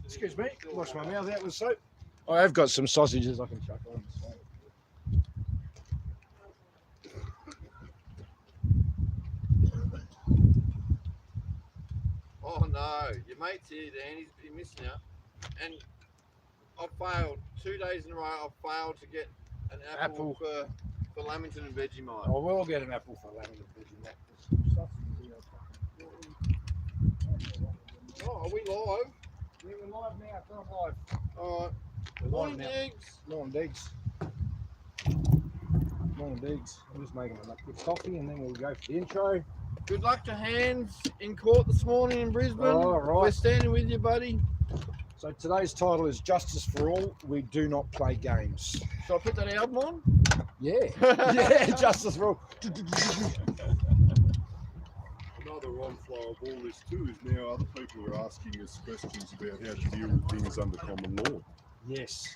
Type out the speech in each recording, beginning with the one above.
Excuse me, wash my mouth out with soap. I have got some sausages I can chuck on. Oh no, your mate's here, Dan. He's been missing out. And I've failed 2 days in a row. I've failed to get an apple. For Lamington and Vegemite. Oh, we'll get an apple for Lamington and Vegemite. Oh, are we live? Yeah, we're live now. Come live. Alright. Morning, Diggs. Morning, Diggs. Morning, Diggs. I'm just making a quick coffee and then we'll go for the intro. Good luck to Hands in court this morning in Brisbane. Oh, right. We're standing with you, buddy. So today's title is Justice for All. We do not play games. Shall I put that album on? Yeah. Yeah, Justice for All. Another on-flow of all this too is now other people are asking us questions about how to deal with things under common law. Yes.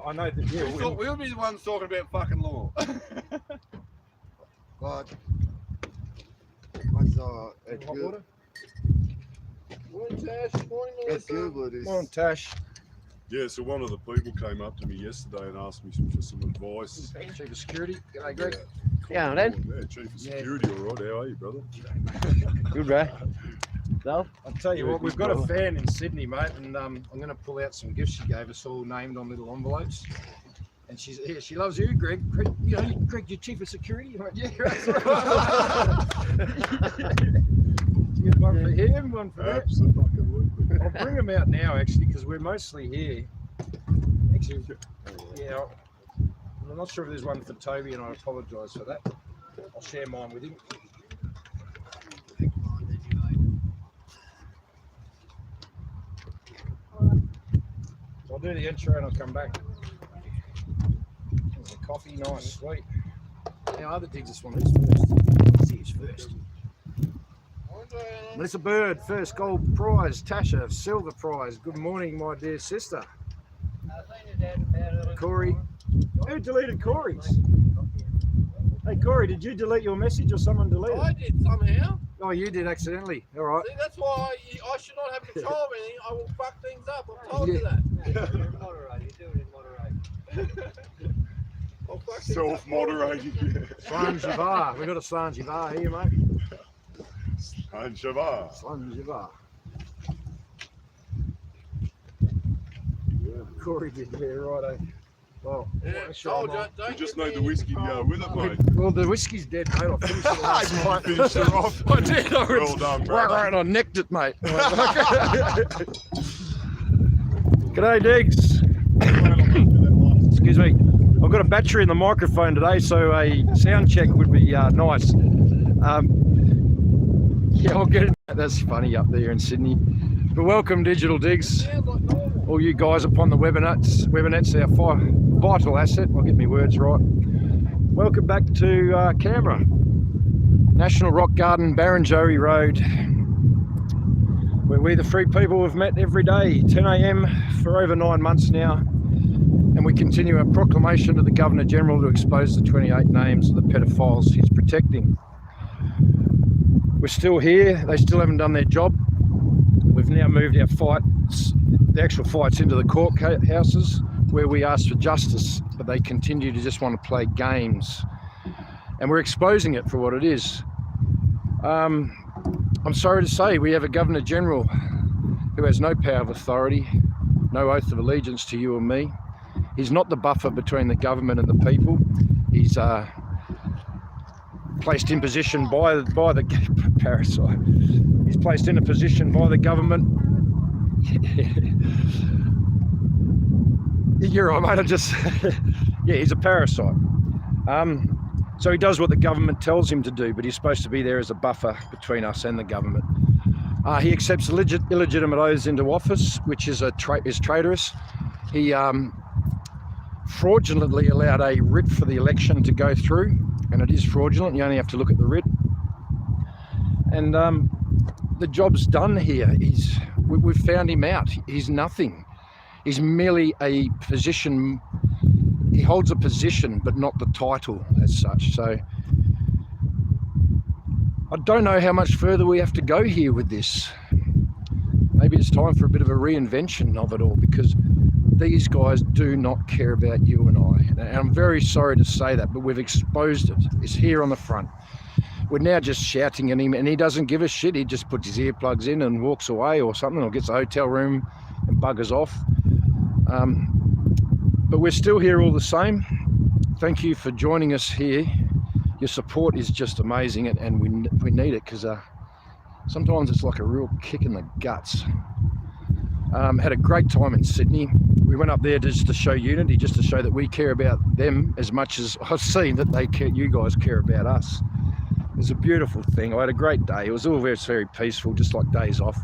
I know that, yeah. We'll be the ones talking about fucking law. But at water? Morning, Tash. Morning, Melissa. Morning, Tash. Yeah, so one of the people came up to me yesterday and asked me for some advice. Chief of Security. G'day, Greg. Yeah, Dad. Yeah, Chief of Security, all right. How are you, brother? Good, bro. So? I'll tell you what, we've got a fan in Sydney, mate, and I'm going to pull out some gifts she gave us, all named on little envelopes. And she's here. She loves you, Greg. Greg, you know, Greg, you're Chief of Security. I'm like, yeah, that's right. You get one for him, one for that. Absolutely. I'll bring them out now, actually, because we're mostly here. Actually, yeah, I'm not sure if there's one for Toby, and I apologise for that. I'll share mine with him. So I'll do the intro and I'll come back. There's a coffee, nice, sweet. Now, other Diggs this one is first. Let's see who's first. Melissa Bird, first gold prize. Tasha, silver prize. Good morning, my dear sister. Corey. Who deleted Corey's? Hey, Corey, did you delete your message or someone deleted it? I did somehow. Oh, you did accidentally. All right. See, that's why I should not have control of anything. I will fuck things up. I've told you that. You're moderate. You do it in moderation. I'll fuck things up. Self-moderating. Slanjivar. We've got a Slanjivar here, mate. And Shavar. Slanjivar. Corey did, yeah, righto. Well, Yeah, told you, don't We just give need me the whiskey to go with it, mate. well, the whiskey's dead, mate. I finished it last night. Finished it off. I did. I Well done, right, brother. and I nicked it, mate. G'day, Diggs. Excuse me. I've got a battery in the microphone today, so a sound check would be nice. Yeah, I'll get it. That's funny up there in Sydney. But welcome, Digital Diggs. Sounds like normal. All you guys upon the Webernets. Webernet's our vital asset. I'll get my words right. Welcome back to Canberra. National Rock Garden Barrenjoey Road, where we the free people have met every day, 10 AM for over 9 months now. And we continue our proclamation to the Governor General to expose the 28 names of the paedophiles he's protecting. We're still here. They still haven't done their job. We've now moved our fights, the actual fights, into the court houses where we ask for justice, but they continue to just want to play games. And we're exposing it for what it is. I'm sorry to say we have a Governor General who has no power of authority, no oath of allegiance to you or me. He's not the buffer between the government and the people. He's placed in position by the parasite. He's placed in a position by the government. You're right, mate. I just yeah, he's a parasite. So he does what the government tells him to do, but he's supposed to be there as a buffer between us and the government. He accepts illegitimate oaths into office, which is traitorous. He fraudulently allowed a writ for the election to go through, and it is fraudulent. You only have to look at the writ. And the job's done here. We've found him out. He's nothing. He's merely a position. He holds a position, but not the title as such. So I don't know how much further we have to go here with this. maybe it's time for a bit of a reinvention of it all, because these guys do not care about you and I. And I'm very sorry to say that, but we've exposed it. It's here on the front. We're now just shouting at him, and he doesn't give a shit. He just puts his earplugs in and walks away or something, or gets a hotel room and buggers off. But we're still here all the same. Thank you for joining us here. Your support is just amazing, and we need it, because sometimes it's like a real kick in the guts. Had a great time in Sydney. We went up there just to show unity, just to show that we care about them as much as I've seen that you guys care about us. It was a beautiful thing. I had a great day. It was all very peaceful, just like days off.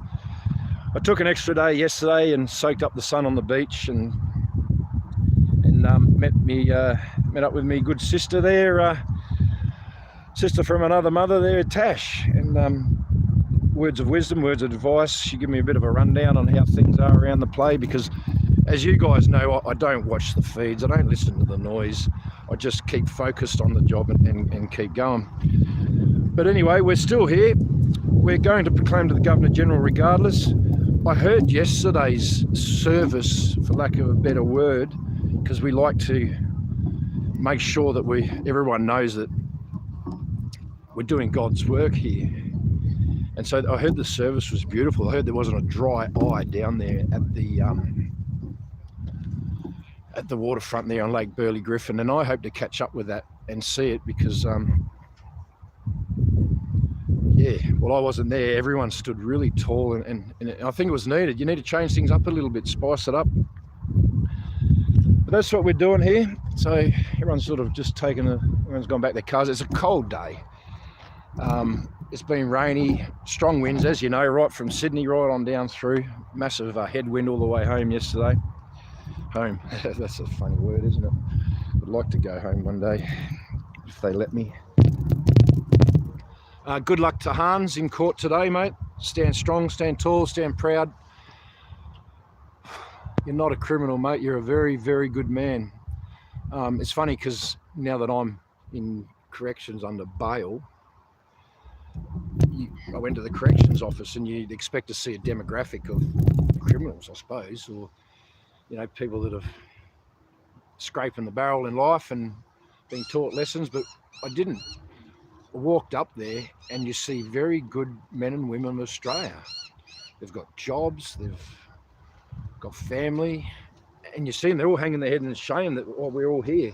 I took an extra day yesterday and soaked up the sun on the beach, and met up with me good sister there, sister from another mother there, Tash, and words of wisdom, words of advice. She gave me a bit of a rundown on how things are around the play, because as you guys know, I don't watch the feeds, I don't listen to the noise, I just keep focused on the job and keep going. But anyway, we're still here. We're going to proclaim to the Governor General regardless. I heard yesterday's service, for lack of a better word, because we like to make sure that everyone knows that we're doing God's work here. And so I heard the service was beautiful. I heard there wasn't a dry eye down there at the waterfront there on Lake Burley Griffin, and I hope to catch up with that and see it, because yeah, well, I wasn't there. Everyone stood really tall, and I think it was needed. You need to change things up a little bit, spice it up. But that's what we're doing here. So everyone's sort of just everyone's gone back to their cars. It's a cold day. It's been rainy, strong winds, as you know, right from Sydney right on down through. Massive headwind all the way home yesterday. Home, that's a funny word, isn't it? I'd like to go home one day, if they let me. Good luck to Hans in court today, mate. Stand strong, stand tall, stand proud. You're not a criminal, mate. You're a very, very good man. It's funny, because now that I'm in corrections under bail, I went to the corrections office, and you'd expect to see a demographic of criminals, I suppose, or people that have scraping the barrel in life and being taught lessons, but I didn't. I walked up there, and you see very good men and women of Australia. They've got jobs, they've got family, and you see them, they're all hanging their head in shame that we're all here.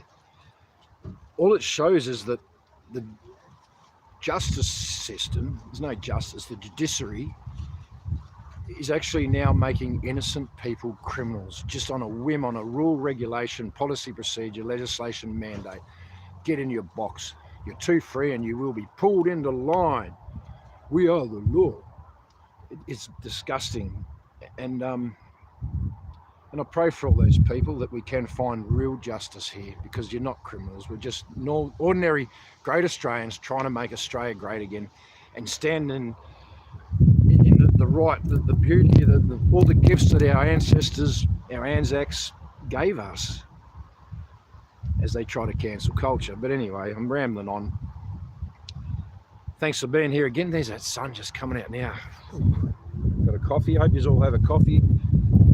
All it shows is that the justice system, there's no justice, the judiciary is actually now making innocent people criminals, just on a whim, on a rule, regulation, policy, procedure, legislation, mandate. Get in your box. You're too free and you will be pulled into line. We are the law. It's disgusting. And I pray for all those people that we can find real justice here, because you're not criminals. We're just ordinary great Australians trying to make Australia great again, and stand in the right, the beauty, all the gifts that our ancestors, our Anzacs gave us as they try to cancel culture. But anyway, I'm rambling on. Thanks for being here again. There's that sun just coming out now. Ooh, got a coffee. Hope you all have a coffee.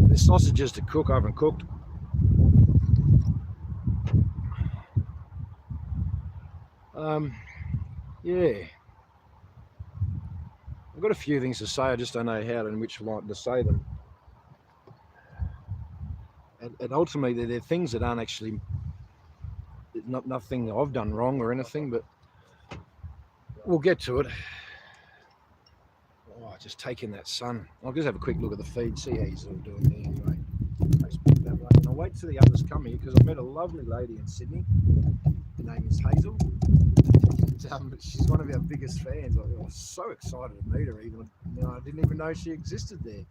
There's sausages to cook. I haven't cooked. Yeah. I've got a few things to say. I just don't know how and which line to say them. And ultimately, they're things that aren't actually nothing I've done wrong or anything, but we'll get to it. Oh, just take in that sun. I'll just have a quick look at the feed, see how he's all doing there anyway. That way. And I'll wait till the others come here, because I met a lovely lady in Sydney. Her name is Hazel. And, she's one of our biggest fans. I was so excited to meet her. Even I didn't even know she existed there.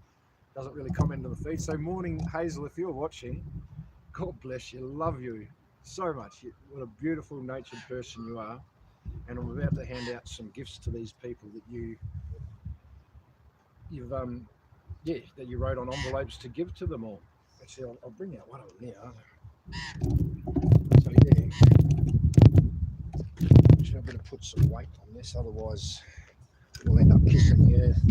Doesn't really comment on the feed. So morning, Hazel, if you're watching, God bless you. Love you so much. What a beautiful natured person you are. And I'm about to hand out some gifts to these people that that you wrote on envelopes to give to them all. Actually, I'll bring out one of them now. So yeah, actually I'm going to put some weight on this, otherwise we'll end up kissing the earth.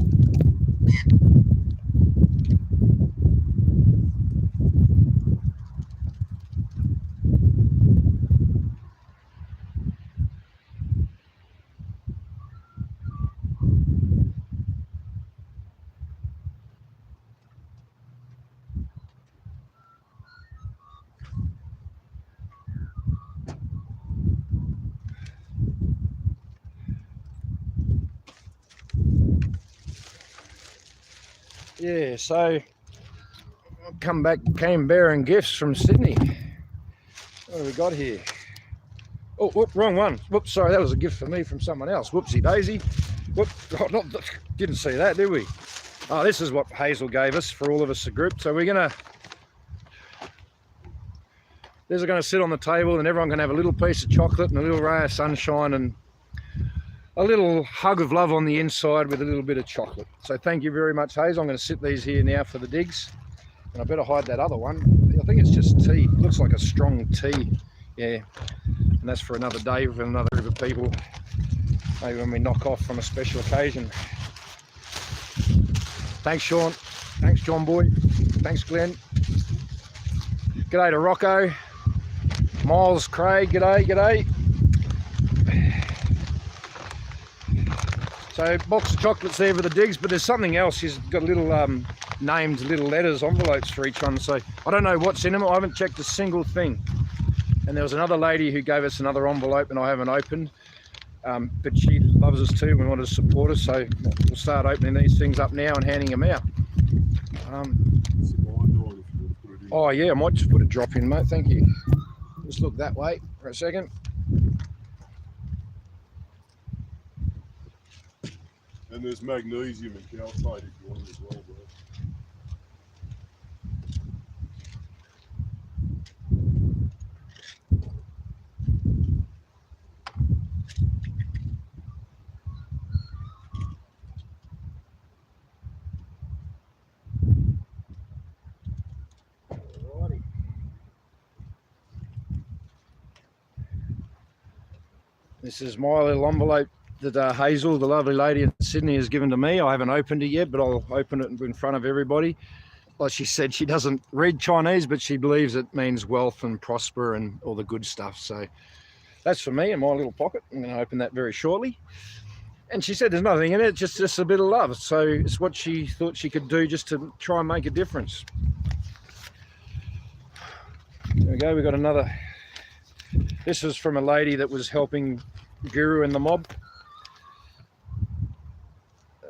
Yeah, so come back Canberra and gifts from Sydney. What have we got here? Oh, whoop, wrong one. Whoops, sorry, that was a gift for me from someone else. Whoopsie daisy. Whoop, oh, didn't see that, did we? Oh, this is what Hazel gave us for all of us, a group. So we're gonna, these are gonna sit on the table and everyone can have a little piece of chocolate and a little ray of sunshine and a little hug of love on the inside with a little bit of chocolate. So thank you very much, Hazel. I'm gonna sit these here now for the digs. And I better hide that other one. I think it's just tea. It looks like a strong tea. Yeah. And that's for another day with another group of people. Maybe when we knock off from a special occasion. Thanks, Sean. Thanks, John Boy. Thanks, Glenn. G'day to Rocco. Miles, Craig, g'day, g'day. So, box of chocolates there for the digs, but there's something else. He's got little named little letters, envelopes for each one. So, I don't know what's in them. I haven't checked a single thing. And there was another lady who gave us another envelope and I haven't opened. But she loves us too. We wanted to support us. So, we'll start opening these things up now and handing them out. Oh, yeah, I might just put a drop in, mate. Thank you. Just look that way for a second. And there's magnesium and calcite if you want it as well, bro. This is my little envelope that Hazel, the lovely lady in Sydney, has given to me. I haven't opened it yet, but I'll open it in front of everybody. Like she said, she doesn't read Chinese, but she believes it means wealth and prosper and all the good stuff. So that's for me in my little pocket. I'm going to open that very shortly. And she said there's nothing in it, just a bit of love. So it's what she thought she could do just to try and make a difference. There we go. We've got another. This is from a lady that was helping Guru and the mob.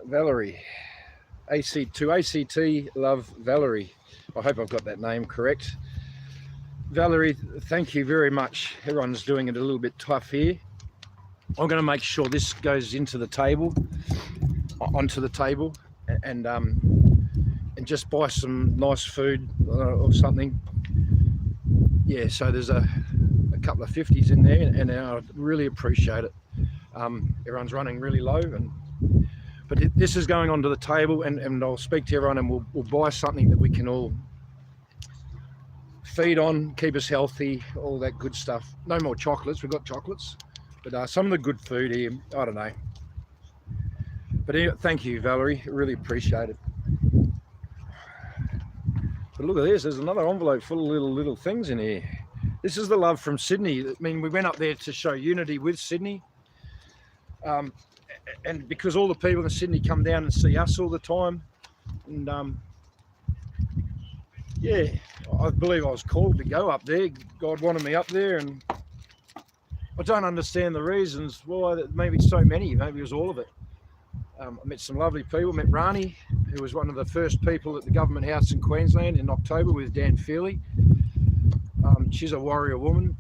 Valerie. To ACT Love Valerie. I hope I've got that name correct. Valerie, thank you very much. Everyone's doing it a little bit tough here. I'm going to make sure this goes into the table, onto the table, and just buy some nice food or something. Yeah, so there's a couple of 50s in there, and I really appreciate it. Everyone's running really low, but this is going onto the table, and I'll speak to everyone, and we'll buy something that we can all feed on, keep us healthy, all that good stuff. No more chocolates. We've got chocolates, but some of the good food here, I don't know. But anyway, thank you, Valerie. I really appreciate it. But look at this. There's another envelope full of little things in here. This is the love from Sydney. I mean, we went up there to show unity with Sydney. And because all the people in Sydney come down and see us all the time. And yeah, I believe I was called to go up there. God wanted me up there, and I don't understand the reasons why. Maybe so many, maybe it was all of it. I met some lovely people. Met Rani, who was one of the first people at the Government House in Queensland in October with Dan Feely. She's a warrior woman.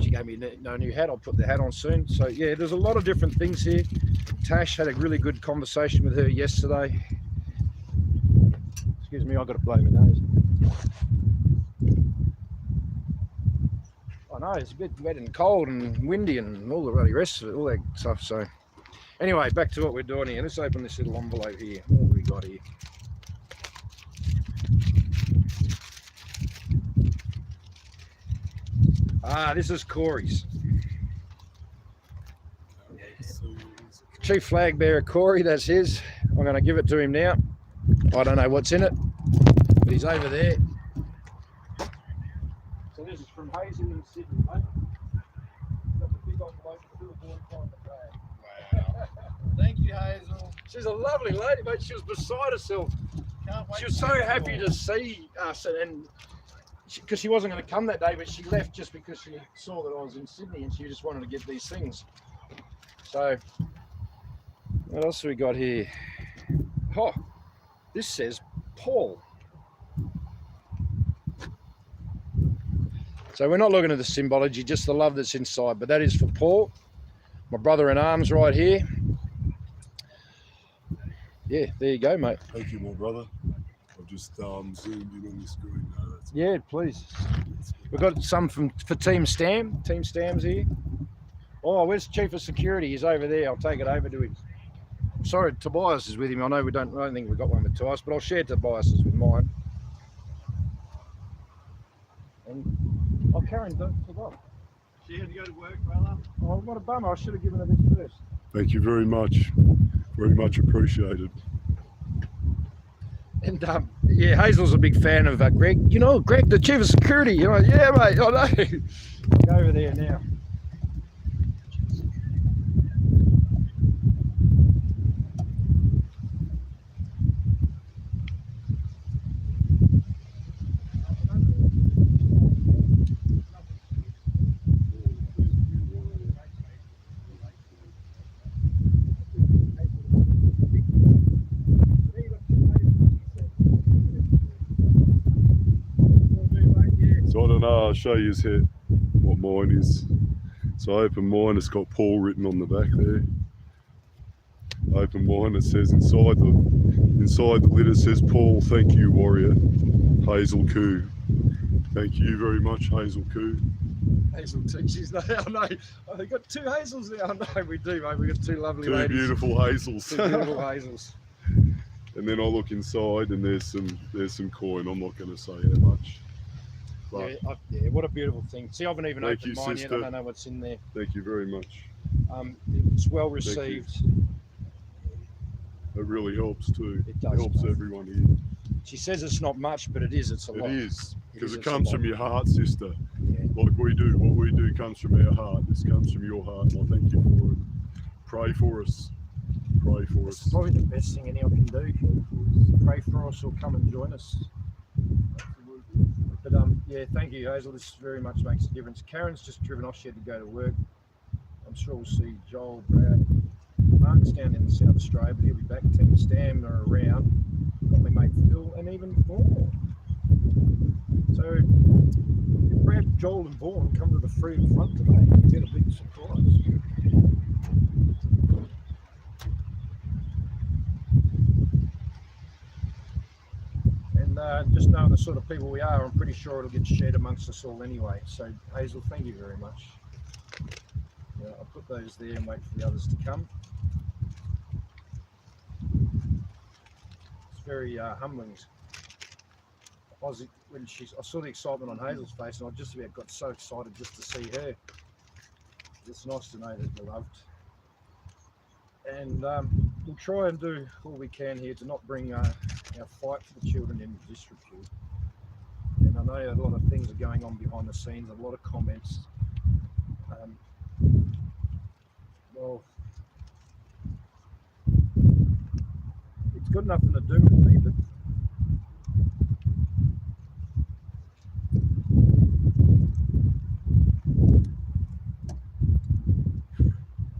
She gave me no new hat. I'll put the hat on soon. So yeah, there's a lot of different things here. Tash had a really good conversation with her yesterday. Excuse me, I've got to blow my nose. I know, it's a bit wet and cold and windy and all the bloody rest of it, all that stuff. So anyway, back to what we're doing here. Let's open this little envelope here. What have we got here? This is Corey's. Chief Flag Bearer Corey, that's his. I'm going to give it to him now. I don't know what's in it, but he's over there. So this is from Hazel in Sydney, mate. Got the big envelope with the little boy behind the flag. Wow. Thank you, Hazel. She's a lovely lady, mate. She was beside herself. She was so happy to see us, and because she wasn't going to come that day, but she left just because she saw that I was in Sydney and she just wanted to get these things. So what else have we got here? Oh, this says Paul. So we're not looking at the symbology, just the love that's inside, but that is for Paul, my brother in arms right here. Yeah, there you go, mate. Thank you, my brother. I've just zoomed in on the screen. No, that's Yeah, please. We've got some for Team Stam. Team Stam's here. Oh, where's Chief of Security? He's over there. I'll take it over to him. Sorry, Tobias is with him. I know I don't think we've got one with Tobias, but I'll share Tobias's with mine. And Karen, don't forget. She had to go to work, brother. Oh, what a bummer. I should have given her this first. Thank you very much. Very much appreciated. And yeah, Hazel's a big fan of Greg. You know, Greg, the Chief of Security. You know, yeah, mate. I know. Go over there now. So I don't know, I'll show you what mine is. So I open mine, it's got Paul written on the back there. I open mine, it says inside the lid it says Paul, thank you warrior, Hazel Koo. Thank you very much, Hazel Koo. Hazel too. She's no, I know. Oh, they've got two Hazels now. I know we do, mate. We've got two lovely Two ladies. beautiful Hazels. Two beautiful Hazels. And then I look inside and there's some coin. I'm not going to say how much. But Yeah, what a beautiful thing. See, I haven't even Thank opened you, mine sister. yet. I don't know what's in there. thank you very much. It's well received. It really helps too. It does, helps mate. everyone here. She says it's not much, but it is. It's a lot. It is. Because it It's a comes lot. from your heart, sister. Yeah. Like we do. What we do comes from our heart. This comes from your heart. And I thank you for it. Pray for us. Pray for It's us. probably the best thing anyone can do. Pray for us or come and join us. But yeah, thank you, Hazel. This very much makes a difference. Karen's just driven off. She had to go to work. I'm sure we'll see Joel, Brad, Mark's down in South Australia, but he'll be back. Tim Stam are around. Got my mate Phil, and even Vaughan. So if Brad, Joel, and Vaughan come to the Freedom Front today, you get a big surprise. And just knowing the sort of people we are, I'm pretty sure it'll get shared amongst us all anyway. So Hazel, thank you very much. Yeah, I'll put those there and wait for the others to come. It's very humbling. I saw the excitement on Hazel's face, and I just about got so excited just to see her. It's nice to know that you're loved. And we'll try and do all we can here to not bring our fight for the children into disrepute. And I know a lot of things are going on behind the scenes, a lot of comments. Well, it's got nothing to do with me, but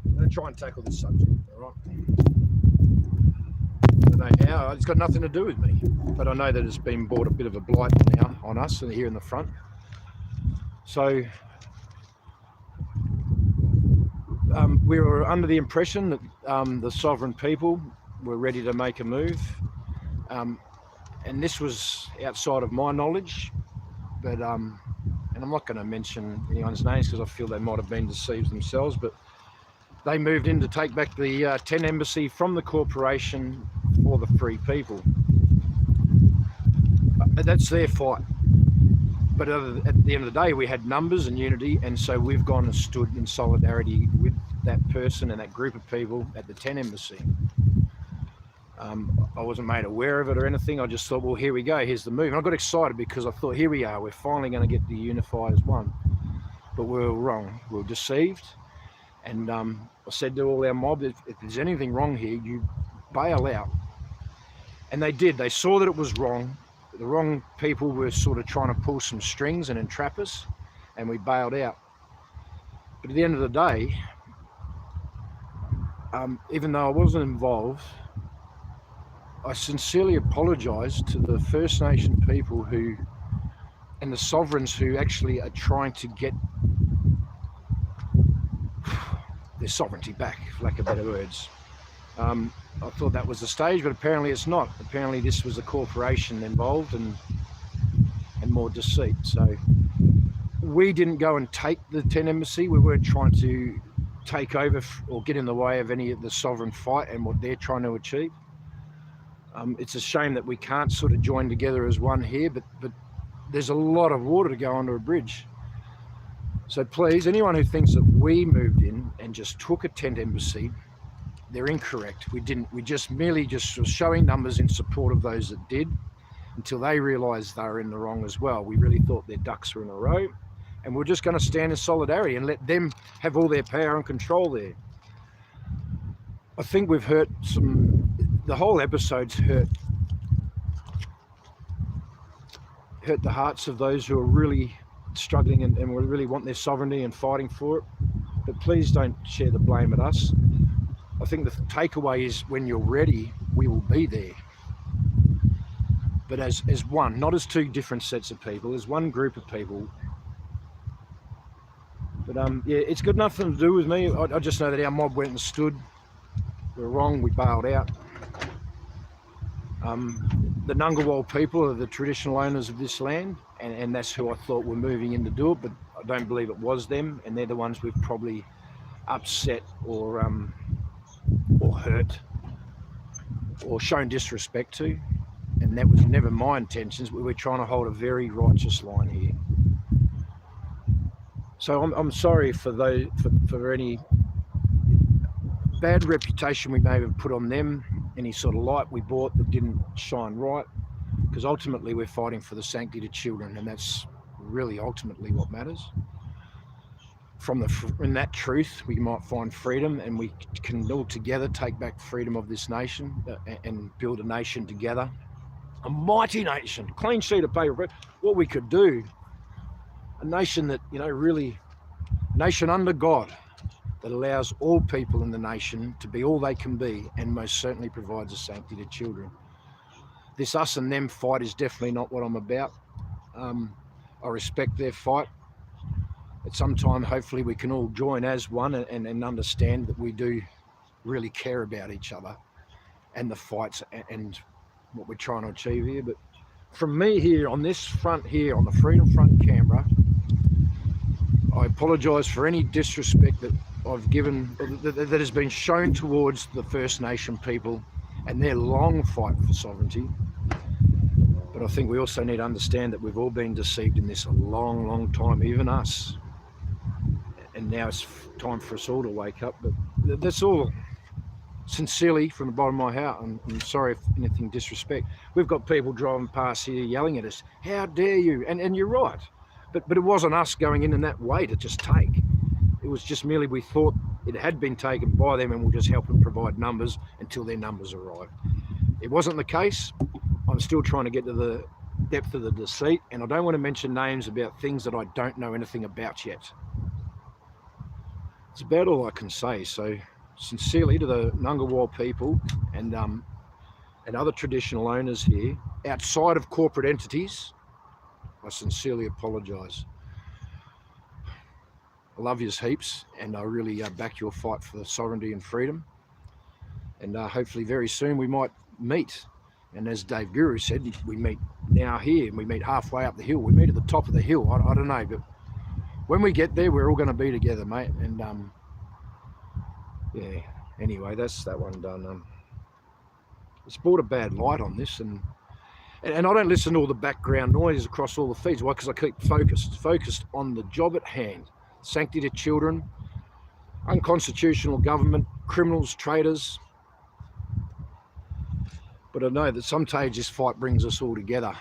I'm going to try and tackle this subject, all right? I don't know how, it's got nothing to do with me, but I know that it's been brought a bit of a blight now on us here in the front. So we were under the impression that the sovereign people were ready to make a move, and this was outside of my knowledge, but and I'm not going to mention anyone's names because I feel they might have been deceived themselves, but they moved in to take back the 10 embassy from the corporation for the free people. That's their fight. But at the end of the day, we had numbers and unity, and so we've gone and stood in solidarity with that person and that group of people at the 10 embassy. I wasn't made aware of it or anything. I just thought, well, here we go. Here's the move. And I got excited because I thought, here we are. We're finally going to get to unify as one. But we were wrong. We were deceived. And I said to all our mob, if there's anything wrong here, you bail out. And they did. They saw that it was wrong. The wrong people were sort of trying to pull some strings and entrap us, and we bailed out. But at the end of the day, even though I wasn't involved, I sincerely apologise to the First Nation people who, and the sovereigns who actually are trying to get their sovereignty back, for lack of better words. I thought that was the stage, but apparently it's not. Apparently this was a corporation involved and more deceit. So we didn't go and take the tent embassy. We weren't trying to take over or get in the way of any of the sovereign fight and what they're trying to achieve. It's a shame that we can't sort of join together as one here, but there's a lot of water to go under a bridge. So please, anyone who thinks that we moved in and just took a tent embassy, they're incorrect. We didn't. We just merely just were showing numbers in support of those that did, until they realised they were in the wrong as well. We really thought their ducks were in a row, and we're just going to stand in solidarity and let them have all their power and control there. I think we've hurt some. The whole episode's hurt the hearts of those who are really struggling and really want their sovereignty and fighting for it. But please don't share the blame at us. I think the takeaway is, when you're ready, we will be there. But as one, not as two different sets of people, as one group of people. But yeah, it's got nothing to do with me. I just know that our mob went and stood. We were wrong, we bailed out. The Ngunnawal people are the traditional owners of this land, and that's who I thought were moving in to do it, but I don't believe it was them, and they're the ones we've probably upset or hurt or shown disrespect to, and that was never my intentions. We were trying to hold a very righteous line here. So I'm sorry for any bad reputation we may have put on them, any sort of light we bought that didn't shine right, because ultimately we're fighting for the sanctity of children, and that's really ultimately what matters. In that truth, we might find freedom, and we can all together take back freedom of this nation and build a nation together, a mighty nation, clean sheet of paper. What we could do, a nation that, really, a nation under God, that allows all people in the nation to be all they can be, and most certainly provides a sanctity to children. This us and them fight is definitely not what I'm about. I respect their fight. At some time, hopefully we can all join as one and understand that we do really care about each other and the fights and what we're trying to achieve here. But from me here on this front here, on the Freedom Front Canberra, I apologise for any disrespect that I've given, that has been shown towards the First Nation people and their long fight for sovereignty. But I think we also need to understand that we've all been deceived in this a long, long time, even us. And now it's time for us all to wake up. But that's all sincerely from the bottom of my heart. I'm sorry if anything disrespect. We've got people driving past here yelling at us, how dare you? And you're right. But it wasn't us going in that way to just take. It was just merely we thought it had been taken by them, and we'll just help them provide numbers until their numbers arrive. It wasn't the case. I'm still trying to get to the depth of the deceit, and I don't want to mention names about things that I don't know anything about yet. It's about all I can say. So sincerely to the Ngunnawal people and other traditional owners here, outside of corporate entities, I sincerely apologise. I love yous heaps, and I really back your fight for sovereignty and freedom. And hopefully very soon we might meet. And as Dave Guru said, we meet now here, and we meet halfway up the hill. We meet at the top of the hill. I don't know, but when we get there, we're all going to be together, mate. And yeah, anyway, that's that one done. It's brought a bad light on this, and I don't listen to all the background noise across all the feeds. Why? Because I keep focused on the job at hand. Sanctity to children, unconstitutional government, criminals, traitors. But I know that sometimes this fight brings us all together.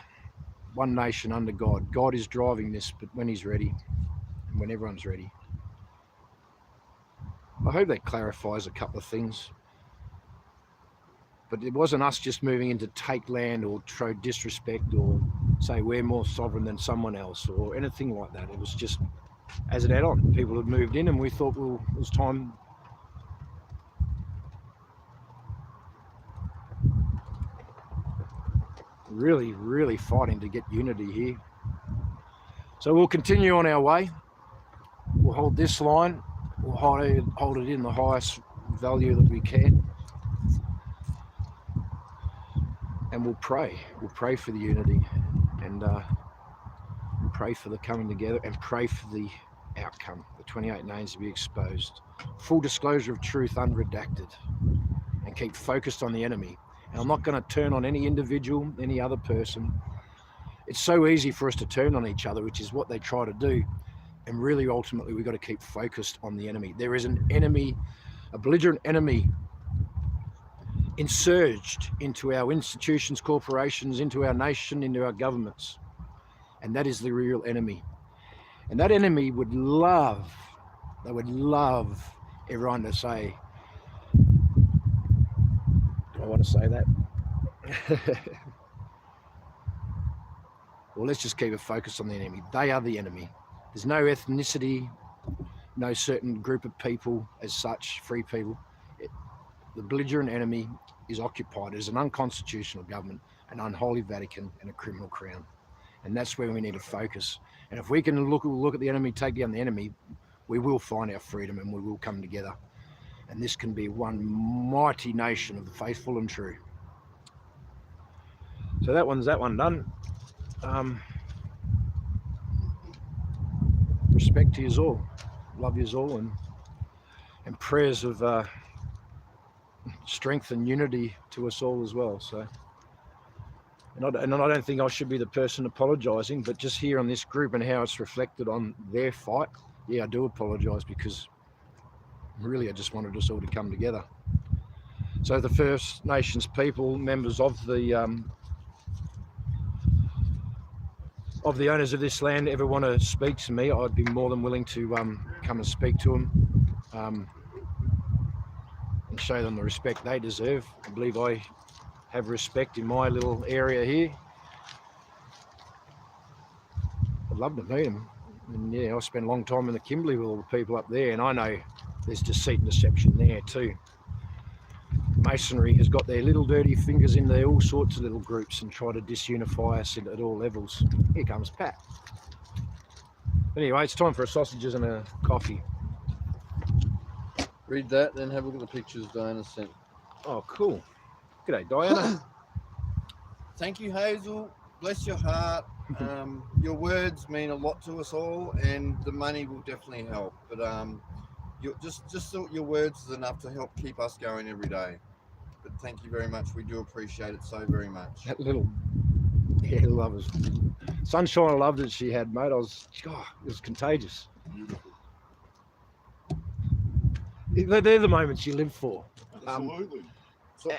One nation under God. God is driving this, but when he's ready, and when everyone's ready. I hope that clarifies a couple of things. But it wasn't us just moving in to take land or show disrespect or say we're more sovereign than someone else or anything like that. It was just as it had on. People had moved in, and we thought, well, it was time. really fighting to get unity here. So we'll continue on our way. We'll hold this line. We'll hold it in the highest value that we can. And we'll pray. We'll pray for the unity and pray for the coming together and pray for the outcome, the 28 names to be exposed. Full disclosure of truth unredacted, and keep focused on the enemy. And I'm not going to turn on any individual, any other person. It's so easy for us to turn on each other, which is what they try to do. And really, ultimately, we've got to keep focused on the enemy. There is an enemy, a belligerent enemy, insurged into our institutions, corporations, into our nation, into our governments. And that is the real enemy. And that enemy would love, they would love everyone to say, do I want to say that? Well, let's just keep it focused on the enemy. They are the enemy. There's no ethnicity, no certain group of people as such, free people. The belligerent enemy is occupied as an unconstitutional government, an unholy Vatican, and a criminal crown. And that's where we need to focus. And if we can look at the enemy, take down the enemy, we will find our freedom and we will come together. And this can be one mighty nation of the faithful and true. So that one done. Respect to you all, love you all, and prayers of strength and unity to us all as well. So, and I don't think I should be the person apologising, but just here on this group and how it's reflected on their fight, yeah, I do apologise, because really I just wanted us all to come together. So the First Nations people, members of the owners of this land, ever want to speak to me, I'd be more than willing to come and speak to them and show them the respect they deserve. I believe I have respect in my little area here. I'd love to meet them. And yeah, I spent a long time in the Kimberley with all the people up there, and I know there's deceit and deception there too. Masonry has got their little dirty fingers in there, all sorts of little groups, and try to disunify us at all levels. Here comes Pat. Anyway, it's time for sausages and a coffee. Read that, then have a look at the pictures Diana sent. Oh, cool. G'day, Diana. Thank you, Hazel. Bless your heart. Your words mean a lot to us all, and the money will definitely help. But your words is enough to help keep us going every day. But thank you very much. We do appreciate it so very much. That little hair lovers, sunshine love that she had, mate. It was contagious. Beautiful. They're the moments you live for. Absolutely.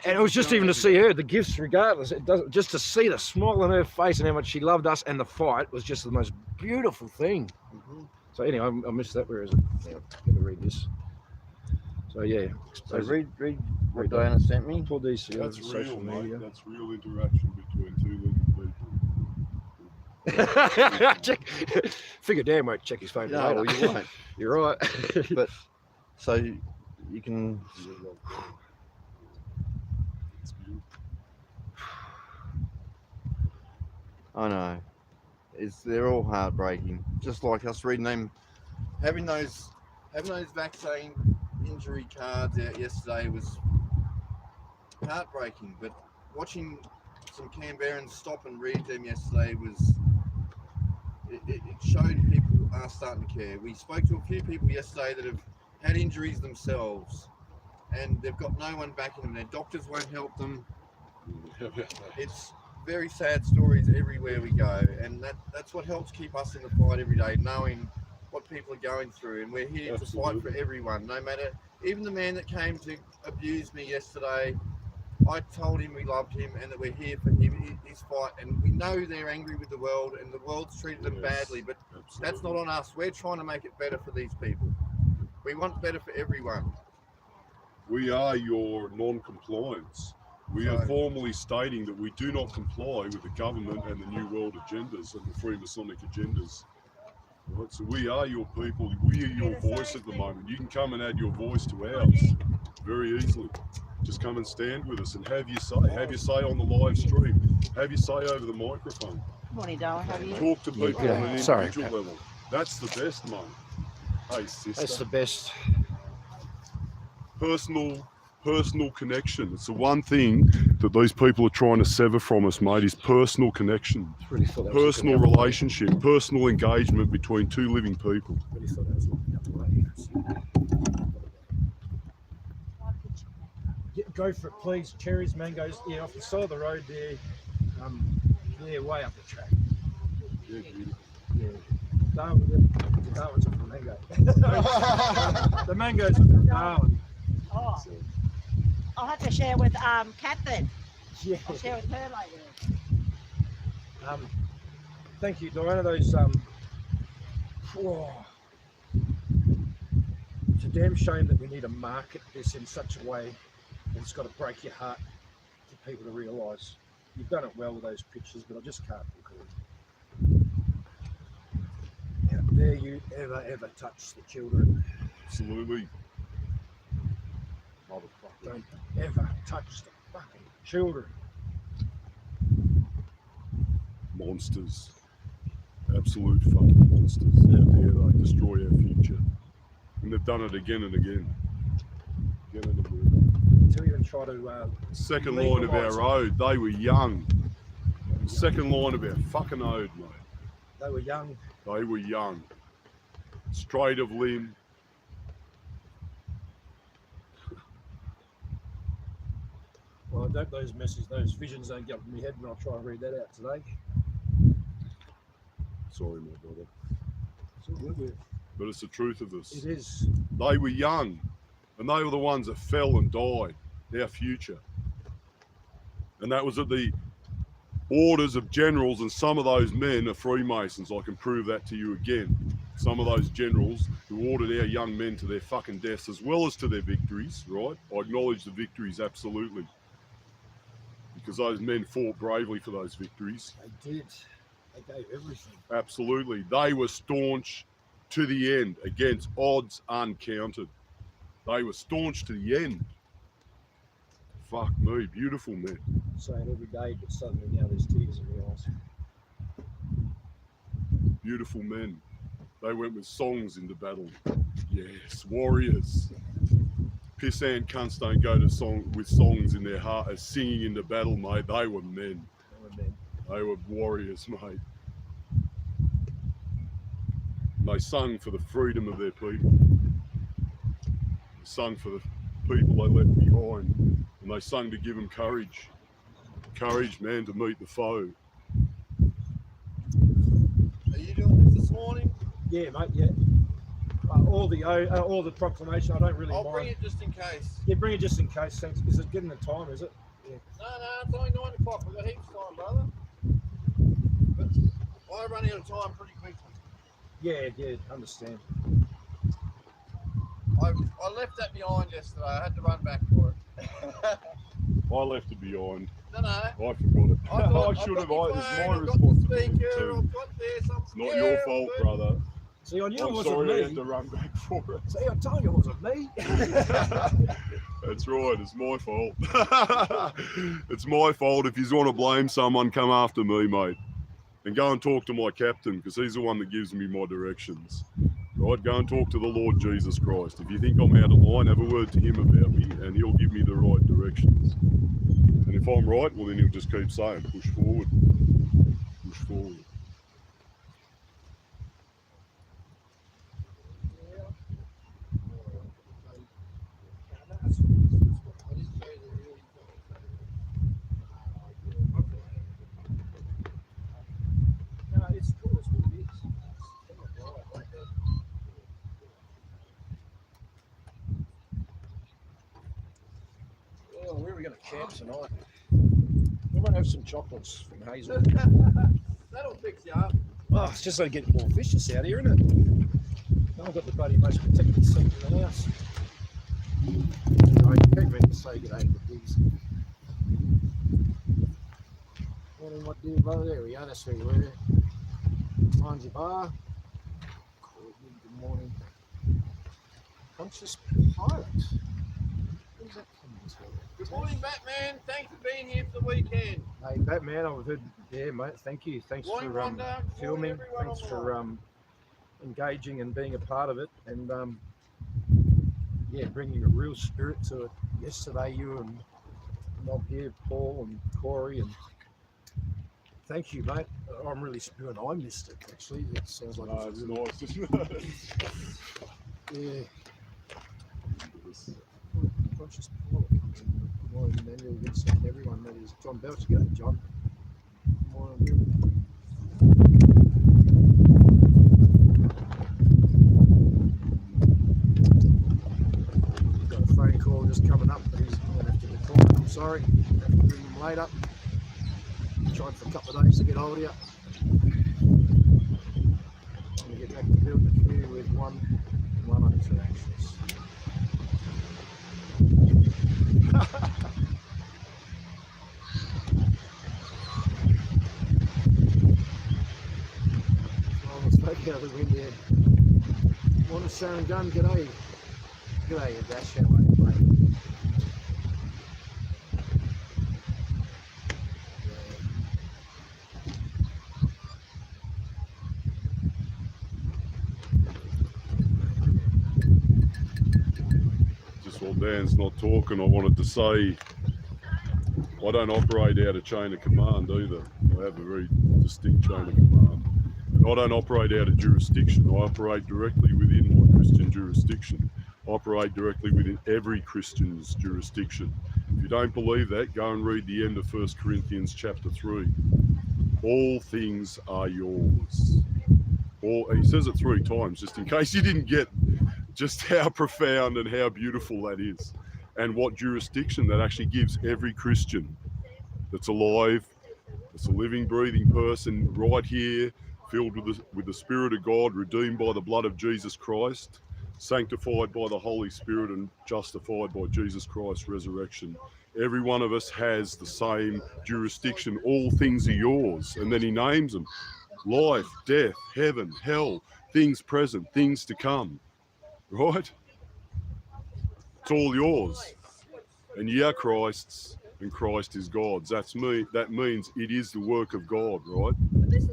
And it was just even to see her, the gifts regardless, just to see the smile on her face and how much she loved us, and the fight was just the most beautiful thing. Mm-hmm. So anyway, I missed that. Where is it? Yeah, I'm going to read this. So yeah. So read what Diana sent me. All these That's social real, media. mate. That's real interaction between two living people. Figure Dan won't check his phone No, later. you won't. You're right. But so you can. It's beautiful. I know. They're all heartbreaking. Just like us reading them, having those vaccine injury cards out yesterday was heartbreaking. But watching some Canberrans stop and read them yesterday it showed people are starting to care. We spoke to a few people yesterday that have had injuries themselves, and they've got no one backing them. Their doctors won't help them. It's very sad stories everywhere we go, and that's what helps keep us in the fight every day, knowing what people are going through, and we're here to fight for everyone, no matter, even the man that came to abuse me yesterday. I told him we loved him and that we're here for him, his fight, and we know they're angry with the world and the world's treated them badly, but that's not on us. We're trying to make it better for these people. We want better for everyone. We are your non-compliance. We are formally stating that we do not comply with the government and the New World agendas and the Freemasonic agendas. Right, so we are your people. We are your voice at the moment. You can come and add your voice to ours very easily. Just come and stand with us and have your say. Have your say on the live stream. Have your say over the microphone. Morning, darling. How are you? Talk to people Yeah, on an sorry, individual Pat. level. That's the best, mate. Hey, sister. That's the best. Personal connection. It's the one thing that these people are trying to sever from us, mate, is personal connection. Really thought that was Personal looking the other way. relationship, personal engagement between two living people. Really thought that was looking the other way. Yeah, go for it, please. Cherries, mangoes. Yeah, off the side of the road there. Yeah, way up the track. Yeah, beautiful. Yeah. Darwin's are from mango. The mangoes are from Darwin. Oh, I'll have to share with Kat then. Yeah. I'll share with her later. Thank you, Diana. Those it's a damn shame that we need to market this in such a way that it's got to break your heart for people to realise. You've done it well with those pictures, but I just can't record. How dare you ever touch the children? Absolutely. Motherfucker. Don't ever touch the fucking children. Monsters. Absolute fucking monsters. How dare they destroy our future? And they've done it again and again. Again and again. To even try to Second line of our road, they were young. Second line of our fucking road, mate. they were young. They were young. Straight of limb. Well, I hope those visions don't get in my head when I try and read that out today. Sorry, my brother. It's all good with it. But it's the truth of this. It is. They were young, and they were the ones that fell and died, our future. And that was at the orders of generals, and some of those men are Freemasons. I can prove that to you again. Some of those generals who ordered our young men to their fucking deaths as well as to their victories, right? I acknowledge the victories, absolutely. Because those men fought bravely for those victories. They did. They gave everything. Absolutely. They were staunch to the end, against odds uncounted. They were staunch to the end. Fuck me, beautiful men. Say it every day, but suddenly now there's tears in my eyes. Beautiful men. They went with songs into battle. Yes, warriors. Pissant cunts don't go to with songs in their heart as singing into battle, mate. They were men. They were men. They were warriors, mate. And they sung for the freedom of their people. They sung for the people they left behind. And they sung to give them courage. Courage, man, to meet the foe. Are you doing this morning? Yeah, mate. Yeah. All the proclamation. I don't really I'll mind. bring it just in case. Yeah, bring it just in case. Thanks. Is it getting the time? Is it? Yeah. No, it's only 9 o'clock. We've got heaps of time, brother. But I run out of time pretty quickly. Yeah. Understand. I left that behind yesterday. I had to run back for it. I left it behind. No. I forgot it. I should have. It was my responsibility too. It's not your fault, brother. See, I knew it I'm wasn't sorry I me. had to run back for it. See, I told you it wasn't me. That's right, it's my fault. It's my fault. If you want to blame someone, come after me, mate. And go and talk to my captain, because he's the one that gives me my directions. Right, go and talk to the Lord Jesus Christ. If you think I'm out of line, have a word to him about me, and he'll give me the right directions. And if I'm right, well then he'll just keep saying, push forward. Push forward. No, it's cool. It's what it is. Oh, where are we going to camp tonight? We might have some chocolates from Hazel. That'll fix you up. Oh, it's just like getting more vicious out here, isn't it? I've got the bloody most protected seat in the house. I keep meaning to say good day to the pigs. Morning, what dear brother? There we are. That's where you were. Behind your bar. morning. Conscious pilot. Who's that coming to? Good morning, Batman. Thanks for being here for the weekend. Hey, Batman, I've heard. Yeah, mate. Thank you. Thanks Morning, for Wanda. Good filming. morning, everyone Thanks on the for line. engaging and being a part of it, and yeah, bringing a real spirit to it. Yesterday, you and Mob here, Paul and Corey, and thank you, mate. I'm really spewing. I missed it actually. It sounds like No, it's it's really, nice, isn't it? yeah. Conscious pilot comes in. Good morning, Emmanuel Vincent, and everyone. That is John Belch. G'day, John. Good morning. Got a phone call just coming up, but he's going to have to decline. I'm sorry. I'll have to bring him later. Tried for a couple of days to get hold of you. I'm going to get back to building a few with one-on-one interactions. I spoke out of the wind here. Morning, Sharon Gunn. G'day. G'day, Dash. How are you, mate? Just while Dan's not talking, I wanted to say I don't operate out of chain of command either. I have a very distinct chain of command. And I don't operate out of jurisdiction. I operate directly within my Christian jurisdiction. I operate directly within every Christian's jurisdiction. If you don't believe that, go and read the end of 1 Corinthians chapter 3. All things are yours. He says it 3 times, just in case you didn't get just how profound and how beautiful that is, and what jurisdiction that actually gives every Christian that's alive, that's a living, breathing person right here, filled with the Spirit of God, redeemed by the blood of Jesus Christ, sanctified by the Holy Spirit, and justified by Jesus Christ's resurrection. Every one of us has the same jurisdiction. All things are yours. And then he names them: life, death, heaven, hell, things present, things to come. Right? It's all yours. And ye are Christ's, and Christ is God's. That means it is the work of God, right?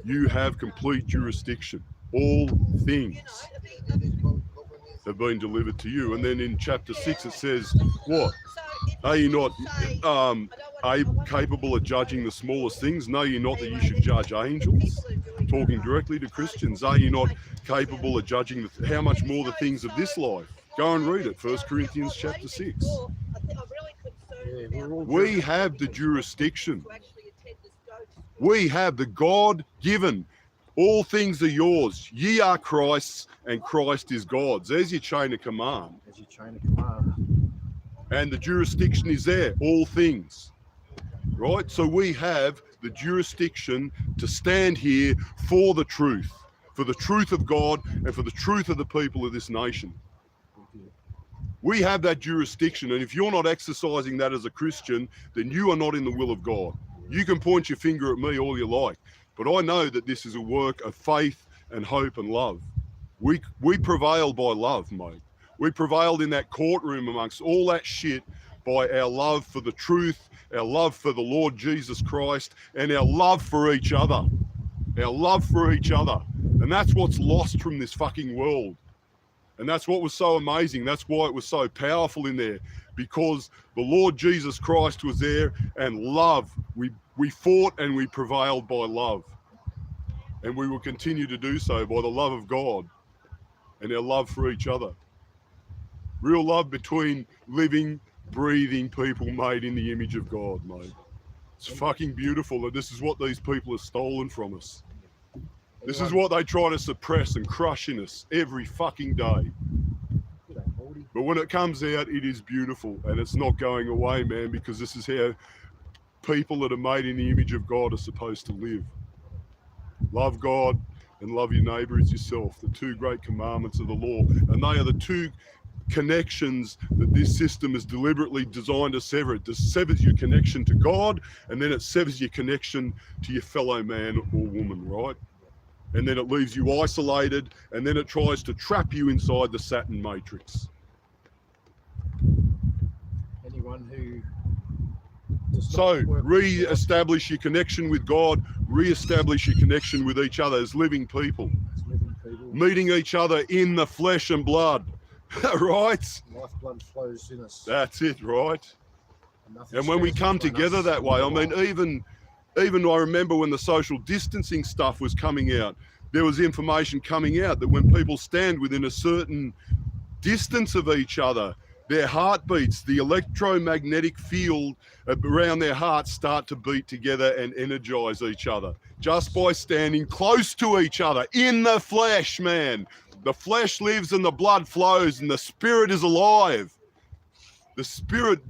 You have complete jurisdiction. All things have been delivered to you. And then in chapter 6 it says, what? Are you not capable of judging the smallest things? Know you not that you should judge angels? Talking directly to Christians. Are you not capable of judging how much more the things of this life? Go and read it, 1 Corinthians chapter 6. Yeah, We have the jurisdiction. We have the God-given. All things are yours. Ye are Christ's, and Christ is God's. There's your chain of command. as your chain of command. And the jurisdiction is there, all things. Right? So we have the jurisdiction to stand here for the truth of God, and for the truth of the people of this nation. We have that jurisdiction, and if you're not exercising that as a Christian, then you are not in the will of God. You can point your finger at me all you like, but I know that this is a work of faith and hope and love. We prevailed by love, mate. We prevailed in that courtroom amongst all that shit by our love for the truth, our love for the Lord Jesus Christ, and our love for each other. Our love for each other. And that's what's lost from this fucking world. And that's what was so amazing. That's why it was so powerful in there, because the Lord Jesus Christ was there, and love. We fought and we prevailed by love. And we will continue to do so by the love of God and our love for each other. Real love between living, breathing people made in the image of God, mate. It's fucking beautiful, and this is what these people have stolen from us. This is what they try to suppress and crush in us every fucking day. But when it comes out, it is beautiful, and it's not going away, man, because this is how people that are made in the image of God are supposed to live. Love God and love your neighbour as yourself, the 2 great commandments of the law. And they are the 2 connections that this system is deliberately designed to sever. It severs your connection to God, and then it severs your connection to your fellow man or woman, right? and then it leaves you isolated, and then it tries to trap you inside the Saturn matrix. Anyone who does So not work with God, re-establish your connection with God, re-establish your connection with each other as living people, is living people, meeting each other in the flesh and blood, right? lifeblood flows in us. That's it, right? Nothing And when we stands come between together us that way, I and mean, God. even I remember when the social distancing stuff was coming out, there was information coming out that when people stand within a certain distance of each other, their heartbeats, the electromagnetic field around their hearts start to beat together and energize each other just by standing close to each other in the flesh, man. The flesh lives and the blood flows and the spirit is alive. The spirit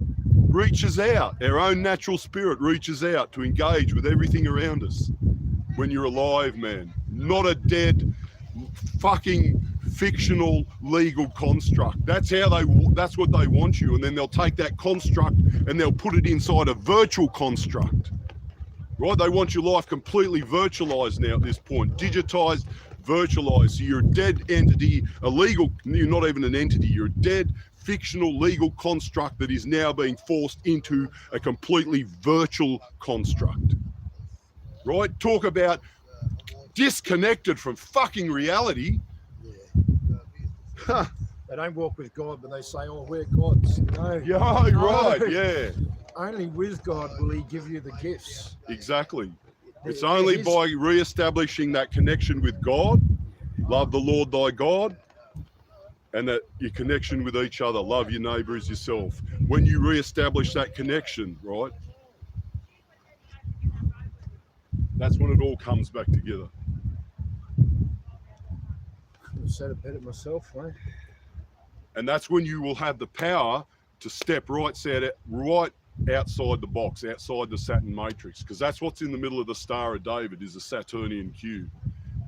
reaches out. Our own natural spirit reaches out to engage with everything around us when you're alive, man. Not a dead, fucking fictional legal construct. That's what they want you. And then they'll take that construct and they'll put it inside a virtual construct. Right? They want your life completely virtualized now at this point. Digitized, virtualized. So you're a dead entity, you're not even an entity, you're a dead fictional legal construct that is now being forced into a completely virtual construct. Right? Talk about disconnected from fucking reality. Huh. They don't walk with God, but they say, "Oh, we're gods." No, Yeah, no. right, yeah. Only with God will He give you the gifts. Exactly. It's They're only His. by re-establishing that connection with God, love the Lord thy God, and that your connection with each other, love your neighbour as yourself. When you re-establish that connection, right, that's when it all comes back together. I've said it better myself, mate. And that's when you will have the power to step right outside the box, outside the Saturn matrix, because that's what's in the middle of the Star of David is a Saturnian cube.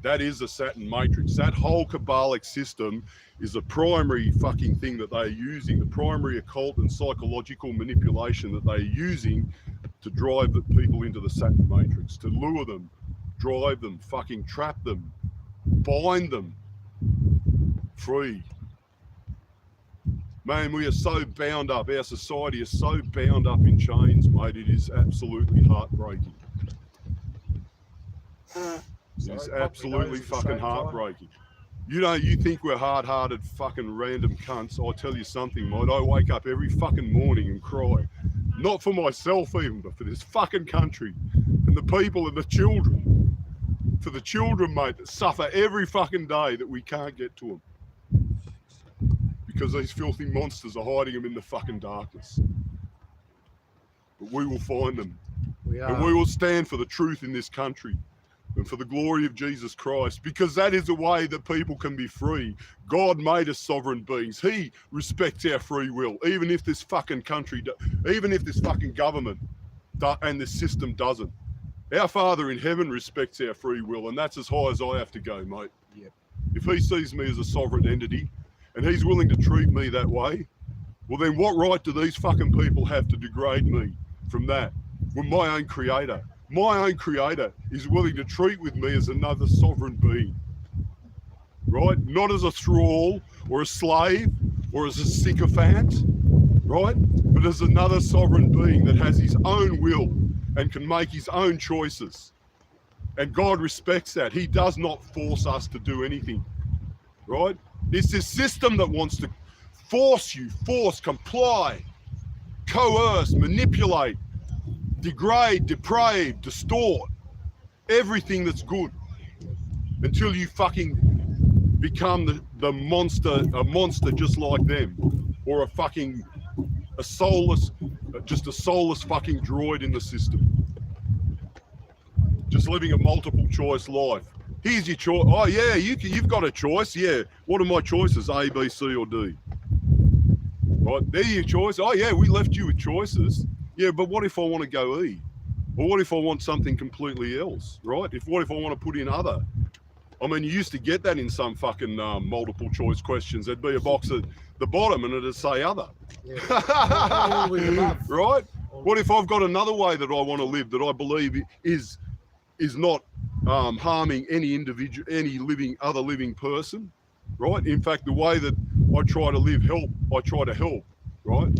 That is a Saturn matrix. That whole Kabbalic system is the primary fucking thing that they're using, the primary occult and psychological manipulation that they're using to drive the people into the Saturn matrix, to lure them, drive them, fucking trap them, bind them free. Man, we are so bound up. Our society is so bound up in chains, mate. It is absolutely heartbreaking. It is absolutely fucking heartbreaking. You think we're hard-hearted fucking random cunts. I'll tell you something, mate. I wake up every fucking morning and cry. Not for myself even, but for this fucking country and the people and the children. For the children, mate, that suffer every fucking day that we can't get to them. Because these filthy monsters are hiding them in the fucking darkness. But we will find them. And we will stand for the truth in this country and for the glory of Jesus Christ, because that is a way that people can be free. God made us sovereign beings. He respects our free will, even if this fucking country, even if this fucking government and this system doesn't. Our Father in heaven respects our free will, and that's as high as I have to go, mate. Yep. If he sees me as a sovereign entity, and he's willing to treat me that way, well then what right do these fucking people have to degrade me from that? When my own creator is willing to treat with me as another sovereign being, right? Not as a thrall or a slave or as a sycophant, right? But as another sovereign being that has his own will and can make his own choices. And God respects that. He does not force us to do anything, right? It's this system that wants to force, comply, coerce, manipulate, degrade, deprave, distort everything that's good until you fucking become a monster just like them, or a soulless fucking droid in the system, just living a multiple choice life. Here's your choice. Oh yeah, you've got a choice. Yeah, what are my choices? A, B, C, or D? Right, there's your choice. Oh yeah, we left you with choices. Yeah, but what if I want to go E? Or what if I want something completely else, right? What if I want to put in other? I mean, you used to get that in some fucking multiple choice questions. There'd be a box at the bottom and it'd say other. Yeah. Right? What if I've got another way that I want to live that I believe is is not harming any individual, any other living person, right? In fact, the way that I try to live, I try to help, right?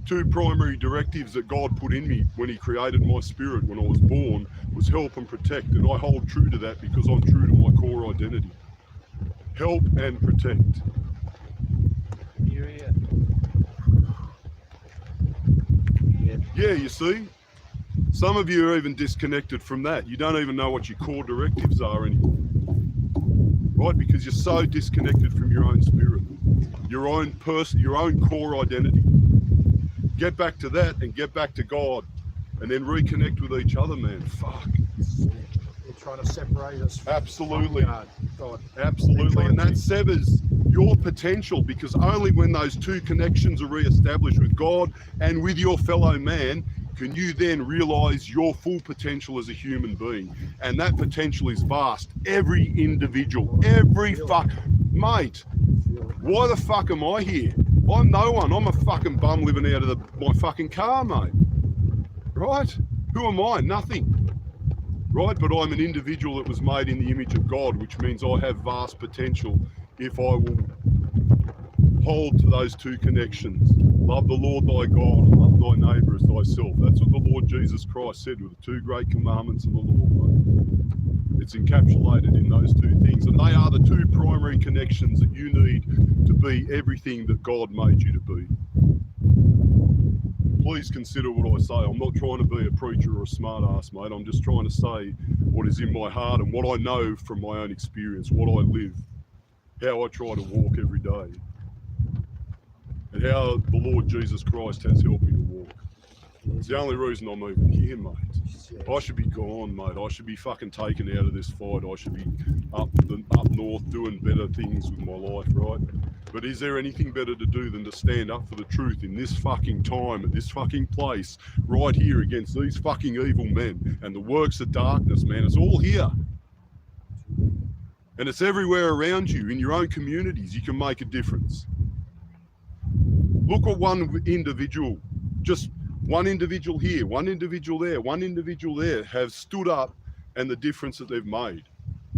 Two primary directives that God put in me when he created my spirit when I was born was help and protect, and I hold true to that because I'm true to my core identity. Help and protect. Yeah, you see? Some of you are even disconnected from that. You don't even know what your core directives are anymore. Right? Because you're so disconnected from your own spirit, your own person, your own core identity. Get back to that and get back to God and then reconnect with each other, man. Fuck. They're trying to separate us. Absolutely. God. Absolutely. And that severs your potential, because only when those two connections are re-established with God and with your fellow man can you then realize your full potential as a human being. And that potential is vast. Every individual, mate, why the fuck am I here? I'm no one. I'm a fucking bum living out of my fucking car, mate. Right? Who am I? Nothing. Right? But I'm an individual that was made in the image of God, which means I have vast potential if I will hold to those two connections. Love the Lord thy God and love thy neighbour as thyself. That's what the Lord Jesus Christ said with the two great commandments of the law, mate. It's encapsulated in those two things, and they are the two primary connections that you need to be everything that God made you to be. Please consider what I say. I'm not trying to be a preacher or a smart ass, mate. I'm just trying to say what is in my heart and what I know from my own experience, what I live, how I try to walk every day, and how the Lord Jesus Christ has helped me to walk. It's the only reason I'm even here, mate. I should be gone, mate. I should be fucking taken out of this fight. I should be up north doing better things with my life, right? But is there anything better to do than to stand up for the truth in this fucking time, at this fucking place, right here against these fucking evil men and the works of darkness, man? It's all here. And it's everywhere around you, in your own communities. You can make a difference. Look at one individual, just one individual here, one individual there, one individual there have stood up and the difference that they've made,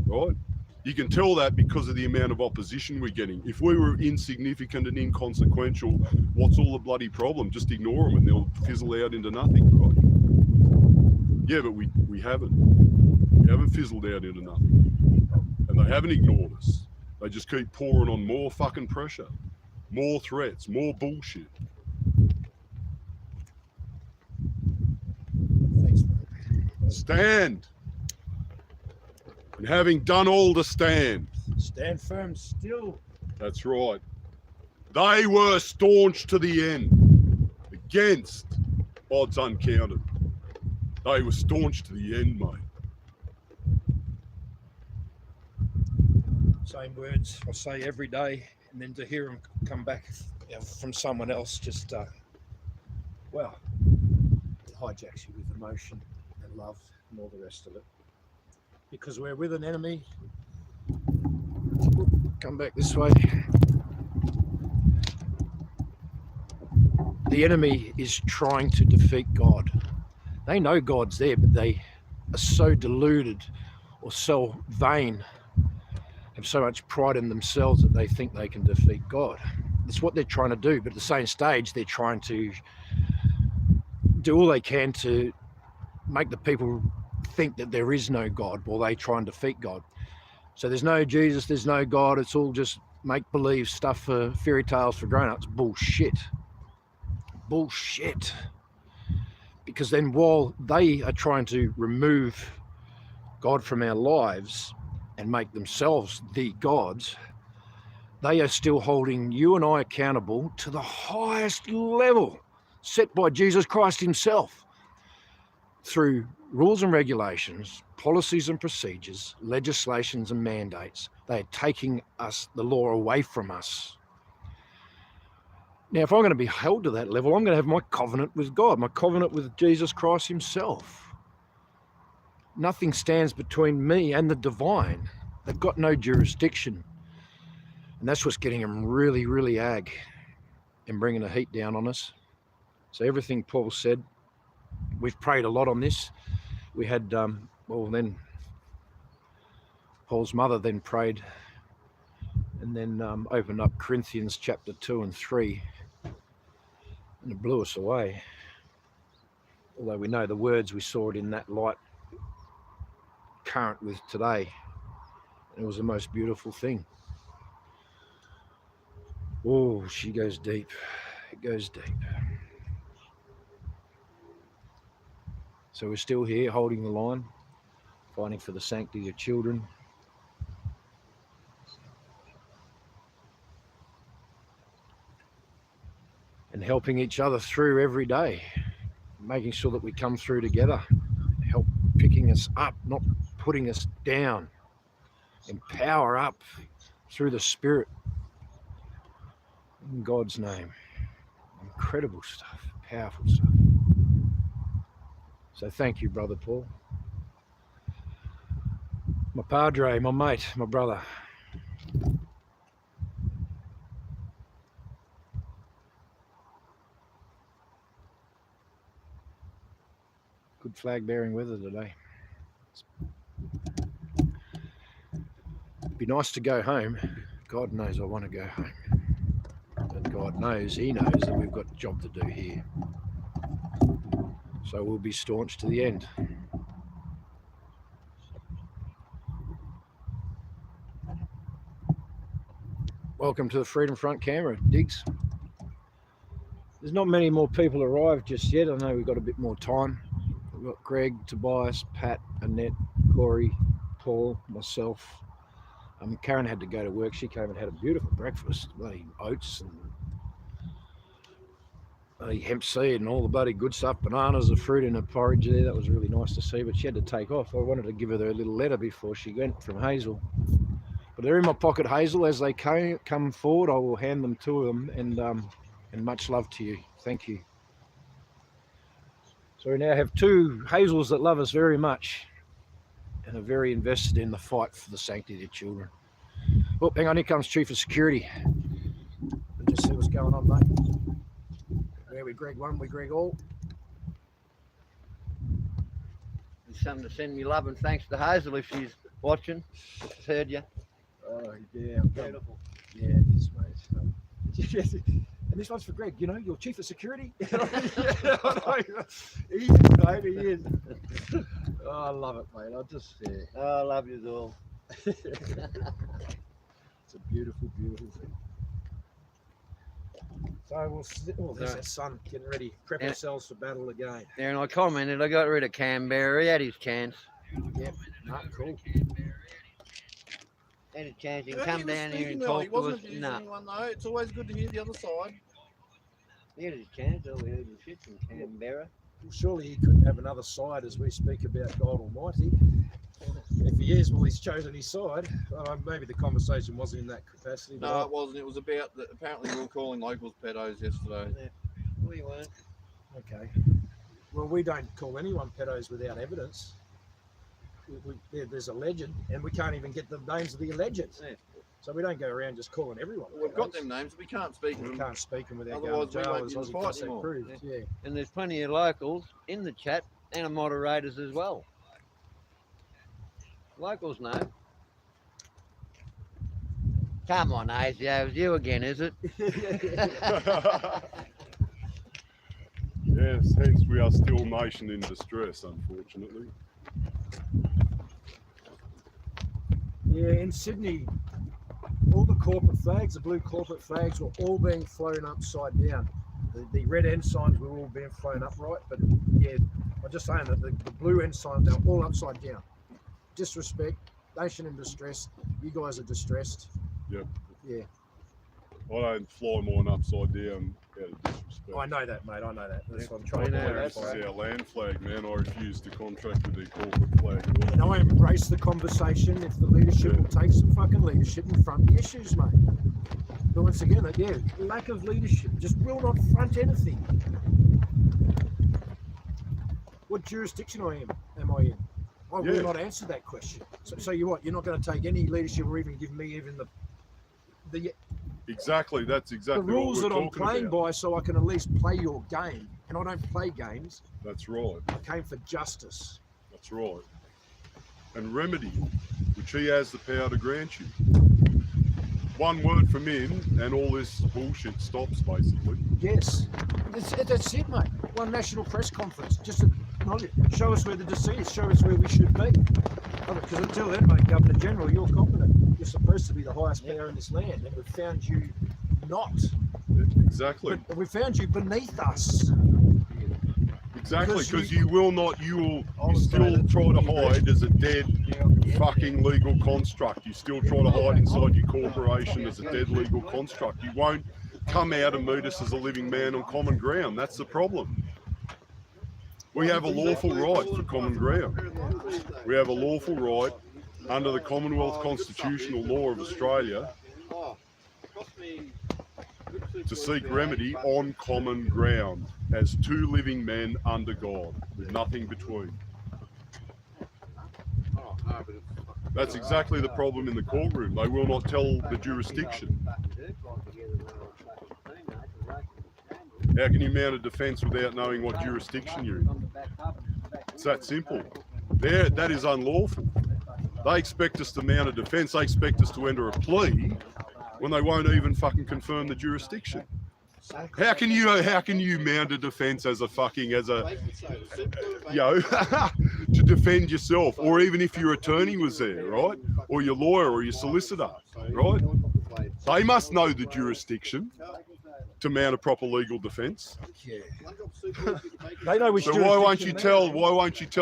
right? You can tell that because of the amount of opposition we're getting. If we were insignificant and inconsequential, what's all the bloody problem? Just ignore them and they'll fizzle out into nothing, right? Yeah, but we haven't. We haven't fizzled out into nothing. And they haven't ignored us. They just keep pouring on more fucking pressure, more threats, more bullshit. Thanks, mate. Stand. And having done all to stand. Stand firm still. That's right. They were staunch to the end, against odds uncounted. They were staunch to the end, mate. Same words I say every day, and then to hear them come back from someone else just, well, it hijacks you with emotion and love and all the rest of it. Because we're with an enemy. Come back this way. The enemy is trying to defeat God. They know God's there, but they are so deluded or so vain, have so much pride in themselves that they think they can defeat God. That's what they're trying to do, but at the same stage, they're trying to do all they can to make the people think that there is no God while they try and defeat God. So there's no Jesus, there's no God, it's all just make-believe stuff for fairy tales for grown-ups. Bullshit. Bullshit. Because then while they are trying to remove God from our lives and make themselves the gods, they are still holding you and I accountable to the highest level set by Jesus Christ himself through rules and regulations, policies and procedures, legislations and mandates. They are taking us, the law, away from us. Now, if I'm going to be held to that level, I'm going to have my covenant with God, my covenant with Jesus Christ himself. Nothing stands between me and the divine. They've got no jurisdiction. And that's what's getting them really, really ag and bringing the heat down on us. So everything Paul said, we've prayed a lot on this. We had well, then Paul's mother then prayed and then opened up Corinthians chapter 2 and 3, and it blew us away. Although we know the words, we saw it in that light current with today. It was the most beautiful thing. Oh, she goes deep. It goes deep. So we're still here holding the line, fighting for the sanctity of children. And helping each other through every day, making sure that we come through together, help picking us up, not putting us down. Empower up through the Spirit. In God's name. Incredible stuff, powerful stuff. So thank you, Brother Paul. My padre, my mate, my brother. Good flag bearing weather today. It'd be nice to go home. God knows I want to go home. And God knows, he knows that we've got a job to do here. So we'll be staunch to the end. Welcome to the Freedom Front Canberra, Diggs. There's not many more people arrived just yet. I know we've got a bit more time. We've got Greg, Tobias, Pat, Annette, Corey, Paul, myself. Karen had to go to work. She came and had a beautiful breakfast, bloody oats and hemp seed and all the bloody good stuff, bananas, the fruit in her porridge there. That was really nice to see, but she had to take off. I wanted to give her a little letter before she went from Hazel. But they're in my pocket, Hazel. As they come forward, I will hand them to them, and much love to you. Thank you. So we now have two Hazels that love us very much and are very invested in the fight for the sanctity of children. Oh, hang on, here comes Chief of Security. We'll just see what's going on, mate. Where we Greg one, we Greg all. There's something to send me love and thanks to Hazel if she's watching. She's heard you. Oh, yeah. Beautiful. Yeah, it is, mate. And this one's for Greg, you know, your Chief of Security. He is, mate, he is. Oh, I love it, mate. Oh, I love you all. It's a beautiful, beautiful thing. So we'll sit, oh, there's that sun getting ready, prep ourselves for battle again. Yeah, and I commented, I got rid of Canberra. He had his chance. Yep, no, cool. Had his chance. He can come down here and talk He to wasn't us. abusing No, anyone though. It's always good to hear the other side. he had his chance. All we heard was shit from Canberra. Well, surely he couldn't have another side as we speak about God Almighty. If he is, well, he's chosen his side. Maybe the conversation wasn't in that capacity. No, it wasn't. It was about that. Apparently, we were calling locals pedos yesterday. Yeah. We weren't. Okay. Well, we don't call anyone pedos without evidence. There's alleged, and we can't even get the names of the alleged. Yeah. So we don't go around just calling everyone. Well, we've got them names, but we can't speak of We them. can't speak them without Otherwise, going to we jail, won't as be in the Aussie fight Cossack anymore. proved. Yeah. Yeah. And there's plenty of locals in the chat and moderators as well. Locals know. Come on, ASIO, it was you again, is it? Yes, hence we are still nation in distress, unfortunately. Yeah, in Sydney, all the corporate flags, the blue corporate flags, were all being flown upside down. The red ensigns were all being flown upright, but yeah, I'm just saying that the blue ensigns are all upside down. Disrespect, nation in distress. You guys are distressed. Yep. Yeah, I don't fly mine upside down out of disrespect. I know that, mate. I know that. That's what I'm trying We to know This clarify. is our land flag, man. I refuse to contract with their corporate flag. And I embrace the conversation if the leadership will take some fucking leadership and front the issues, mate. But once again, yeah, lack of leadership. Just will not front anything. What jurisdiction am I in? I will Yeah. not answer that question. So you what? You're not going to take any leadership or even give me even the Exactly, that's exactly rules what that we're I'm talking playing about. by, so I can at least play your game. And I don't play games. That's right. I came for justice. That's right. and remedy, which he has the power to grant you. One word from him and all this bullshit stops, basically. Yes, that's it, mate. One national press conference, just acknowledge, show us where the deceit is, show us where we should be. Because until then, mate, Governor General, you're competent. You're supposed to be the highest power in this land, and we've found you not. Exactly. But we found you beneath us. Exactly, because you still try to hide as a dead fucking legal construct. You still try to hide inside your corporation as a dead legal construct. You won't come out and meet us as a living man on common ground. That's the problem. We have a lawful right for common ground. We have a lawful right under the Commonwealth Constitutional Law of Australia to seek remedy on common ground as two living men under God, with nothing between. That's exactly the problem in the courtroom. They will not tell the jurisdiction. How can you mount a defence without knowing what jurisdiction you're in? It's that simple. That is unlawful. They expect us to mount a defence. They expect us to enter a plea when they won't even fucking confirm the jurisdiction. How can you mount a defence as a to defend yourself, or even if your attorney was there, right, or your lawyer or your solicitor, right? They must know the jurisdiction to mount a proper legal defence. Yeah. They know which. So why won't you tell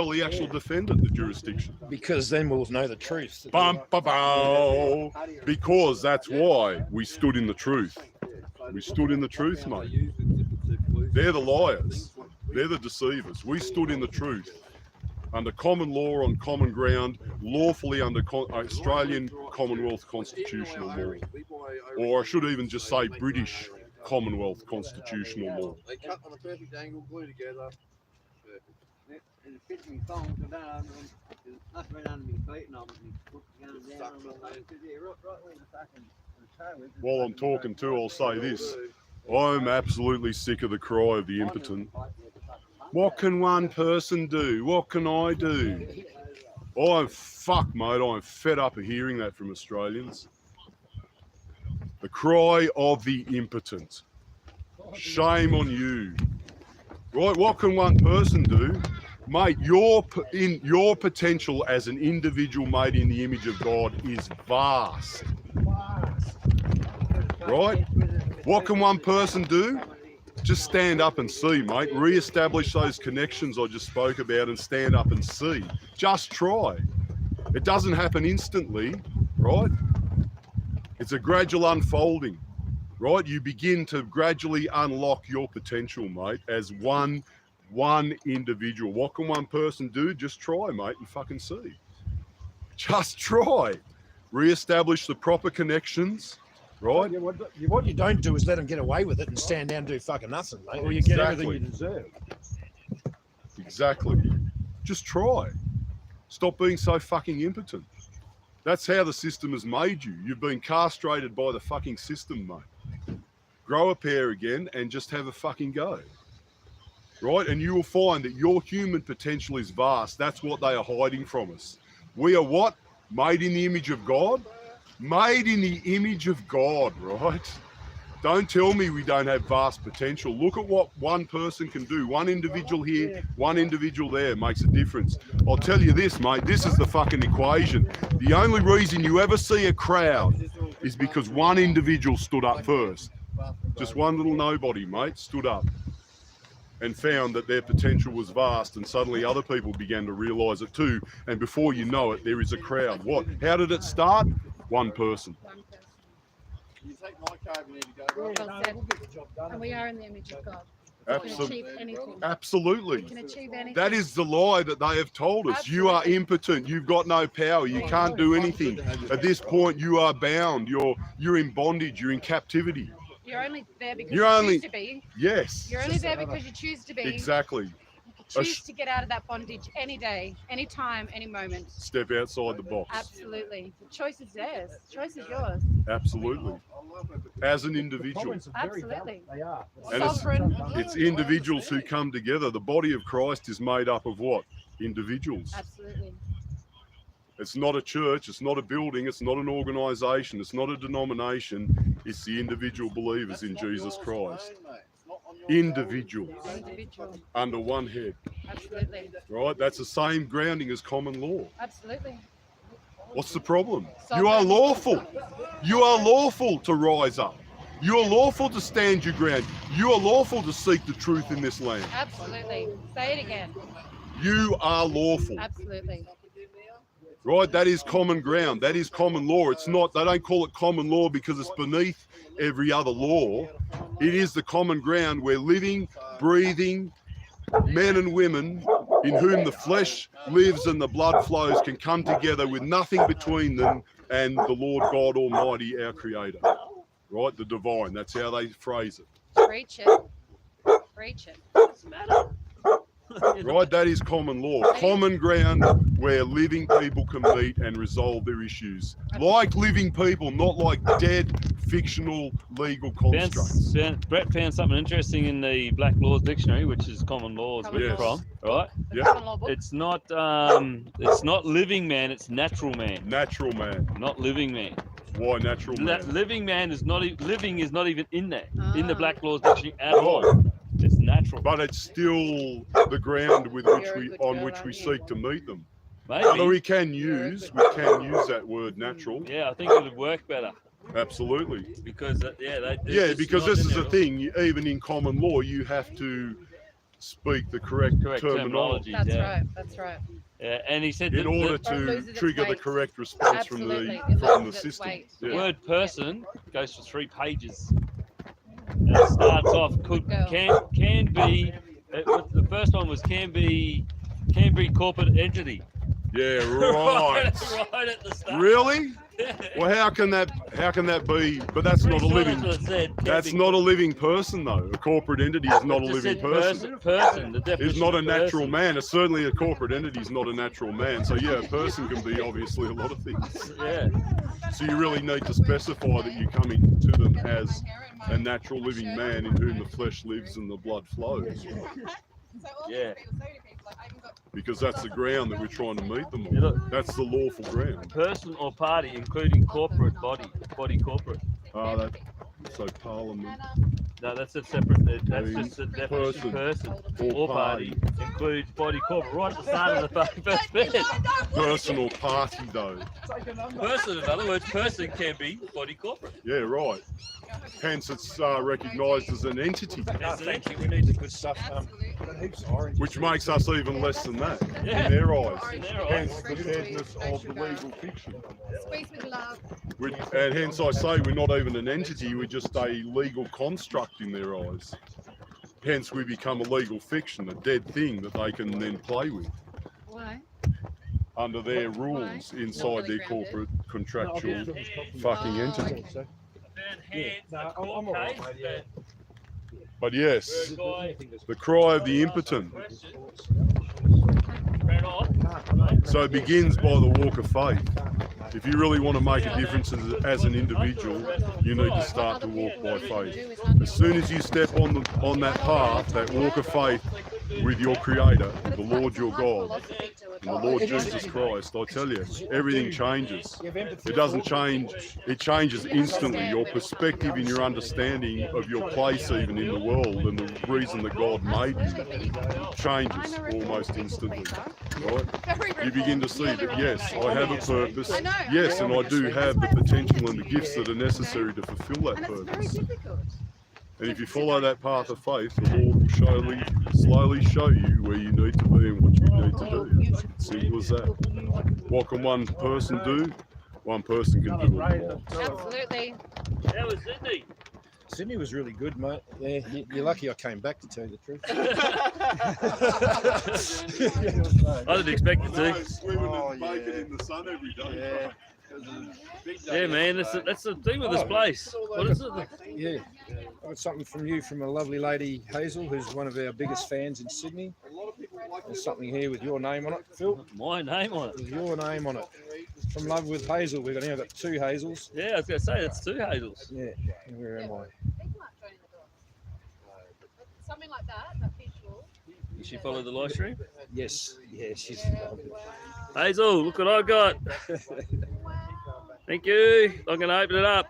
the actual defendant the jurisdiction? Because then we'll know the truth. Because that's why we stood in the truth. We stood in the truth, mate. They're the liars. They're the deceivers. We stood in the truth under common law on common ground, lawfully under Australian Commonwealth constitutional law. Or I should even just say British Commonwealth constitutional law. They cut on a perfect angle, glue together. While I'm talking too, I'll say this. I'm absolutely sick of the cry of the impotent. What can one person do? What can I do? I'm fed up of hearing that from Australians. The cry of the impotent. Shame on you. Right, what can one person do? Mate, your potential as an individual made in the image of God is vast. Right? What can one person do? Just stand up and see, mate. Re-establish those connections I just spoke about and stand up and see. Just try. It doesn't happen instantly, right? It's a gradual unfolding, right? You begin to gradually unlock your potential, mate, as one individual. What can one person do? Just try, mate, and fucking see. Just try. Re-establish the proper connections, right? What you don't do is let them get away with it and stand down and do fucking nothing, mate, or you get everything you deserve. Exactly. Just try. Stop being so fucking impotent. That's how the system has made you. You've been castrated by the fucking system, mate. Grow a pair again and just have a fucking go. Right? And you will find that your human potential is vast. That's what they are hiding from us. We are what? Made in the image of God? Made in the image of God, right? Don't tell me we don't have vast potential. Look at what one person can do. One individual here, one individual there makes a difference. I'll tell you this, mate, this is the fucking equation. The only reason you ever see a crowd is because one individual stood up first. Just one little nobody, mate, stood up and found that their potential was vast, and suddenly other people began to realise it too. And before you know it, there is a crowd. What? How did it start? One person. You take my card and you go, Well said. And we are in the image of God. Absolutely. We can achieve anything. Absolutely. We can achieve anything. That is the lie that they have told us. You are impotent. You've got no power. You can't do anything. At this point, you are bound. You're in bondage. You're in captivity. You're only there because You're you only- choose to be. Yes. You're only there because you choose to be. Exactly. You can choose to get out of that bondage any day, any time, any moment. Step outside the box. Absolutely. The choice is theirs. The choice is yours. Absolutely. As an individual. Comments are very Absolutely. valid. They are. And Sovereign. it's individuals who come together. The body of Christ is made up of what? Individuals. Absolutely. It's not a church, it's not a building, it's not an organisation, it's not a denomination, it's the individual believers in Jesus Christ. Individual, under one head. Absolutely. Right? That's the same grounding as common law. Absolutely. What's the problem? You are lawful. You are lawful to rise up. You are lawful to stand your ground. You are lawful to seek the truth in this land. Absolutely. Say it again. You are lawful. Absolutely. Right? That is common ground. That is common law. It's not, they don't call it common law because it's beneath every other law. It is the common ground where living, breathing men and women in whom the flesh lives and the blood flows can come together with nothing between them and the Lord God Almighty, our Creator. Right? The divine. That's how they phrase it. Preach it. Preach it. What's the matter? Right? That is common law. Common ground where living people can meet and resolve their issues. Like living people, not like dead, fictional, legal constructs. Brett found something interesting in the Black Laws Dictionary, which is common law is written from, right? Yeah. It's not living man, it's natural man. Natural man. Not living man. Why natural man? Living man is not living is not even in there in the Black Laws Dictionary at all. It's natural. But it's still the ground with which we seek to meet them. Maybe. Although we can use that word natural. Yeah, I think it would work better. Absolutely. Because because this is the thing. Even in common law, you have to speak the correct terminology. That's right. That's right. Yeah, and he said in order to trigger the correct response from the system. The word person goes for 3 pages. And it starts off can be. The first one was can be corporate entity. Yeah, right. right at the start. Really? Well, how can that be? But that's not a living. That's not a living person, though. A corporate entity is not a living person. Person. The definition is not a natural person. man. It's certainly a corporate entity is not a natural man. So yeah, a person can be obviously a lot of things. Yeah. So you really need to specify that you're coming to them as a natural living man in whom the flesh lives and the blood flows. Yeah. Because that's the ground that we're trying to meet them on. Yeah, look. That's the lawful ground. Person or party, including corporate body corporate. So parliament. No, that's a separate. That's just the definition. Person or party includes body corporate. Right at the start of the first bit. Person or party, though. Person, in other words, person can be body corporate. Yeah, right. Hence, it's recognised as an entity. Thank you. We need the good stuff. Which makes us even less than that in their eyes. Hence the deadness of the legal fiction. Space with love. And hence I say we're not even an entity, we're just a legal construct in their eyes. Hence we become a legal fiction, a dead thing that they can then play with. Why? Under their rules inside their corporate contractual fucking entity. But yes, the cry of the impotent. So it begins by the walk of faith. If you really want to make a difference as an individual, you need to start to walk by faith. As soon as you step on that path, that walk of faith with your Creator, the Lord your God, and the Lord Jesus Christ, I tell you, everything changes. It doesn't change, it changes instantly. Your perspective and your understanding of your place even in the world and the reason that God made you changes almost instantly. Right? You begin to see that, yes, I have a purpose. Yes, and I do have the potential and the gifts that are necessary to fulfill that purpose. And if you follow that path of faith, the Lord will slowly show you where you need to be and what you need to do. Simple as that. What can one person do? One person can do it all. Absolutely. How was Sydney? Sydney was really good, mate. Yeah, you're lucky I came back, to tell you the truth. I didn't expect it to. Swimming and baking in the sun every day. Yeah, man, that's the thing with this place. What is it? Yeah, I got something from you from a lovely lady, Hazel, who's one of our biggest fans in Sydney. There's something here with your name on it, Phil. My name on it. With your name on it. From Love with Hazel. We've now got 2 Hazels. Yeah, I was going to say, that's 2 Hazels. Yeah, and where am I? Something like that visual. Does she follow the live stream? Yes, yeah, she's. Hazel, look what I got. Thank you. I'm going to open it up.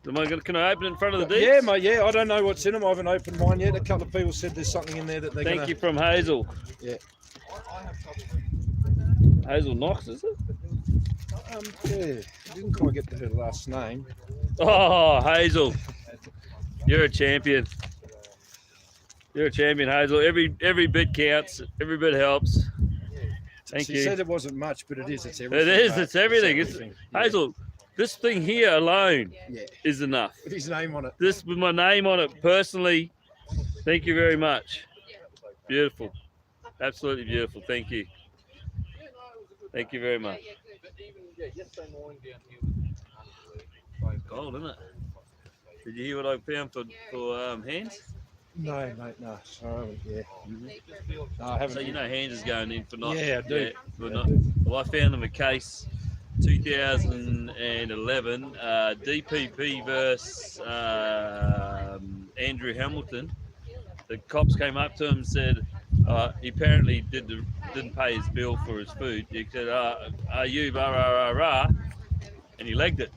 Can I open it in front of the deeps? Yeah, mate. Yeah, I don't know what's in them. I haven't opened mine yet. A couple of people said there's something in there that they're going to. Thank you from Hazel. Yeah. Hazel Knox, is it? Yeah, I didn't quite get her last name. Oh, Hazel, you're a champion. You're a champion, Hazel. Every bit counts. Every bit helps. Thank you. She said it wasn't much, but it is. It's everything. It is. mate. It's everything. It's It's, everything. Yeah. Hazel, this thing here alone Yeah. is enough. With his name on it. This with my name on it personally. Thank you very much. Beautiful. Absolutely beautiful. Thank you. Thank you very much. Gold, isn't it? Did you hear what I found for hands? No, mate, no. Sorry, yeah. No, I haven't. So you know hands is going in for not. Yeah, I do. for not. Well, I found them a case 2011 DPP versus Andrew Hamilton. The cops came up to him and said he apparently didn't pay his bill for his food. He said, "Are you rah rah rah rah?" And he legged it.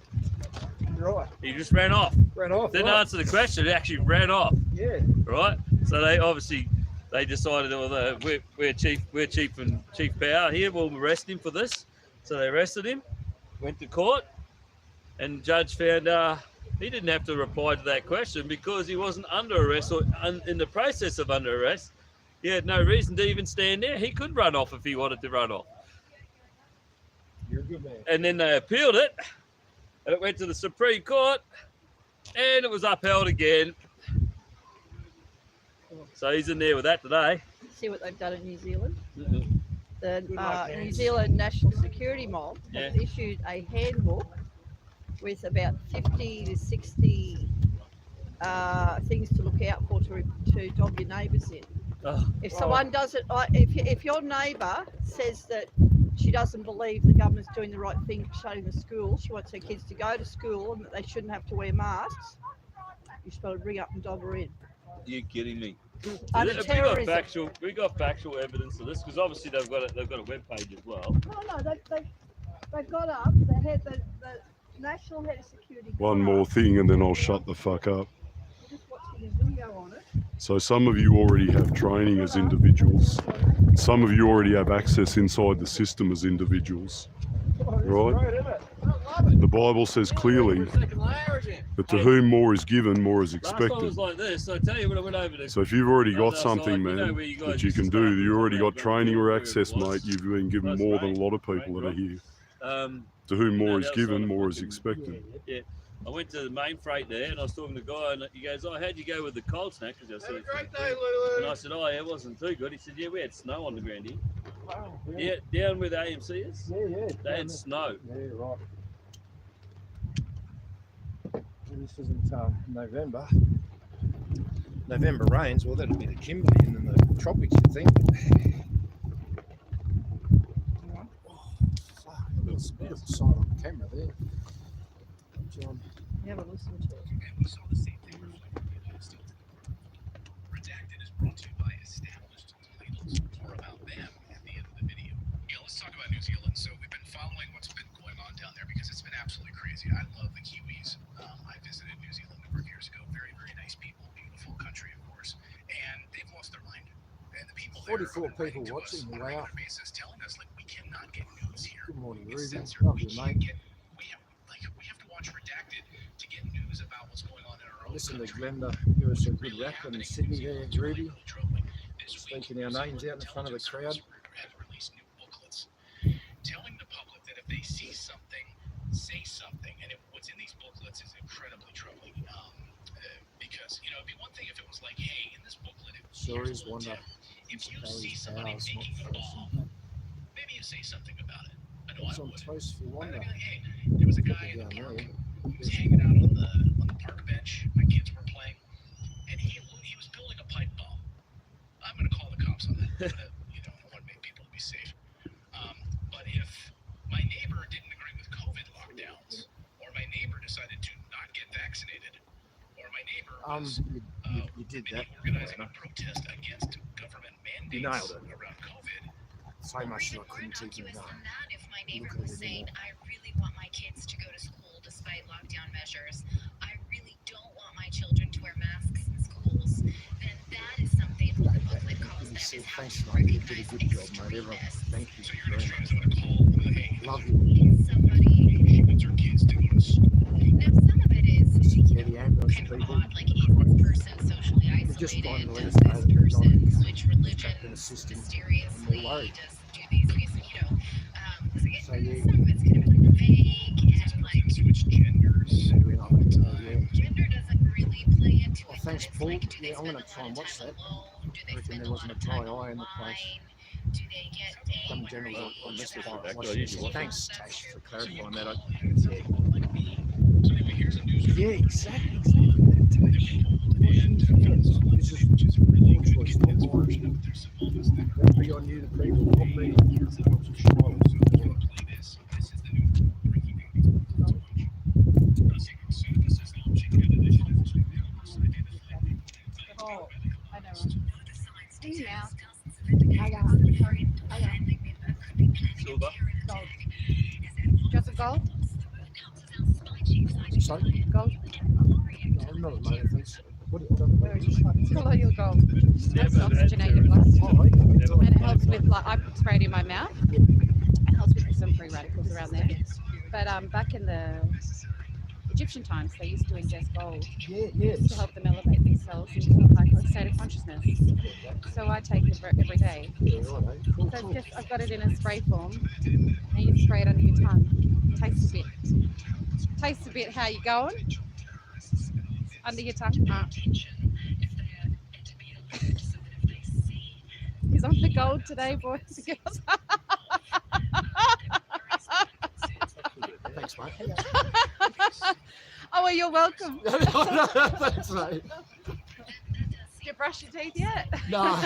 Right. He just ran off. Ran off. Didn't right. answer the question. He actually ran off. Yeah. Right. So they decided, well, we're chief power here. We'll arrest him for this. So they arrested him. Went to court, and the judge found he didn't have to reply to that question because he wasn't under arrest or in the process of under arrest. He had no reason to even stand there. He could run off if he wanted to run off. You're a good man. And then they appealed it, and it went to the Supreme Court, and it was upheld again. So he's in there with that today. See what they've done in New Zealand? Mm-hmm. The luck, New Hans. Zealand National Security Mob have Yeah. issued a handbook with about 50 to 60 things to look out for to dob your neighbours in. Oh, If someone doesn't, if your neighbour says that she doesn't believe the government's doing the right thing for shutting the school, she wants her kids to go to school and that they shouldn't have to wear masks, you're supposed to ring up and dob her in. you're kidding me. Under terrorism. We got factual evidence of this because obviously they've got a web page as well. No, they've got up. The national head of security. One more thing and then I'll shut the fuck up. Just watching a video on it. So some of you already have training as individuals. Some of you already have access inside the system as individuals. Right? The Bible says clearly that to whom more is given, more is Last time it expected. was like this. I tell you when I went over to. So if you've already got Outside, something, you know man, where you guys that you used to can start do, you already before got they training or where it access, was. mate, you've been given That's more right. than a lot of people Right, that are here. To whom you know, more is outside given, of more is fucking- expected. Yeah. I went to the main freight there and I was talking to the guy and he goes, "Oh, how'd you go with the cold snap?" Because I said, and I said, "Oh, yeah, it wasn't too good." He said, "Yeah, we had snow on the ground here." Wow. Yeah, down where the AMC is, Yeah. they had snow. Yeah, right. This isn't November. November rains. Well, that'll be the Kimberley and then the tropics, you think. Oh, fuck. That's a beautiful sight on camera there. John. You haven't listened to it. And we saw the same thing reflected in the news. Redacted is brought to you by established labels. More about them at the end of the video. Yeah, let's talk about New Zealand. So we've been following what's been going on down there because it's been absolutely crazy. I love the Kiwis. I visited New Zealand a number of years ago. Very, very nice people. Beautiful country, of course. And they've lost their mind. And the people there 44 are writing people to us watching. on a Wow. regular basis telling us, like, we cannot get news here. Good morning, It's Ruby. censored. Love We you, can't mate. get, we have to watch Redacted to get news about what's going on in our own Listen to country. Glenda give us a good rap in Sydney there, Ruby. Speaking our names out in front of the crowd. Have released new booklets telling the public that if they see something, say something. And what's in these booklets is incredibly troubling. Because, you know, it'd be one thing if it was like, hey, in this booklet, Stories, wonder. if you see somebody Powers, not making a force. bomb, maybe you say something about it. I know I It's on would. toast for I'd wonder. be like, hey, there was a guy in the Down park. there. He was hanging out on the park bench. My kids were playing, and he was building a pipe bomb. I'm gonna call the cops on that. I'm gonna, you know, I don't want to make people be safe. But if my neighbor didn't agree with COVID lockdowns, or my neighbor decided to not get vaccinated, or my neighbor was You did maybe that. organizing a protest against government You nailed it. around COVID. So much that I couldn't Argue even with know. on that if my neighbor Look at was it saying, anymore. I really want my kids to go to school despite lockdown measures, I really don't want my children to wear masks in schools, then that is something the booklet calls them is how Thanks, to mate. You did a recognize good job, mate. Everyone, extremists. thank you So you're very gonna much. try to call with a hey, Love you. Somebody. she wants her kids to go to school. Now some of it is, Yeah, the ambulance kind of people. odd, like is this person socially They're just isolated? trying to let Does us know this that they're not person switch been religions assisting. mysteriously? And we're worried. Does do these reasons, So, yeah. some of it's kind of like vague and like Switch genders. Yeah, yeah. gender doesn't really play into Oh, it. thanks, But it's Paul. like, do they Yeah, I'm spend gonna a try lot and of watch time that. alone? Do I they reckon spend there a wasn't lot a of dry time eye in the place. online? Do they get Governor General, angry? I missed the part. Back, Watch I this. usually watch Thanks, Tash, for clarifying that. So anyway, here's a news Yeah, exactly. Tash. This is your choice, not mine. That'd be on you, the people, not me. play this. This is the new breaking news. Soon this is launching an initiative to Oh, I know. Hey now. Silver. Gold. Just a gold? So, Gold. no, I'm not a motor, thanks. What Colour your gold. That's Never had oxygenated to. blood. Oh, And it helps with, like, I spray it in my mouth. It helps with some free radicals around there. But back in the Egyptian times, they used to ingest gold yeah, to help them elevate themselves into a high state of consciousness. So I take it every day. Yeah, right, cool, So it's cool. just, I've got it in a spray form, and you spray it under your tongue. Tastes a bit. How you going? Under your tongue. He's on the gold today, boys and girls. Thanks, mate. Oh, well, you're welcome. Thanks, mate. Did you brush your teeth yet? No,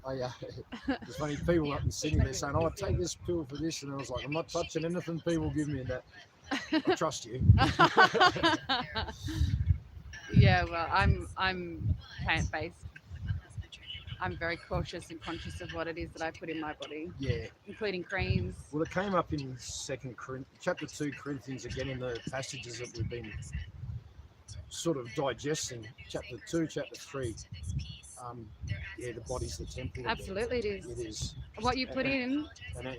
it's funny, people up in Sydney, they're saying, oh, I take this pill for this, and I was like, I'm not touching anything people give me that. I trust you. Yeah, well, I'm plant-based. I'm very cautious and conscious of what it is that I put in my body, Yeah. including creams. Well, it came up in chapter 2 Corinthians again in the passages that we've been sort of digesting. Chapter 2, chapter 3. Yeah, the body's the temple. Absolutely, it is. It is. What you put in,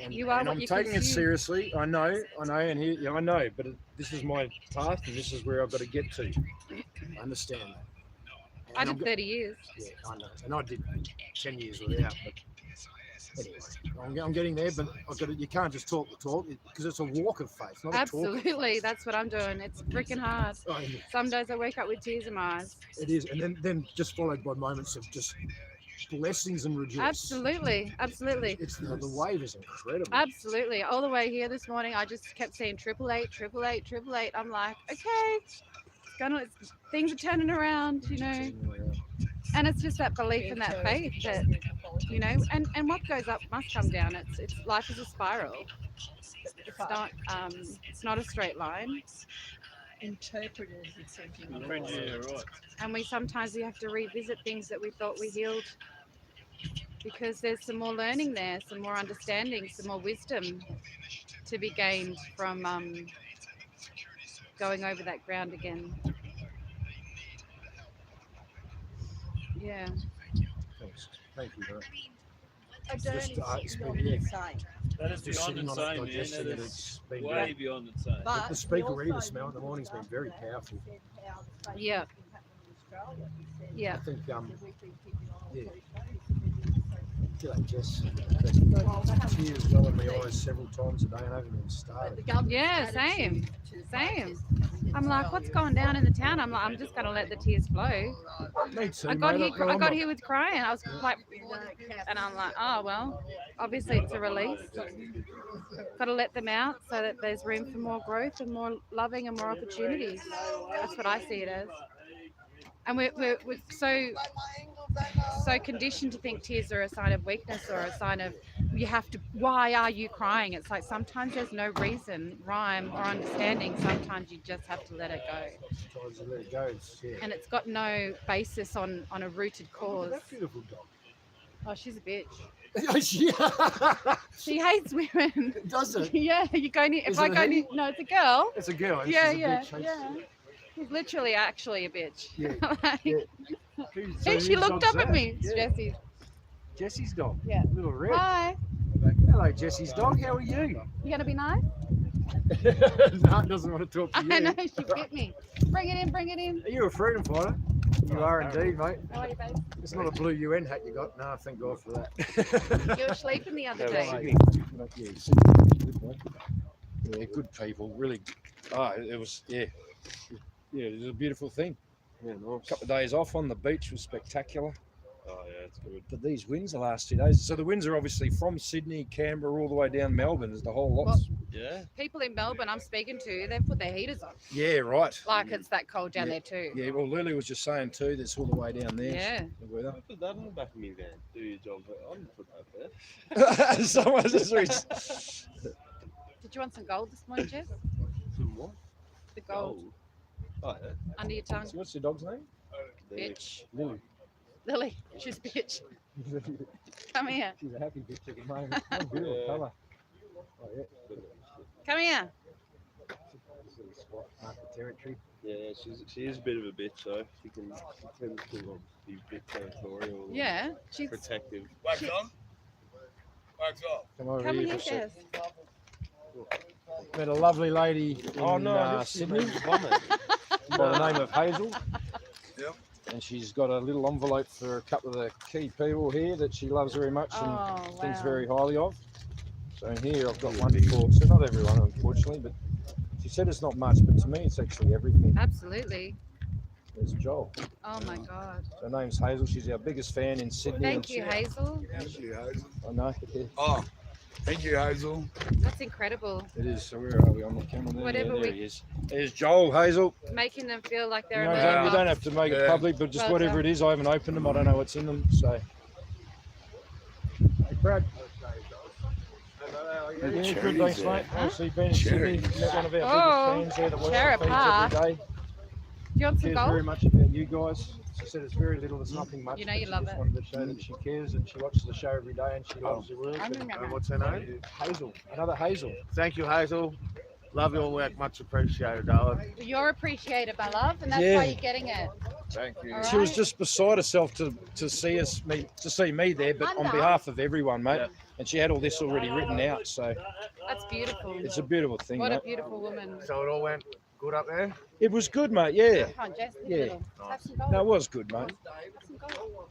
And you are and what I'm you taking it consume. seriously. I know, and here, yeah, I know, but this is my path, and this is where I've got to get to. I understand that. And I did 30 years. Yeah, I know, and I did 10 years without. But anyway, I'm getting there. But I've got to, you can't just talk the talk because it's a walk of faith, not a talk. Absolutely, that's what I'm doing. It's freaking hard. Oh, yeah, Some days I wake up with tears in my eyes. it is, and then just followed by moments of just blessings and rejoice. Absolutely, absolutely. It's the wave is incredible. Absolutely. All the way here this morning, I just kept saying 888. I'm like, okay, things are turning around, you know. And it's just that belief and that faith that, you know, and what goes up must come down. It's life is a spiral. It's not a straight line. Interpreters, etc. Yeah, right. And we have to revisit things that we thought we healed, because there's some more learning there, some more understanding, some more wisdom to be gained from going over that ground again. Yeah. Thanks. Thank you, bro. I don't Just, it's been not here. insane. That is Just beyond sitting on it, insane, man. digesting That it, is it's been way great. beyond insane. But The speak he already, the also smell in the used morning's been after very that, powerful. he said how the same Yeah. thing happened in Australia. He said Yeah. I think, that we've been keeping on all yeah. these days, and we're doing the same thing. Jess, Well, they haven't- tears well in my eyes several times a day and I haven't even but the started. government's Yeah, same, attitude to same. protesters I'm like, what's going down in the town? I'm just gonna let the tears flow. Me too, I got mate. here. I got here with crying. I was like, is- and I'm like, oh well. Obviously, it's a release. Got to let them out so that there's room for more growth and more loving and more opportunities. That's what I see it as. And we're so so conditioned to think tears are a sign of weakness or a sign of you have to, why are you crying? It's like sometimes there's no reason, rhyme or understanding. Sometimes you just have to let it go. Sometimes you let it go. And it's got no basis on a rooted cause. That beautiful dog. Oh, she's a bitch. Yeah. She hates women. Does it? Yeah, you go near, if Is I it a go he? near, no, it's a girl. It's a girl. Yeah, She's a yeah, bitch. yeah. She's literally actually a bitch. Yeah, Like, yeah. hey, she looked up at me. It's Yeah. Jesse's. Jesse's dog. Yeah. Little red. Hi. Hello, Jesse's dog. How are you? You gonna be nice? No, it doesn't want to talk to you. I know, she bit me. Bring it in, bring it in. Are you a freedom fighter? You are indeed, mate. How are you, babe? It's not a blue UN hat you got. No, thank God for that. You were sleeping the other day. Yeah, good people. Really. Oh, it was, yeah. Yeah, it was a beautiful thing. Yeah, nice. A couple of days off on the beach was spectacular. Oh yeah, it's good. But these winds the last 2 days. So the winds are obviously from Sydney, Canberra, all the way down Melbourne. There's the whole lot. Well, Yeah. people in Melbourne I'm speaking to, they've put their heaters on. Yeah, right. Like it's that cold down there too. Yeah, well, Lily was just saying too, that's all the way down there. Yeah. The weather. Put that in the back of me van. Do your job. I didn't put that there. Someone just reached. Did you want some gold this morning, Jess? Some what? The gold Oh yeah. under your tongue. So what's your dog's name? Bitch. Lily. Lily, she's bitch. Come here. She's a happy bitch at the moment. Oh, beautiful Yeah. colour. Oh, yeah. Come here. Sort of squat market territory. Yeah, she is a bit of a bitch though. She tends to be a bit territorial. and Yeah. She's Protective. Wax on. Wax off. Come over come here here, for a sec. Jess. Met a lovely lady in Sydney by the name of Hazel. Yep. And she's got a little envelope for a couple of the key people here that she loves very much and Oh, thinks wow. very highly of. So in here I've got one for, so not everyone unfortunately, but she said it's not much, but to me it's actually everything. Absolutely. There's Joel. Oh my God. Her name's Hazel. She's our biggest fan in Sydney. Thank you, Hazel. Thank you, Hazel. I know. Yeah, Oh, thank you, Hazel. That's incredible. it is. So where are we on the camera there? Whatever Yeah, there we- he is. There's Joel, Hazel. Making them feel like You, they're know, a you million don't bucks. have to make it Yeah. public, but just Well whatever done. it is, I haven't opened them. I don't know what's in them. So, hey, Brad. Yeah, good, cherries thanks, there. mate. Obviously, been in Sydney, Cherries. met one of our Oh, biggest fans there that watches Cherry the feeds pie. every day. Do you want some Cares very gold? much about you guys. She said it's very little, it's nothing much. You know but you she love just it. wanted to show that she cares and she watches the show every day and she loves your work. And what's her name? Hazel, another Hazel. Thank you, Hazel. Love your work, much appreciated, darling. You're appreciated, my love, and that's Yeah. why you're getting it. Thank you. All She was right. just beside herself to see me there, but I on know. behalf of everyone, mate. Yeah. And she had all this already written out, so That's beautiful. it's a beautiful thing, What a mate. beautiful woman. So it all went good up there? It was good, mate. Yeah, Come on, Jess. Yeah. Have some gold. no, it was good, mate. Have some gold.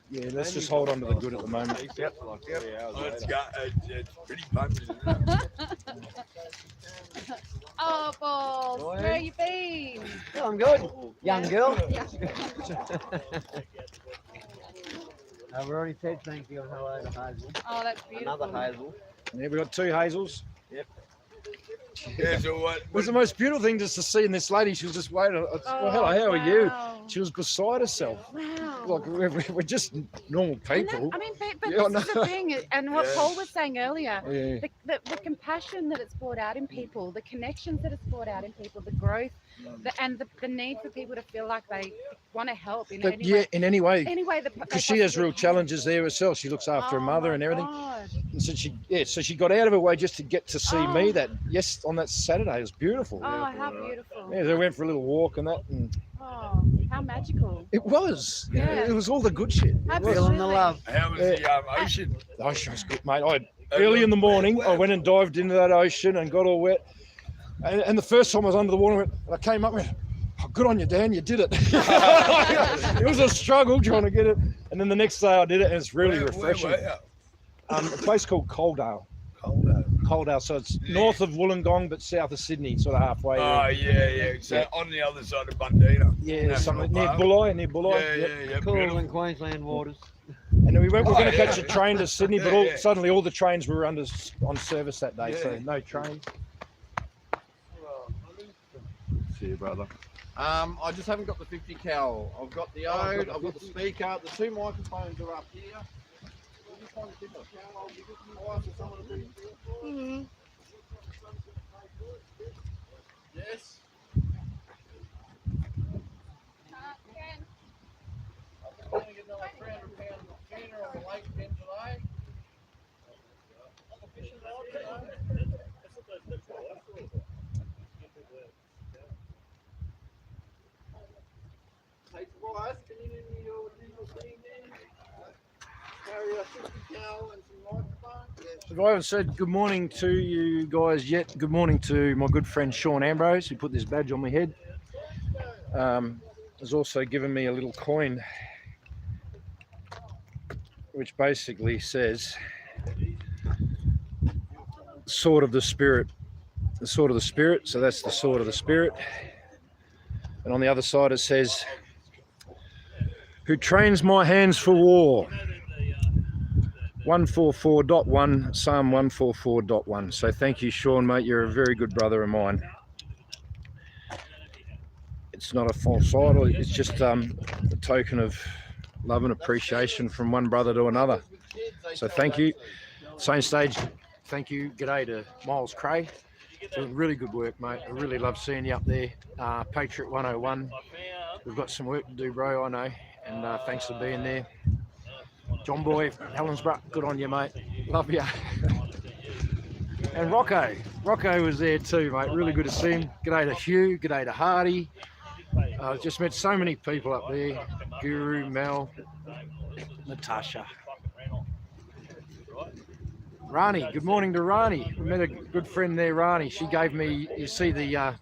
Yeah, let's just hold on to the good at the moment. Yep. Oh, it's pretty punchy, isn't it? Oh, balls. Where have you been? I'm good. Young girl. I've already said thank you and hello to Hazel. Oh, that's beautiful. Another Hazel. Yeah, we got two Hazels. Yeah, so what? It was the most beautiful thing just to see in this lady. She was just waiting. Well, Oh, hello, how are you? wow. She was beside herself. Wow. Like we're just normal And that- people. I mean, but Yeah, I this is know. the thing, and what Yeah. Paul was saying earlier, Yeah. the compassion that it's brought out in people, the connections that it's brought out in people, the growth, and the need for people to feel like they want to help in But any yeah, way. in any way, Any way because she has real challenges there herself. She looks after her mother and everything. God. And so she got out of her way just to get to see me on that Saturday. It was beautiful. Oh, how beautiful. Yeah, they went for a little walk and that, and Oh, how magical. it was. Yeah. It was all the good shit. It was. Absolutely. Feeling the love. How was the ocean? The ocean was good, mate. Early in the morning, I went and dived into that ocean and got all wet. And the first time I was under the water, I came up and went, oh, good on you, Dan, you did it. It was a struggle trying to get it. And then the next day I did it, and it's really refreshing. Where were you? A place called Coaldale. Coaldale, so it's north of Wollongong, but south of Sydney, sort of halfway. Oh, yeah. So on the other side of Bundeena. Yeah, National something near Park. Bulli, Yeah. Cooler Beautiful. than Queensland waters. And then we were going to yeah. catch a train to Sydney, but Yeah. suddenly all the trains were on service that day, so Yeah. no trains. See you, brother. I just haven't got the 50 cal. I've got the ode, I've got the speaker, the two microphones are up here. We'll just find the 50 cal, I'll give it to my wife or someone to bring it to you. Yes. I'm going to get another £300 tuna on the lake again today. I'm a fishing rod, you know. Hey, Tobias, can you do your digital thing then? Carry a 50 cal and some microphones. If I haven't said good morning to you guys yet, good morning to my good friend Sean Ambrose, who put this badge on my head. Has also given me a little coin, which basically says, sword of the spirit. The sword of the spirit, so that's the sword of the spirit. And on the other side it says, who trains my hands for war. 144.1, Psalm 144.1. So thank you, Sean, mate. You're a very good brother of mine. It's not a false idol. It's just a token of love and appreciation from one brother to another. So thank you. Same stage, thank you. G'day to Miles Cray. Doing really good work, mate. I really love seeing you up there. Patriot 101. We've got some work to do, bro, I know. And thanks for being there. John Boy, Helensborough, good on you, mate. Love you. And Rocco was there too, mate. Really good to see him. G'day to Hugh, g'day to Hardy. Just met so many people up there. Guru, Mel, Natasha. Rani, good morning to Rani. We met a good friend there, Rani. She gave me, you see the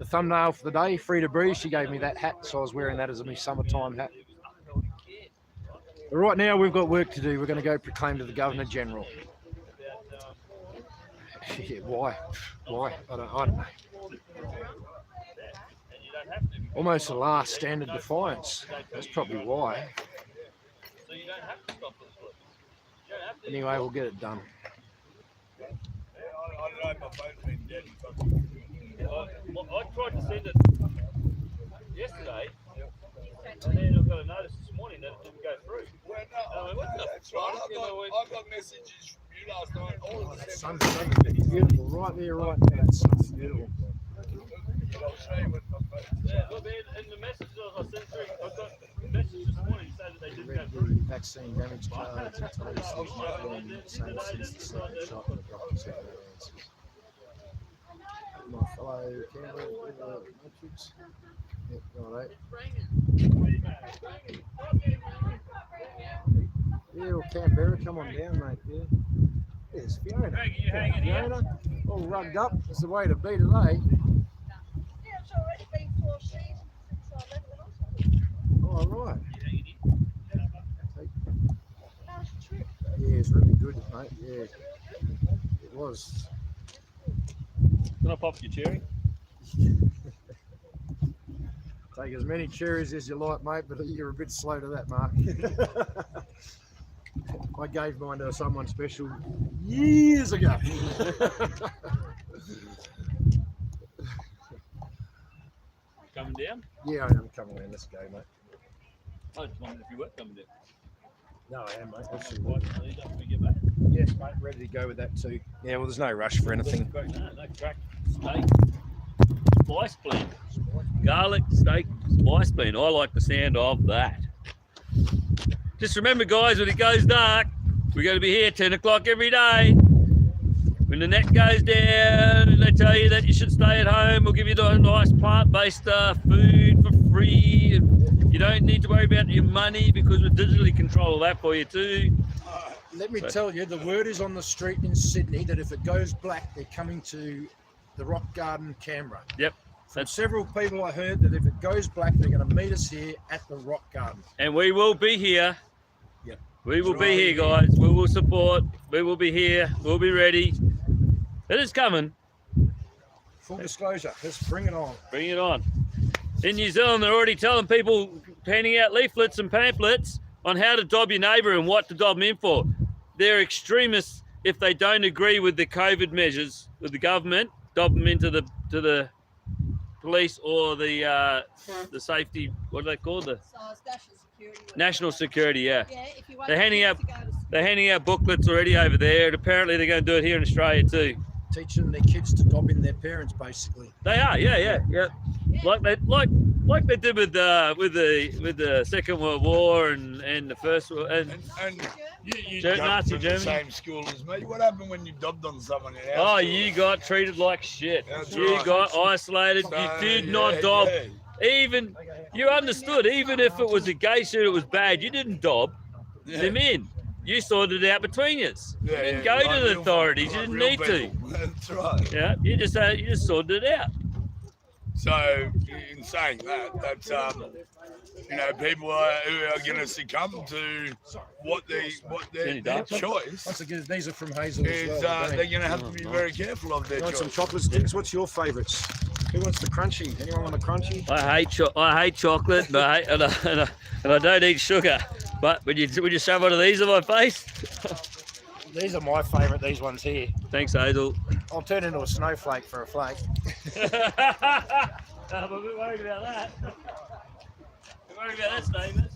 thumbnail for the day, Free to Breathe. She gave me that hat, so I was wearing that as my summertime hat. But right now we've got work to do. We're going to go proclaim to the Governor General. Yeah, why? I don't know. Almost a last stand of defiance. That's probably why. Anyway, we'll get it done. I tried to send it yesterday, and then I got a notice this morning that it didn't go through. Well, no, that's right. I got messages from you last night. All of the Sun's beautiful right there, right now. That sun's beautiful. Yeah, well, and the messages I sent through, I got a message this morning saying that they didn't go through. Vaccine damage cards and totals not been the same since the second shot of the doctors have no answers. My fellow Canberra Matrix. Yep, right. Yeah, well, Canberra, come on down, mate. Yeah. There's Fiona. Fiona, all rugged up. It's the way to be today. Yeah, it's already been 4 seasons since I left the hospital. Oh, right. How's the trip? Yeah, it's really good, mate. Yeah, it was. Can I pop your cherry? Take as many cherries as you like, mate, but you're a bit slow to that, Mark. I gave mine to someone special years ago. Coming down? Yeah, I am coming in. Let's go, mate. I just wondered if you were coming down. No, I am, mate. Right, when we get back. Yes, mate. Ready to go with that too. Yeah, well, there's no rush for anything. No crack steak. Spice blend. Garlic, steak, spice blend. I like the sound of that. Just remember, guys, when it goes dark, we're going to be here 10 o'clock every day. When the net goes down and they tell you that you should stay at home, we'll give you the nice plant-based food for free. And you don't need to worry about your money because we digitally control that for you too. Let me tell you, the word is on the street in Sydney that if it goes black, they're coming to the Rock Garden, Canberra. Yep. From several people I heard that if it goes black, they're going to meet us here at the Rock Garden. And we will be here. Yep. We will be here, guys. We will support. We will be here. We'll be ready. It is coming. Full disclosure, let's bring it on. Bring it on. In New Zealand, they're already telling people, handing out leaflets and pamphlets on how to dob your neighbour and what to dob them in for. They're extremists if they don't agree with the COVID measures with the government. Dob them into the police or the safety. What do they call the national security? Yeah. If you want They're handing kids out to go to school. they're handing out booklets already over there, and apparently they're going to do it here in Australia too. Teaching their kids to gob in their parents, basically. They are, yeah. Like they did with the Second World War and the First World and you Nazi to the Germany. same school as me. What happened when you dobbed on someone in our Oh, school? you got treated like shit. That's You right. got isolated. You did not dob. Yeah. Even you understood. Even if it was a gay suit, it was bad. You didn't dob them in. You sorted it out between us. You didn't go to the authorities. You didn't need to. That's right. Yeah, you just sorted it out. So, in saying that, that's people who are going to succumb to what their choice Once again, these are from Hazel as is. well. They're going to have to be very careful of their You want choice. some chocolate sticks? What's your favourites? Who wants the crunchy? Anyone want the crunchy? I hate chocolate, and I don't eat sugar. But would you shove one of these in my face? These are my favourite. These ones here. Thanks, Hazel. I'll turn into a snowflake for a flake. I'm a bit worried about that. I'm worried about that statement.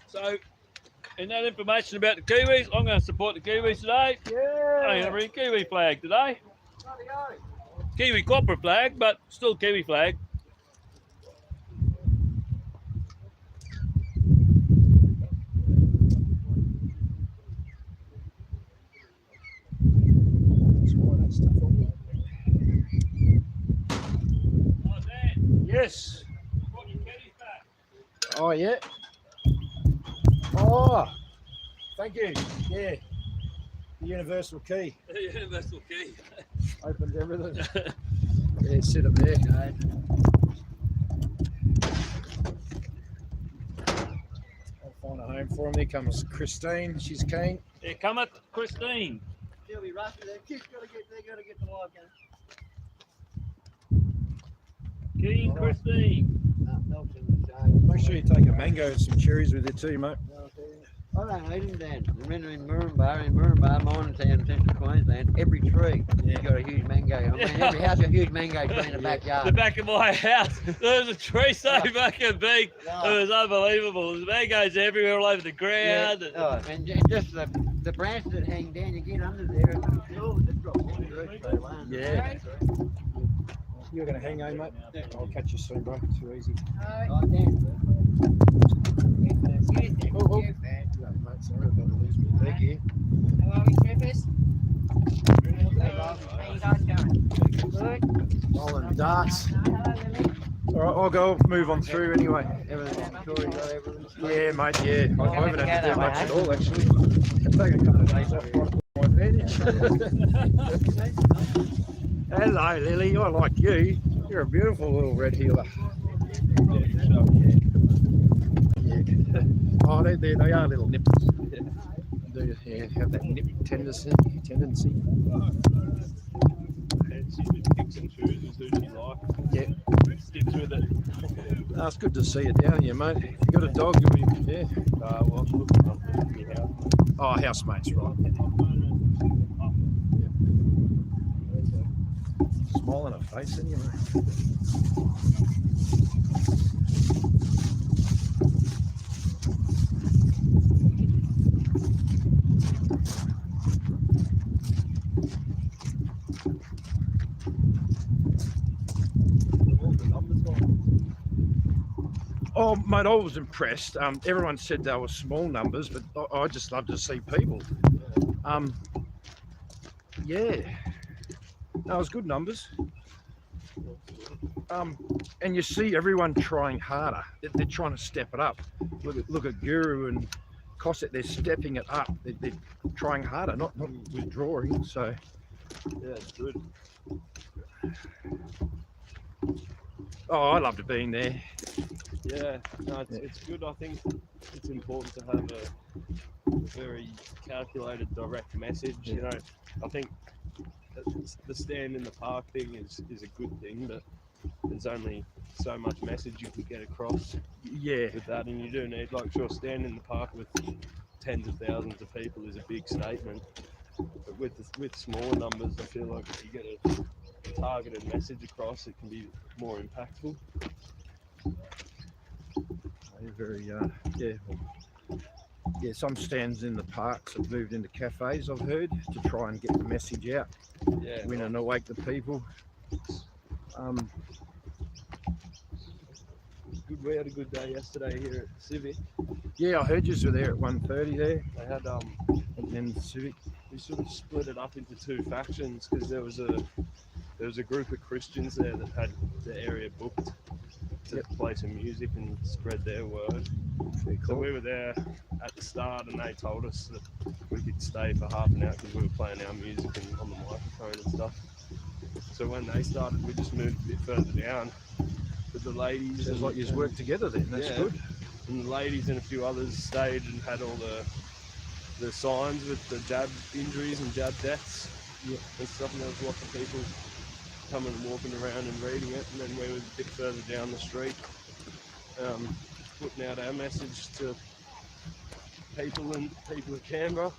So, in that information about the Kiwis, I'm going to support the Kiwis today. Yeah. I'm going to bring Kiwi flag today. Kiwi corporate flag, but still Kiwi flag. Yes. Oh, yeah. Oh, thank you. Yeah. The universal key. The universal key. Opens everything. Yeah, sit up there. I'll find a home for him. There comes Christine. She's keen. Here cometh Christine. She'll be rusty. Their kids they got to get the live gun. Keen Christine. Make sure you take a mango and some cherries with you too, mate. I don't need them, Dan. Remember in Moranbah, mining town in central Queensland, every tree has got a huge mango. I mean, every house got a huge mango tree in the backyard. The back of my house, there was a tree so fucking big. It was unbelievable. There's mangoes everywhere, all over the ground. Yeah. Oh, and just the branches that hang down, you get under there, and oh, just drop one tree straight away. Yeah. You're going to hang on, mate? Yeah. I'll catch you soon, bro. Too easy. Oh, Dan. Oh. Yeah, mate, sorry about to lose me. Thank you. How are we, Travis? How you guys going? Good. Rolling darts. Hello, Lily. All right, I'll go move on through anyway. Yeah, mate, yeah. I haven't had to do much at all, actually. Take a couple of days off right to my advantage. Hello, Lily. I like you. You're a beautiful little red heeler. Yeah. Oh, they are little nipples. They do have that nip tendency. Yeah. Sticks with it. Oh, it's good to see you down here, mate. If you got a dog, you'll be, yeah. Well, I'm looking after the house. Oh, housemates, right. Yeah. Smile on her face, anyway. Oh, mate, I was impressed. Everyone said they were small numbers, but I just love to see people. Yeah, that was good numbers. And you see everyone trying harder. They're trying to step it up. Look at Guru and Cossack. They're stepping it up. They're trying harder, not withdrawing. So Yeah, it's good. Oh, I loved being there. Yeah, no, it's good. I think it's important to have a very calculated, direct message. You know, I think the stand in the park thing is a good thing, but there's only so much message you can get across. Yeah. With that, and you do need, like, sure, stand in the park with tens of thousands of people is a big statement, but with smaller numbers, I feel like if you get a targeted message across, it can be more impactful. Very, yeah, some stands in the parks have moved into cafes, I've heard, to try and get the message out. Yeah, win and awake the people. Good. We had a good day yesterday here at Civic. Yeah, I heard you were there at 1:30 there. They had and then the Civic. We sort of split it up into two factions because there was a group of Christians there that had the area booked to play some music and spread their word. Cool. So we were there at the start, and they told us that we could stay for half an hour because we were playing our music and on the microphone and stuff. So when they started, we just moved a bit further down. But the ladies, sounds like you worked together then. That's good. And the ladies and a few others stayed and had all the signs with the jab injuries and jab deaths and stuff. And there was lots of people coming and walking around and reading it. And then we were a bit further down the street, putting out our message to people of Canberra.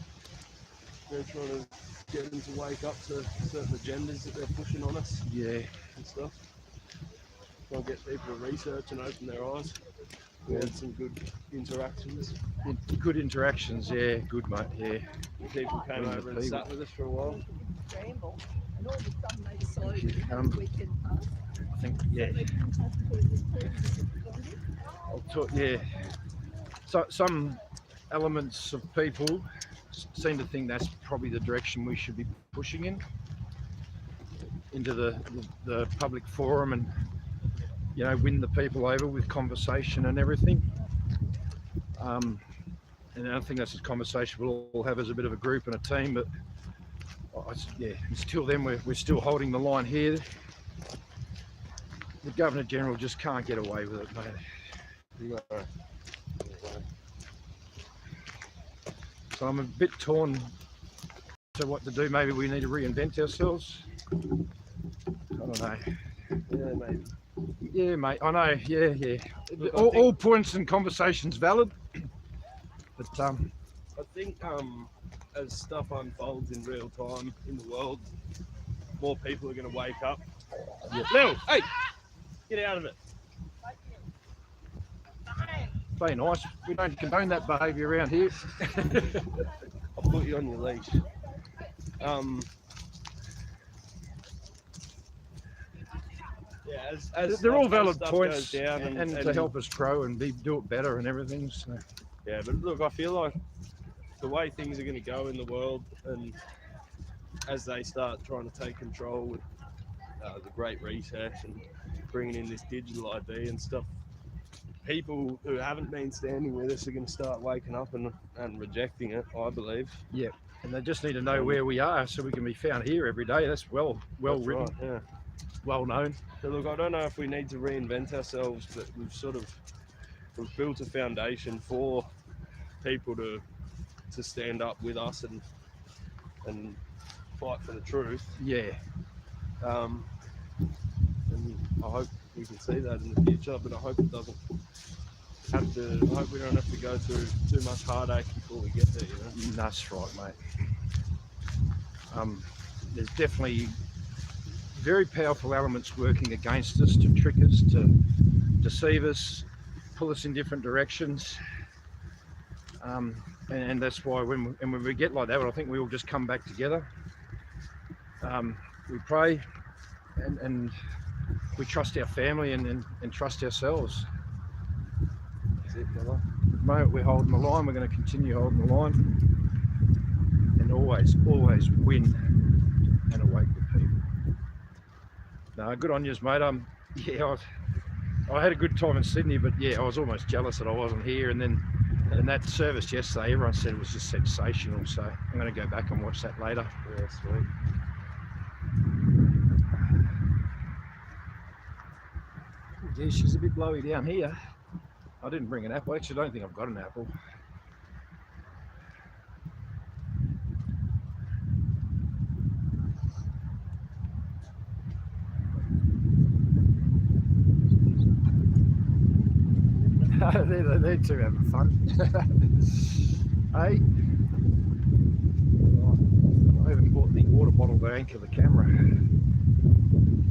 They're trying to get them to wake up to certain agendas that they're pushing on us. Yeah. And stuff. Try and get people to research and open their eyes. We had some good interactions. Good interactions, yeah. Good, mate, yeah. People came over and sat with us for a while. Ramble, and all of a sudden they decided to weekend pass. I think, yeah. I'll talk, yeah. So some elements of people seem to think that's probably the direction we should be pushing into the public forum, and win the people over with conversation and everything. And I think that's a conversation we'll all have as a bit of a group and a team, but until then we're still holding the line here. The Governor General just can't get away with it, mate. So I'm a bit torn to what to do. Maybe we need to reinvent ourselves. I don't know. Yeah, maybe. Yeah, mate, I know, yeah. Look, all points and conversations valid, but I think as stuff unfolds in real time in the world, more people are going to wake up. Lil, hey, get out of it. Play nice. We don't condone that behaviour around here. I'll put you on your leash. As they're all valid points, down and to help us grow and do it better and everything. So. Yeah, but look, I feel like the way things are going to go in the world, and as they start trying to take control with the Great Reset and bringing in this digital ID and stuff, people who haven't been standing with us are going to start waking up and rejecting it, I believe. Yeah, and they just need to know where we are so we can be found here every day. That's well written. Right, yeah. Well known. So look, I don't know if we need to reinvent ourselves, but we've built a foundation for people to stand up with us and fight for the truth. Yeah. And I hope we can see that in the future, but I hope it doesn't have to. I hope we don't have to go through too much heartache before we get there. That's right, mate. There's definitely very powerful elements working against us, to trick us, to deceive us, pull us in different directions. And that's why when we get like that, I think we all just come back together. We pray and we trust our family and trust ourselves. That's it, brother. At the moment we're holding the line, we're going to continue holding the line and always win and awake the people. No, good on yous, mate. I had a good time in Sydney, but yeah, I was almost jealous that I wasn't here. And then in that service yesterday, everyone said it was just sensational. So I'm going to go back and watch that later. Yeah, sweet. Yeah, she's a bit blowy down here. I didn't bring an apple. Actually, I don't think I've got an apple. they're two having fun. Hey, I haven't bought the water bottle to anchor the camera.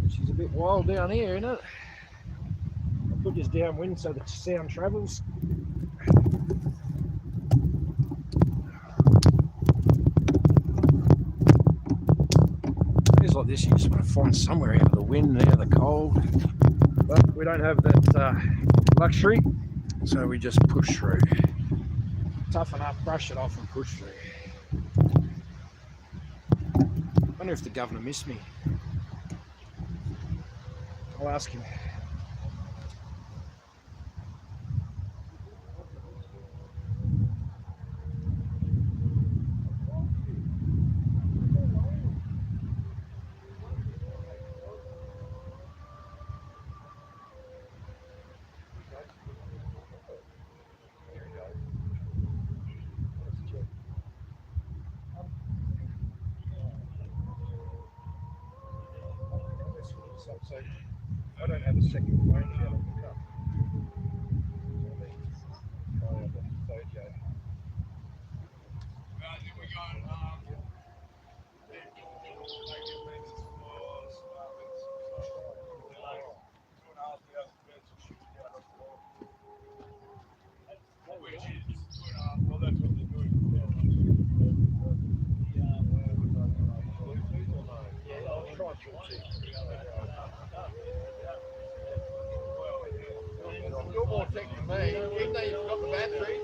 She's a bit wild down here, isn't it? I'll put this downwind so the sound travels. Days like this, you just want to find somewhere out of the wind, out of the cold. But we don't have that luxury, so we just push through. Toughen up, brush it off and push through. I wonder if the governor missed me. I'll ask him. So I don't have a second phone yet on the cup. You're more tech than me, even though you've got the battery.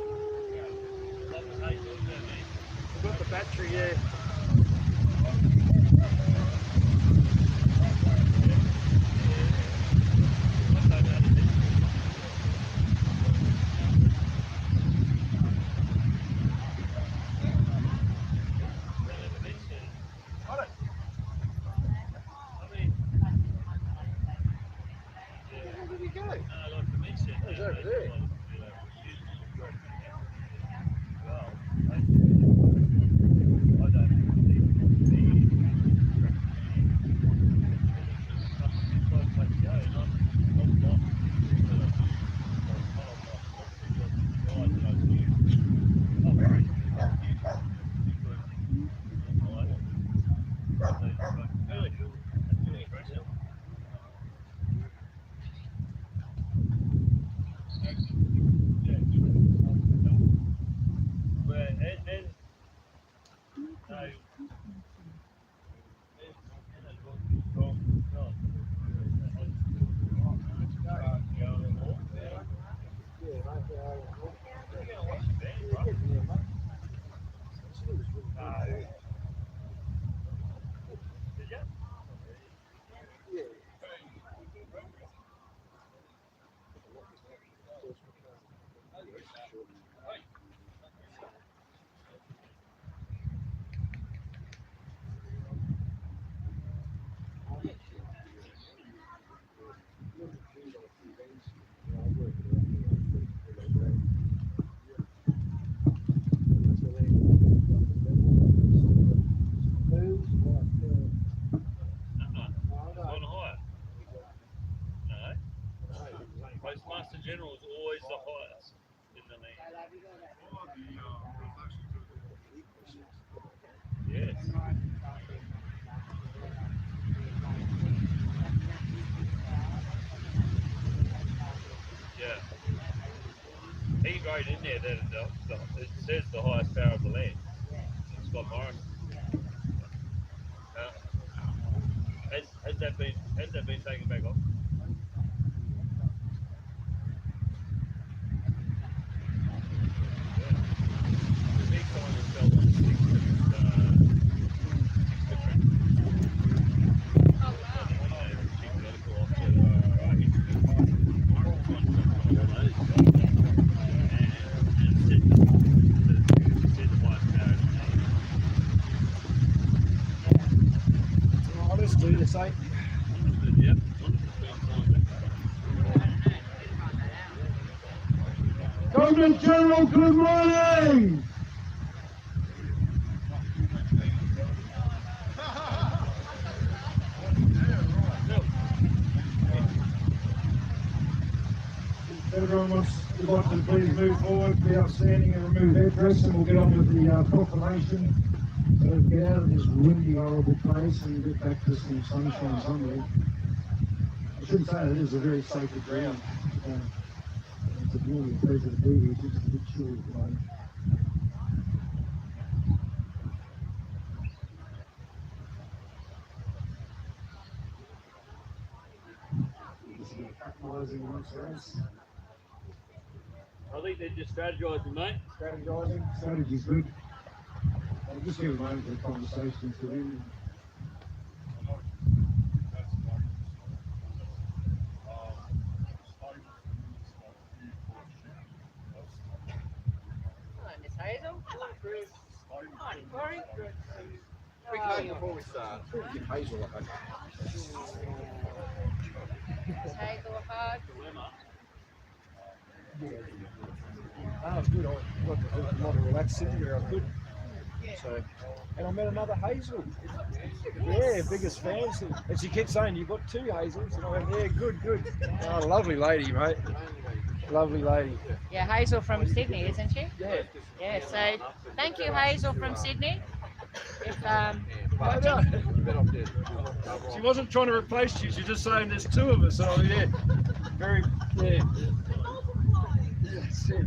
You've got the battery, yeah. Postmaster General is always the highest in the land. Yes. Yeah. He wrote in there that it says the highest power of the land. Scott Morrison. Has that been taken back off? Let's do this, eh? Yep. Governor General, good morning. Everyone would like to please move forward, be upstanding and remove headdress, and we'll get on with the proclamation. So get out of this windy, horrible place and get back to some sunshine somewhere. I should say that it is a very sacred ground. It's a really pleasure to be here, just a bit chilly at the moment. I think they're just strategising, mate. Strategising, strategy's good. I'll just give a moment for the conversation to him. Hello, Miss Hazel. Hello, Bruce. Morning, Corey. Quick note before we start. Give Hazel a hug. Miss Hazel, a hug. Oh, it's good. I got a lot of relaxed sitting here. I could. So, and I met another Hazel. Yeah, biggest fan. And she kept saying, "You've got two Hazels." And I went, "Yeah, good, good." Oh, lovely lady, mate. Lovely lady. Yeah, Hazel from Sydney, isn't she? Yeah. Yeah, so thank you, Hazel from Sydney. If She wasn't trying to replace you. She's just saying there's two of us. So yeah, very yeah. That's it.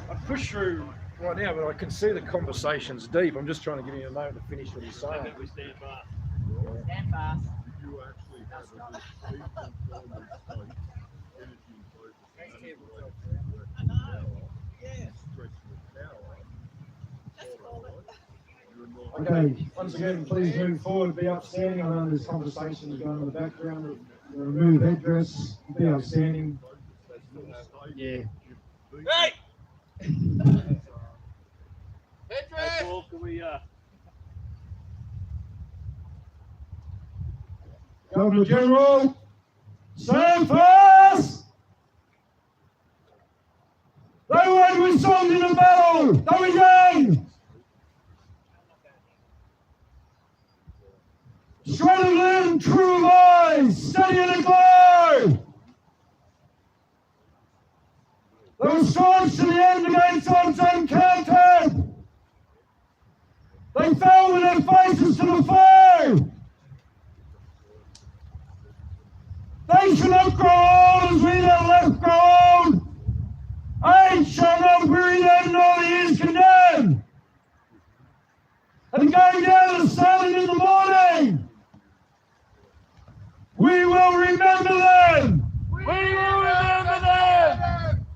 I push through right now, but I can see the conversation's deep. I'm just trying to give you a moment to finish what he's saying. Stand fast. Okay, once again, please move forward, be upstanding. I know there's conversations going on in the background. Remove headdress, be upstanding. Yeah. Hey! Headdress! Can we, Governor General, stand fast! They weren't with songs in a battle, they were young! Straight of limb, true of eyes, steady in a glow! They were staunch to the end against odds uncounted! They fell with their faces to the foe! They shall not grow old as we that left grow old! Age shall not weary them, nor the years condemn! And going down the sun in the morning, we will remember them! we will remember them!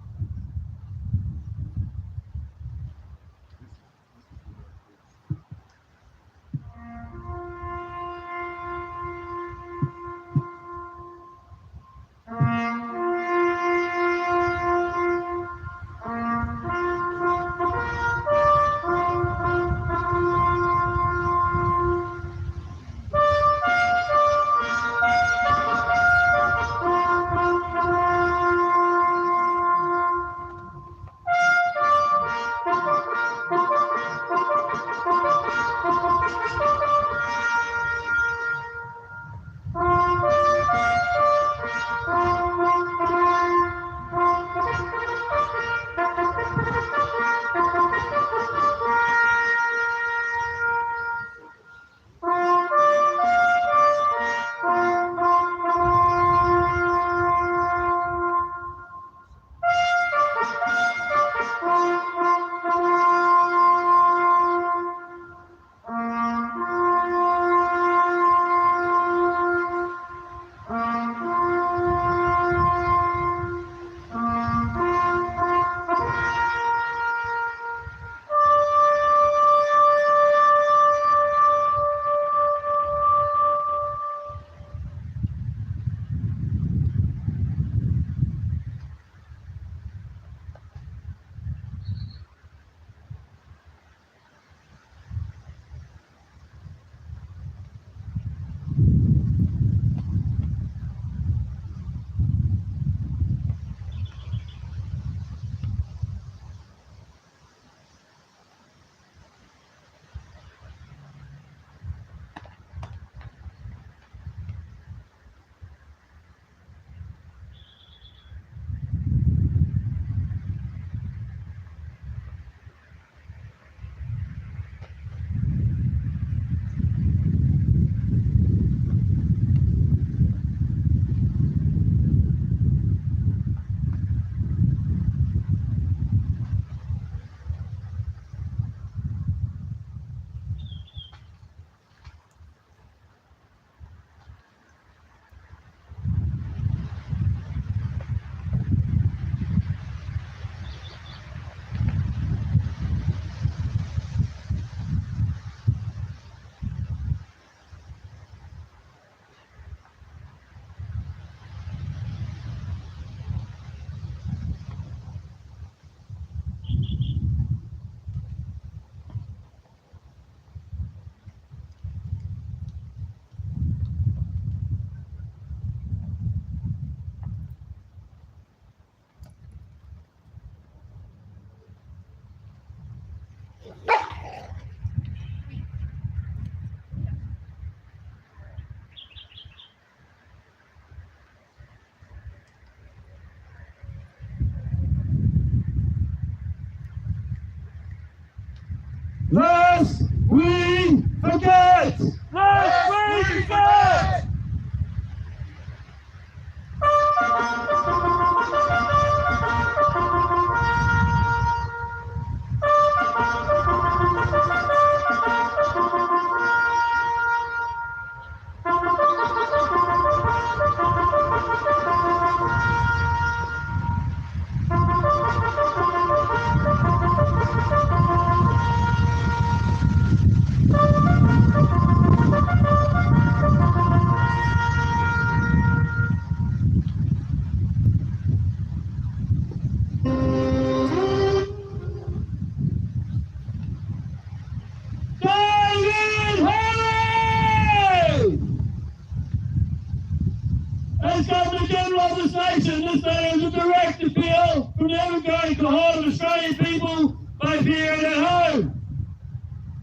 As Governor General of this nation, this letter is a direct appeal from the ever-growing cohort of Australian people, both here and at home.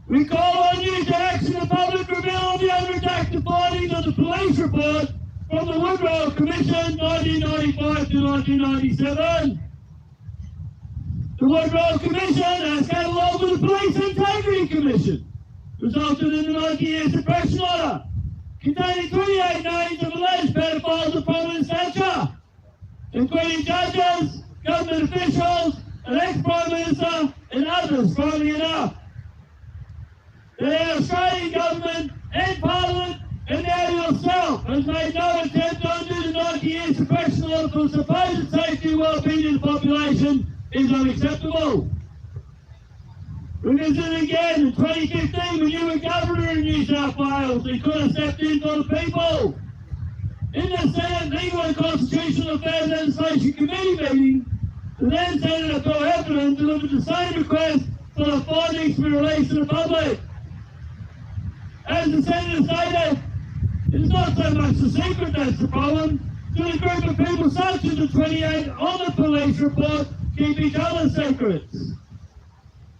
We call on you to act in the public reveal the unredacted findings of the police report from the Woodrow Commission 1995 to 1997. The Woodrow Commission, as catalogued with the Police Integrity Commission, resulted in a 90-year suppression order containing 28 names of alleged pedophiles of prominent stature, including judges, government officials, an ex-Prime Minister, and others, funnily enough. The Australian government and Parliament and now yourself has made no attempt to undo the 90-year suppression order for supposed safety and well-being of the population is unacceptable. We visited again in 2015 when you were Governor in New South Wales and could have stepped in for the people. In the Senate Legal and Constitutional Affairs Legislation Committee meeting, the then Senator Bill Heffernan delivered the same request for the findings to be released to the public. As the Senator stated, it's not so much the secret that's the problem, to the group of people such as the 28 on the police report keep each other's secrets.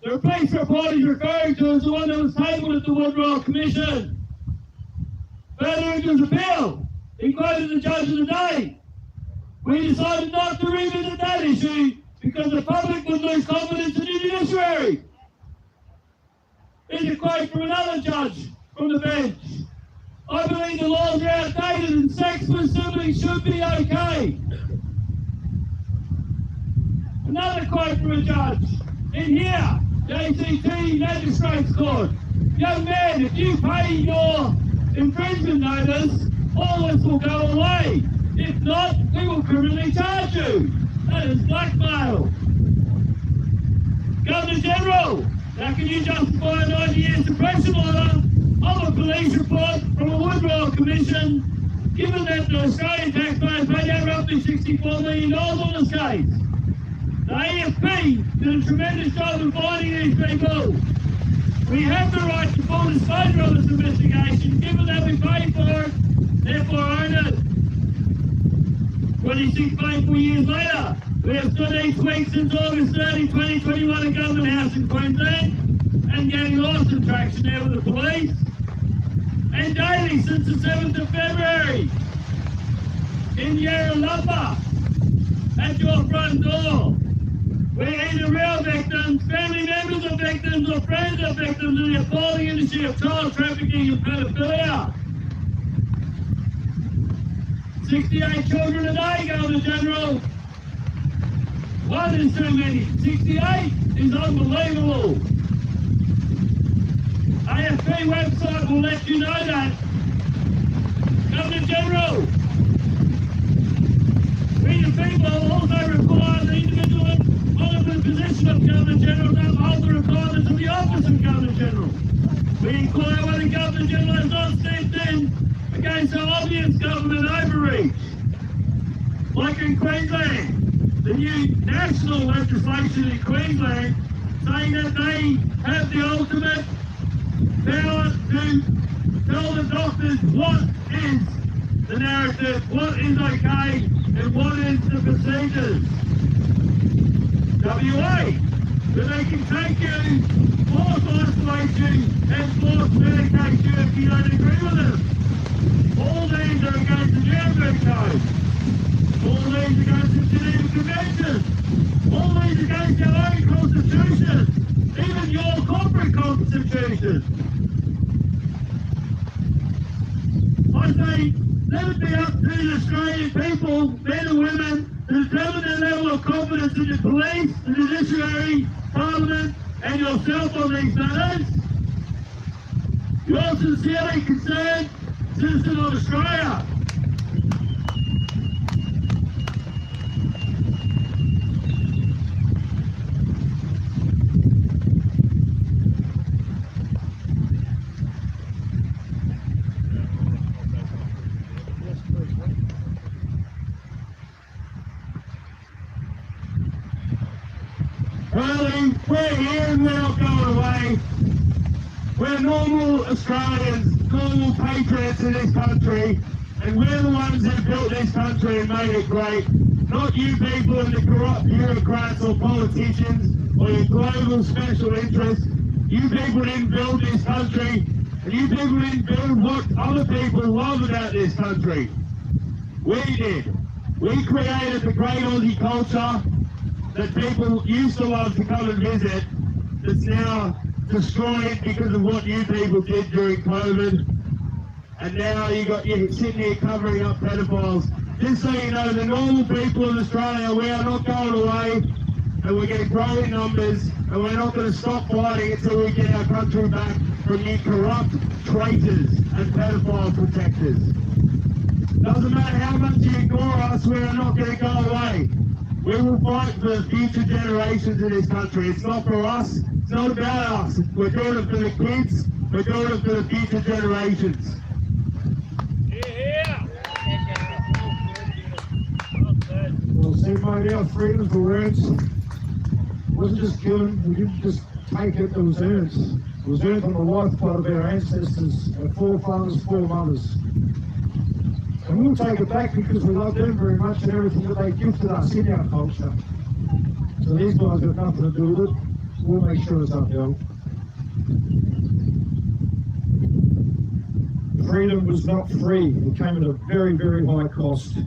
The police report he's referring to is the one that was tabled at the Woodrow Commission. Further into his appeal, he quoted the judge of the day. We decided not to revisit that issue because the public would lose confidence in the judiciary. Here's a quote from another judge from the bench. I believe the laws are outdated and sex with siblings should be okay. Another quote from a judge. In here, the ACT Magistrates Court. Young man, if you pay your infringement notice, all this will go away. If not, we will criminally charge you. That is blackmail. Governor General, how can you justify a 90-year suppression order of a police report from a Woodrow Commission, given that the Australian taxpayers paid out roughly $64 million on this case? The AFP did a tremendous job in finding these people. We have the right to full disclosure of this investigation, given that we paid for it, therefore own it. 26 painful years later, we have stood each week since August 30, 2021 at Government House in Queensland and getting lost in traction there with the police. And daily since the 7th of February in Yarralumpa at your front door. We're either real victims, family members of victims, or friends of victims in the appalling industry of child trafficking and paedophilia. 68 children a day, Governor General. One is too many. 68 is unbelievable. AFP website will let you know that. Governor General, we the people also require the individual in the position of Governor General to uphold the requirements of the office of Governor General. We inquire whether Governor General has not stepped in against the obvious government overreach. Like in Queensland, the new national legislation in Queensland saying that they have the ultimate power to tell the doctors what is the narrative, what is okay, and what is the procedures. WA, that they can take you, force isolate you, and force medicate you if you don't agree with them. All these are against the Nuremberg Code. All these are against the Geneva Convention. All these are against your own constitution, even your corporate constitution. I say, let it be up to the Australian people, men and women, to determine their level of confidence in the police, the judiciary, Parliament, and yourself on these matters. You're sincerely concerned citizen of Australia. Hurley, we're here and we're not going away. We're normal Australians, normal patriots in this country, And we're the ones who built this country and made it great. Not you people and the corrupt bureaucrats or politicians or your global special interests. You people didn't build this country, and you people didn't build what other people love about this country. We did. We created the great Aussie culture that people used to love to come and visit, that's now destroyed because of what you people did during COVID. And now you're sitting here covering up pedophiles. Just so you know, the normal people in Australia, we are not going away, and we're going to grow in numbers, and we're not going to stop fighting until we get our country back from you corrupt traitors and pedophile protectors. Doesn't matter how much you ignore us, we are not going to go away. We will fight for the future generations in this country. It's not for us, it's not about us. We're doing it for the kids, we're doing it for the future generations. Well, see, mate, our freedom for words wasn't just given, we didn't just take it, it was earned. It was earned from the lifeblood of our ancestors, our forefathers, foremothers. And we'll take it back because we love them very much and everything that they gifted us in our culture. So these guys got nothing to do with it. We'll make sure it's upheld. Freedom was not free. It came at a very, very high cost.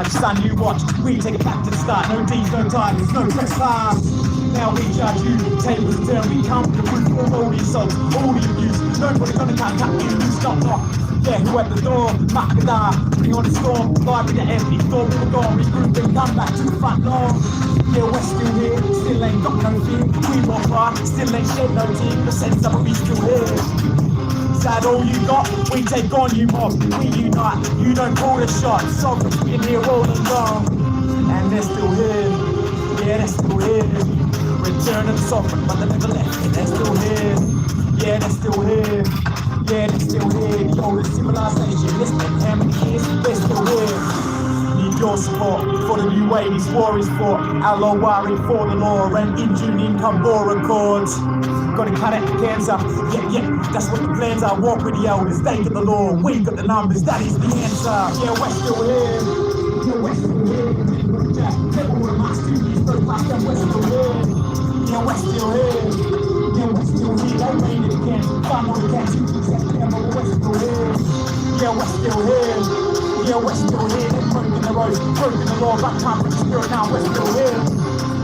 Son, you watch, we take it back to the start. No D's, no times, no trespass. Now we judge you, tables turn, we come to the roof of all the insults, all the abuse. Nobody's gonna cut you, you stop knock. Yeah, who at the door? Makada, bring on the storm, live with the empty door, we were gone, regroup and come back to the front lawn. Yeah, we're still here, still ain't got no fear. We walk by, still ain't shed no tear. The sense of we still here. Is that all you got? We take on you mob, we unite. You don't call the shots, sovereign's been here all along. And they're still here, yeah, they're still here. Return of the sovereign, but they never left, and they're still here. Yeah, they're still here, yeah, they're still here. The oldest civilization, listen, how many years? They're still here. Need your support for the new way this war is fought. Outlaw worry for the law and in June income war accords. Gotta cut out the cancer, yeah, that's what the plans are. Walk with the elders, they get the law, we got the numbers, that is the answer. Yeah, we're still here, yeah, we're still here. Never with my studios, no past them, we're still here. Yeah, we're still here, yeah, we're still here. They made it again, find all the cats who can set them, but we're still here. Yeah, we're still here, yeah, we're still here. They're broken the road, broken the law, but time for the spirit now, we're still here.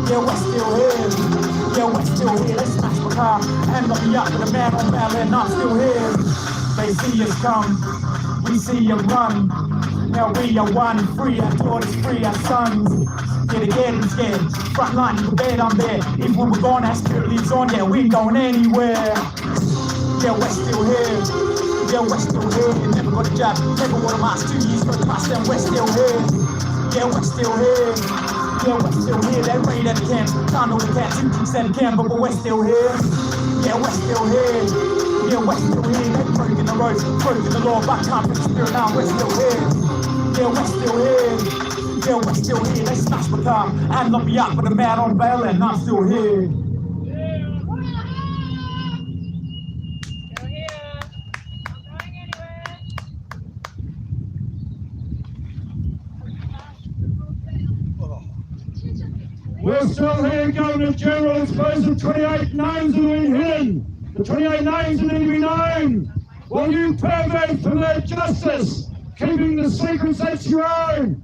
Yeah, we're still here, yeah, we're still here. They smash my car and lock me up with a man on bail, and I'm still here. They see us come, we see them run. Now we are one, free our daughters, free our sons. Get again, scared, front line, you bed, I'm there. Even when we're gone, our spirit lives on, yeah, we ain't going anywhere. Yeah, we're still here, yeah, we're still here. Never got a job, never wore a mask, 2 years go past, and we're still here. Yeah, we're still here. Yeah, we're still here, they're ready that can. Can't know the cats, you can send can, but we're still here. Yeah, we're still here. Yeah, we're still here. They're broken the roads, broken the law, but can't put the spirit now, we're still here. Yeah, we're still here. Yeah, we're still here. They smashed my car and locked me up with a man on bail, and I'm still here. We're still here, Governor General. It's supposed to 28 names have been hidden. The 28 names that need to be known. While you perverts pervert justice, keeping the secrets that's your own.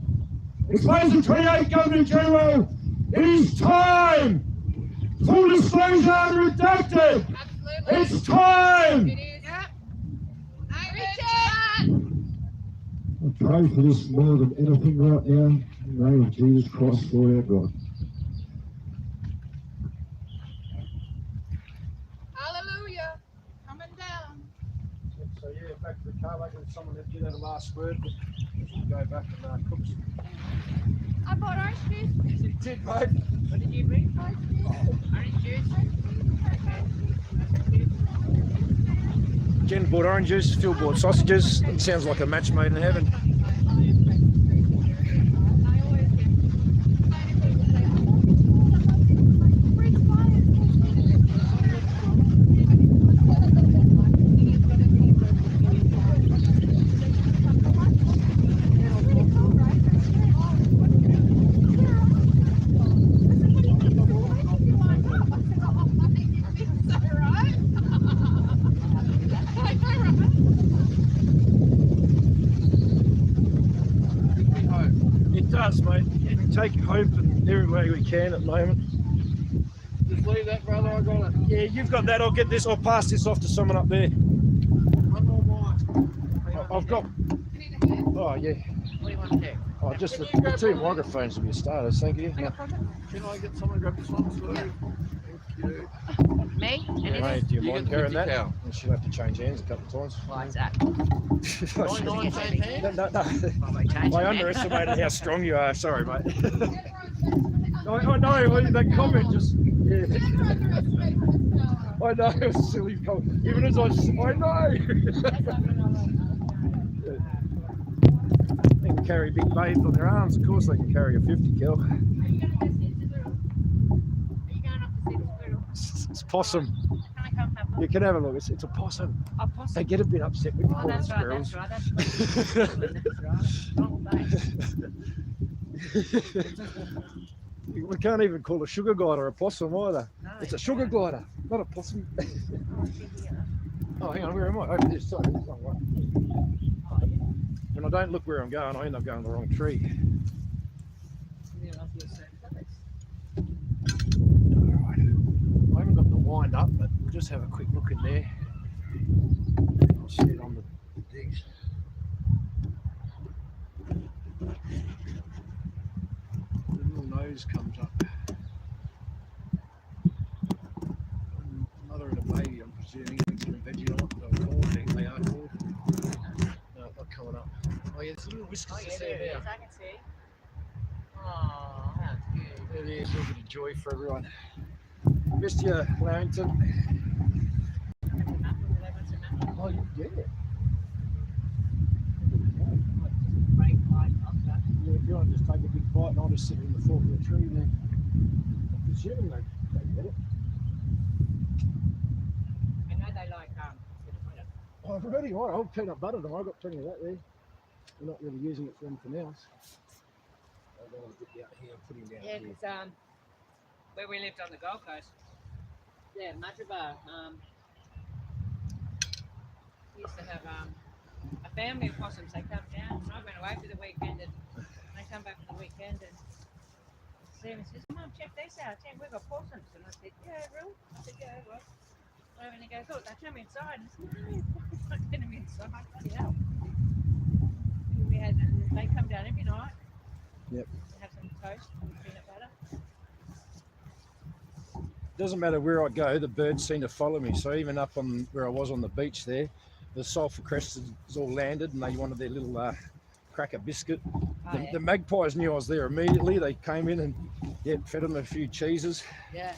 Expose the 28 Governor General. It is time. Full disclosure unredacted. It's time. I pray for this more than anything right now, in the name of Jesus Christ, Lord our God. Hallelujah. Coming down. So yeah, back to the car. Like someone had did that last word, but we'll go back and cook some. I bought orange juice. You did, mate. What did you bring? Orange juice. Jen bought oranges, Phil bought sausages. It sounds like a match made in heaven. It does, mate. We take hope in every way we can at the moment. Just leave that, brother. I got it. Yeah, you've got that. I'll get this. I'll pass this off to someone up there. One more mic. I've got. Oh yeah. What do you want to do? Oh, just the two microphones will be a starter. Thank you. No. Can I get someone to grab this one, too? Thank you. Me? Yeah, mate, do you You mind get the carrying 50 that? cow. And she'll have to change hands a couple of times. Why is that? Nine change hands? No. I underestimated how strong you are. Sorry, mate. I know that comment just. Yeah. I know it was a silly comment. Even as I know. They can carry big babes on their arms. Of course, they can carry a 50 cal. It's possum. You can have a look. It's a possum. A possum. They get a bit upset when you Oh, call them that's right, squirrels. that's right. We can't even call a sugar glider a possum either. No, It's a sugar glider, not a possum. Oh, hang on, where am I? Over this side. This wrong way. When I don't look where I'm going, I end up going the wrong tree. Alright. I haven't got the wind up, but we'll just have a quick look in there. I'll see it on the digs. The little nose comes up. Mother and a baby, I'm presuming, some veggie on it. They were called, they are called. No, not coming up. Oh yeah, there's little whiskers just there now. I can see. Oh, that's good. There it is, a little bit of joy for everyone. Missed you, Larrington. Oh, you did it. Yeah, if you want to just take a big bite and I'll just sit in the fork of the tree then. I'm presuming they get it. I know they like Oh, I've already got I'll peanut butter them. I've got plenty of that there. We're not really using it for anything else. I'm going to get you out here and put him down yeah, here. because where we lived on the Gold Coast, yeah, Madrabar, used to have a family of possums. They come down, and I went away for the weekend, and they come back for the weekend, and Stephen says, "Mum, check this out. Check, we've got possums." And I said, "Yeah, really?" I said, "Yeah, well." And he goes, "Look, they come inside." And I said, "No, not get them inside. Bloody hell." They come down every night. Yep. Have some toast and peanut butter. Doesn't matter where I go, the birds seem to follow me. So even up on where I was on the beach there, the sulphur crests all landed and they wanted their little cracker biscuit. The magpies knew I was there immediately. They came in and fed them a few cheeses. Yeah.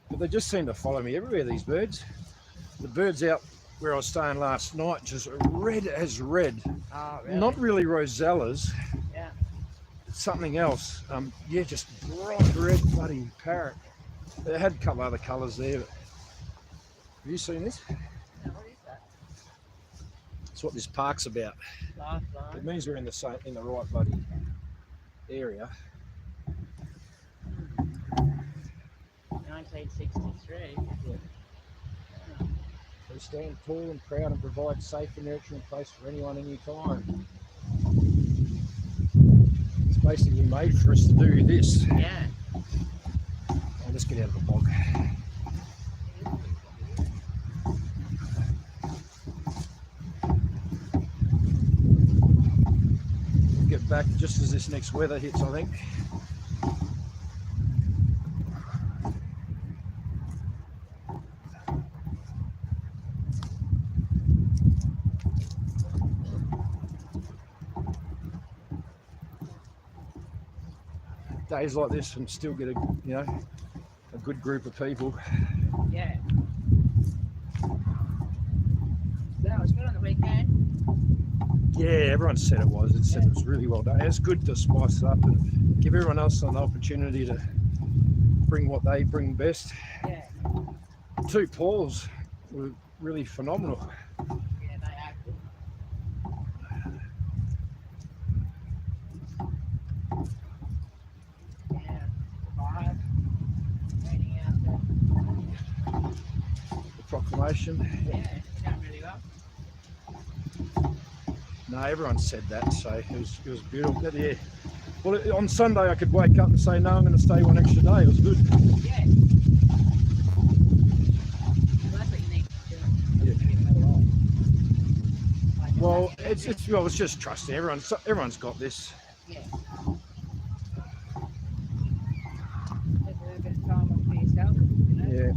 But they just seem to follow me everywhere, these birds. The birds out where I was staying last night, just red as red. Oh, really? Not really rosellas. Yeah. Something else. Just bright red bloody parrot. They had a couple other colours there. But have you seen this? No, what is that? That's what this park's about. Lifeline. It means we're in the right bloody area. 1963. to stand tall and proud and provide safe and nurturing place for anyone, anytime. It's basically made for us to do this. Yeah. I'll just get out of the bog. We'll get back just as this next weather hits, I think. Days like this and still get a good group of people. Yeah. That was good on the weekend. Yeah, everyone said it was. It said it was really well done. It's good to spice it up and give everyone else an opportunity to bring what they bring best. Yeah. The 2 Pauls were really phenomenal. Yeah, they are good. Yeah, survived. Reading out The proclamation. yeah, it's done really well. No, everyone said that, so it was beautiful. But yeah. Well, on Sunday I could wake up and say, no, I'm going to stay one extra day. It was good. Yeah. Well, that's what you need to do. Yeah. Well, it's just trust. Everyone's got this. Yeah. Take a little bit of time off for yourself, you know? Yeah.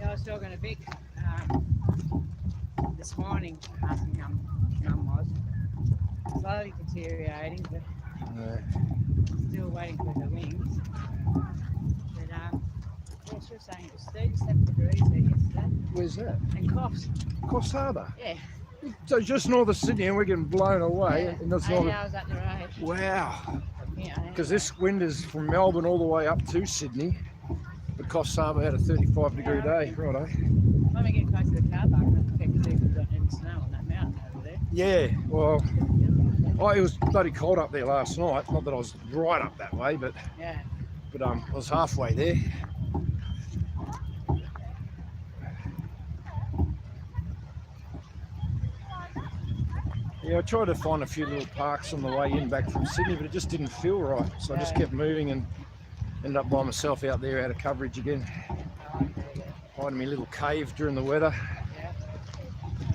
I was talking to Vic this morning, asking how Mum was. Slowly deteriorating, but still waiting for her wings. But yeah, she was saying it was 37 degrees there yesterday. Where's that? And Coffs. Coffs Harbour. Yeah. So just north of Sydney, and we're getting blown away. Yeah. And that's 8 north of, hours up the road. wow. Yeah, Because this wind is from Melbourne all the way up to Sydney. But Coffs Harbour had a 35-degree day, righto. When we get close to the car park, we'll check to see if we've got any snow on that mountain over there. Yeah, well, it was bloody cold up there last night. Not that I was right up that way, but Yeah. I was halfway there. Yeah, I tried to find a few little parks on the way in back from Sydney, but it just didn't feel right. So I just kept moving and ended up by myself out there out of coverage again. Hiding my little cave during the weather.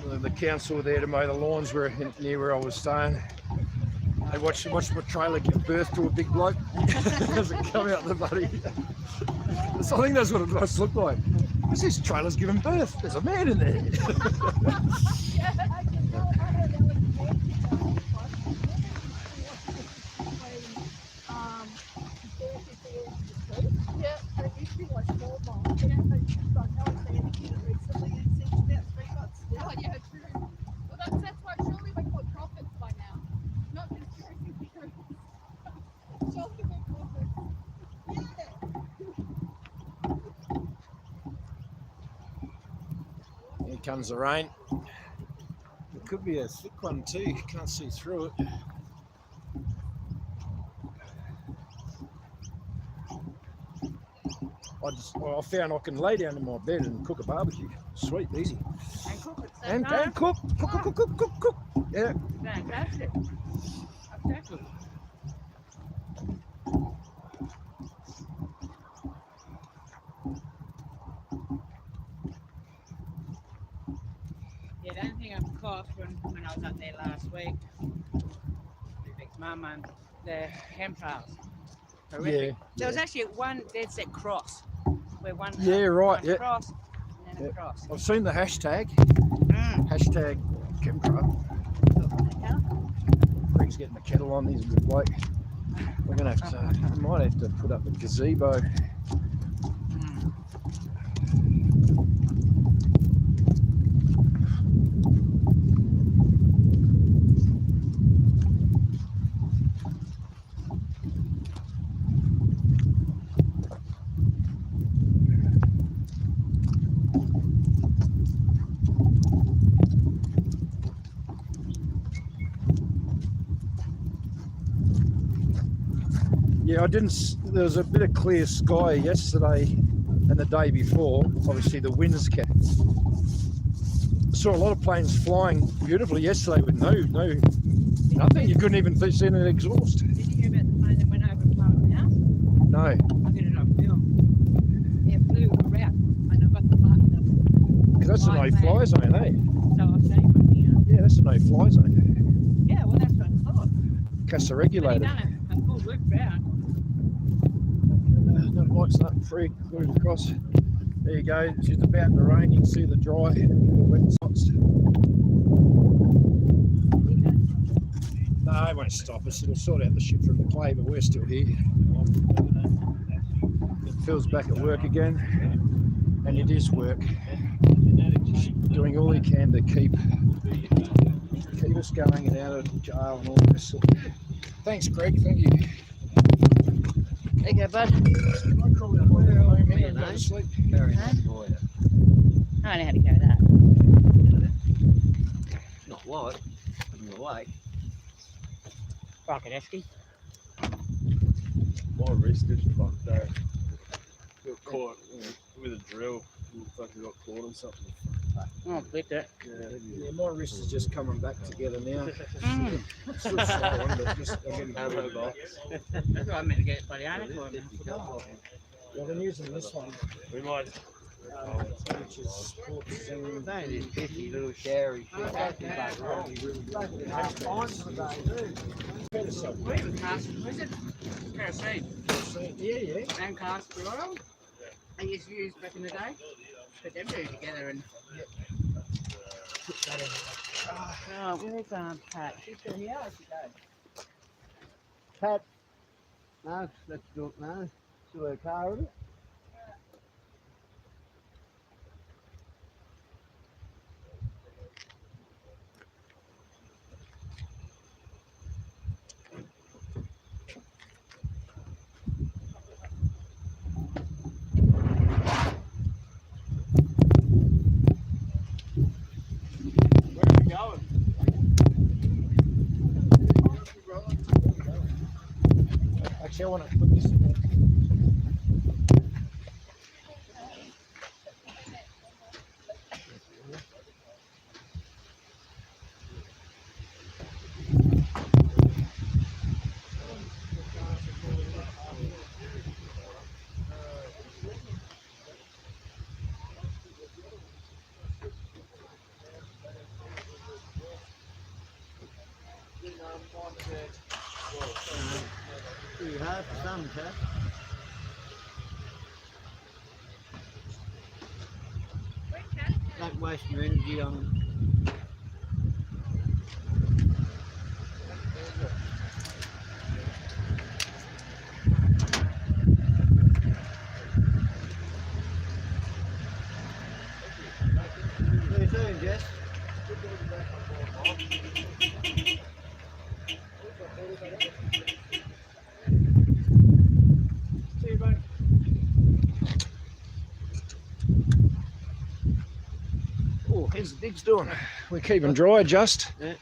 The council were there to mow the lawns near where I was staying. They watched my trailer give birth to a big bloke as it come out the bloody. So I think that's what it must look like. What's this trailer's giving birth? There's a man in there. That's why surely we caught profits by now. Not conspiracy theories. Surely we're profits. Here comes the rain. It could be a thick one too. You can't see through it. I found I can lay down in my bed and cook a barbecue. Sweet, easy. And cook it. And cook. Yeah. Fantastic. Exactly. Yeah, the only thing I've coughed when I was up there last week, Vic's mum and the Paedophiles. Horrific. There was actually one dead set cross. Where one cross and then a cross. I've seen the hashtag. Hashtag chemtrail. Greg's getting the kettle on. He's a good bloke. We're gonna have to. We might have to put up a gazebo. Yeah, I didn't. There was a bit of clear sky yesterday and the day before. Obviously, the winds kept. I saw a lot of planes flying beautifully yesterday with nothing. You couldn't even see an exhaust. Did you hear about the plane that went over Parliament House? No. I did it on film. Yeah, flew around, and I got the button. Because that's a no-fly zone, eh? So I've seen it from here. Yeah, that's a no-fly zone. Yeah, well, that's what I thought. Casa But he regulated. done a full loop round. That light's not free. Moving across. There you go. It's just about to rain. You can see the dry, wet spots. No, it won't stop us. It'll sort out the ship from the clay, but we're still here. Phil's back at work again, and it is work. Doing all he can to keep us going and out of jail and all this. Thanks, Greg. Thank you. There you go, bud. Very nice for you. I know how to carry that. Not light. In the lake. Rocketeski. My wrist is fucked though. Got caught with a drill. Fucking got caught on something. Oh, clipped it. Yeah, my wrist is just coming back together now. Still slow on, but just I'm getting That's what I meant to get bloody article. Well, I'm using this one. We might. Which is sports zoom. Only this 50 little showery shit. We have a cast, was it? Kerosene. Yeah. And castor oil. I used to use back in the day. Put them two together and. Oh, where's Pat? She's still here. Where'd she go? Pat. No, let's do it now. Still her car, isn't it? Actually, I want to put this in there. Pretty hard for some, Pat. Don't waste your energy on. What are you doing, Jess? Oh, here's the dig's doing. We keep them dry, just. Yeah.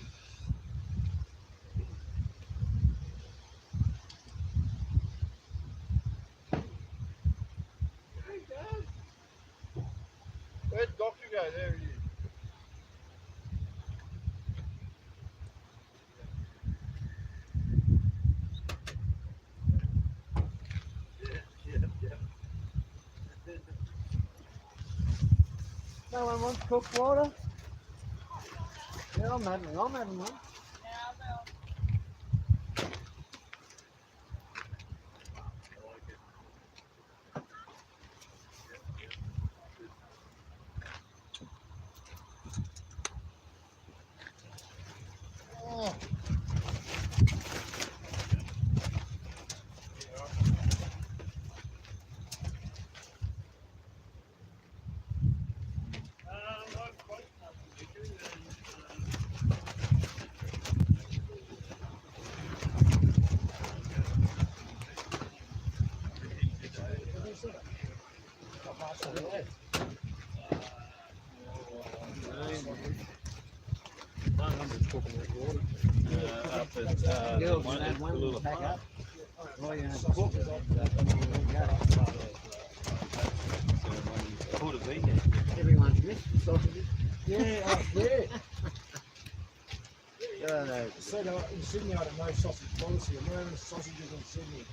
Where'd Doctor go? There he is. No one wants cooked water? Yeah, I'm having one. Up at Girls one, can have a one little pack up. Oh, you have to cook it. Everyone's missed sausages. Yeah, oh, yeah. So, So in Sydney, I had no sausage policy. I'm wearing sausages in Sydney.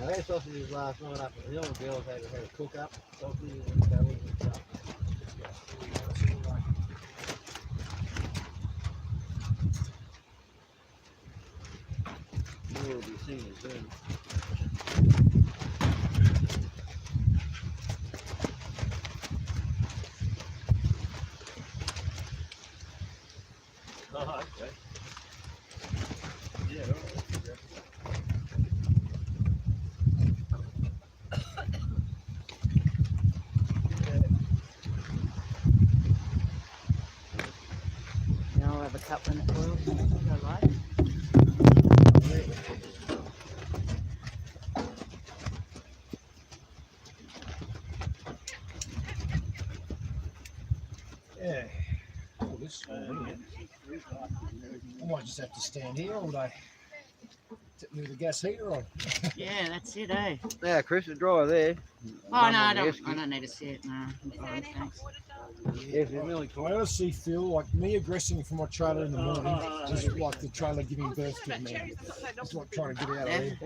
now, their sausages last night up at the hill, the girls had a cook up sausages and bellies and stuff. You will be seeing it soon. Oh, okay. Yeah, all right. Now I'll have a couple in it for you. Go light. Yeah. Oh, this one, I might just have to stand here all day. With the gas heater on. Yeah, that's it, eh? Yeah, Chris is dry there. Oh, no, I don't need to see it, no. Thanks. Yes, it's nearly I honestly feel like me aggressing from my trailer in the morning is like the trailer giving birth to me. It's like trying to get out of there.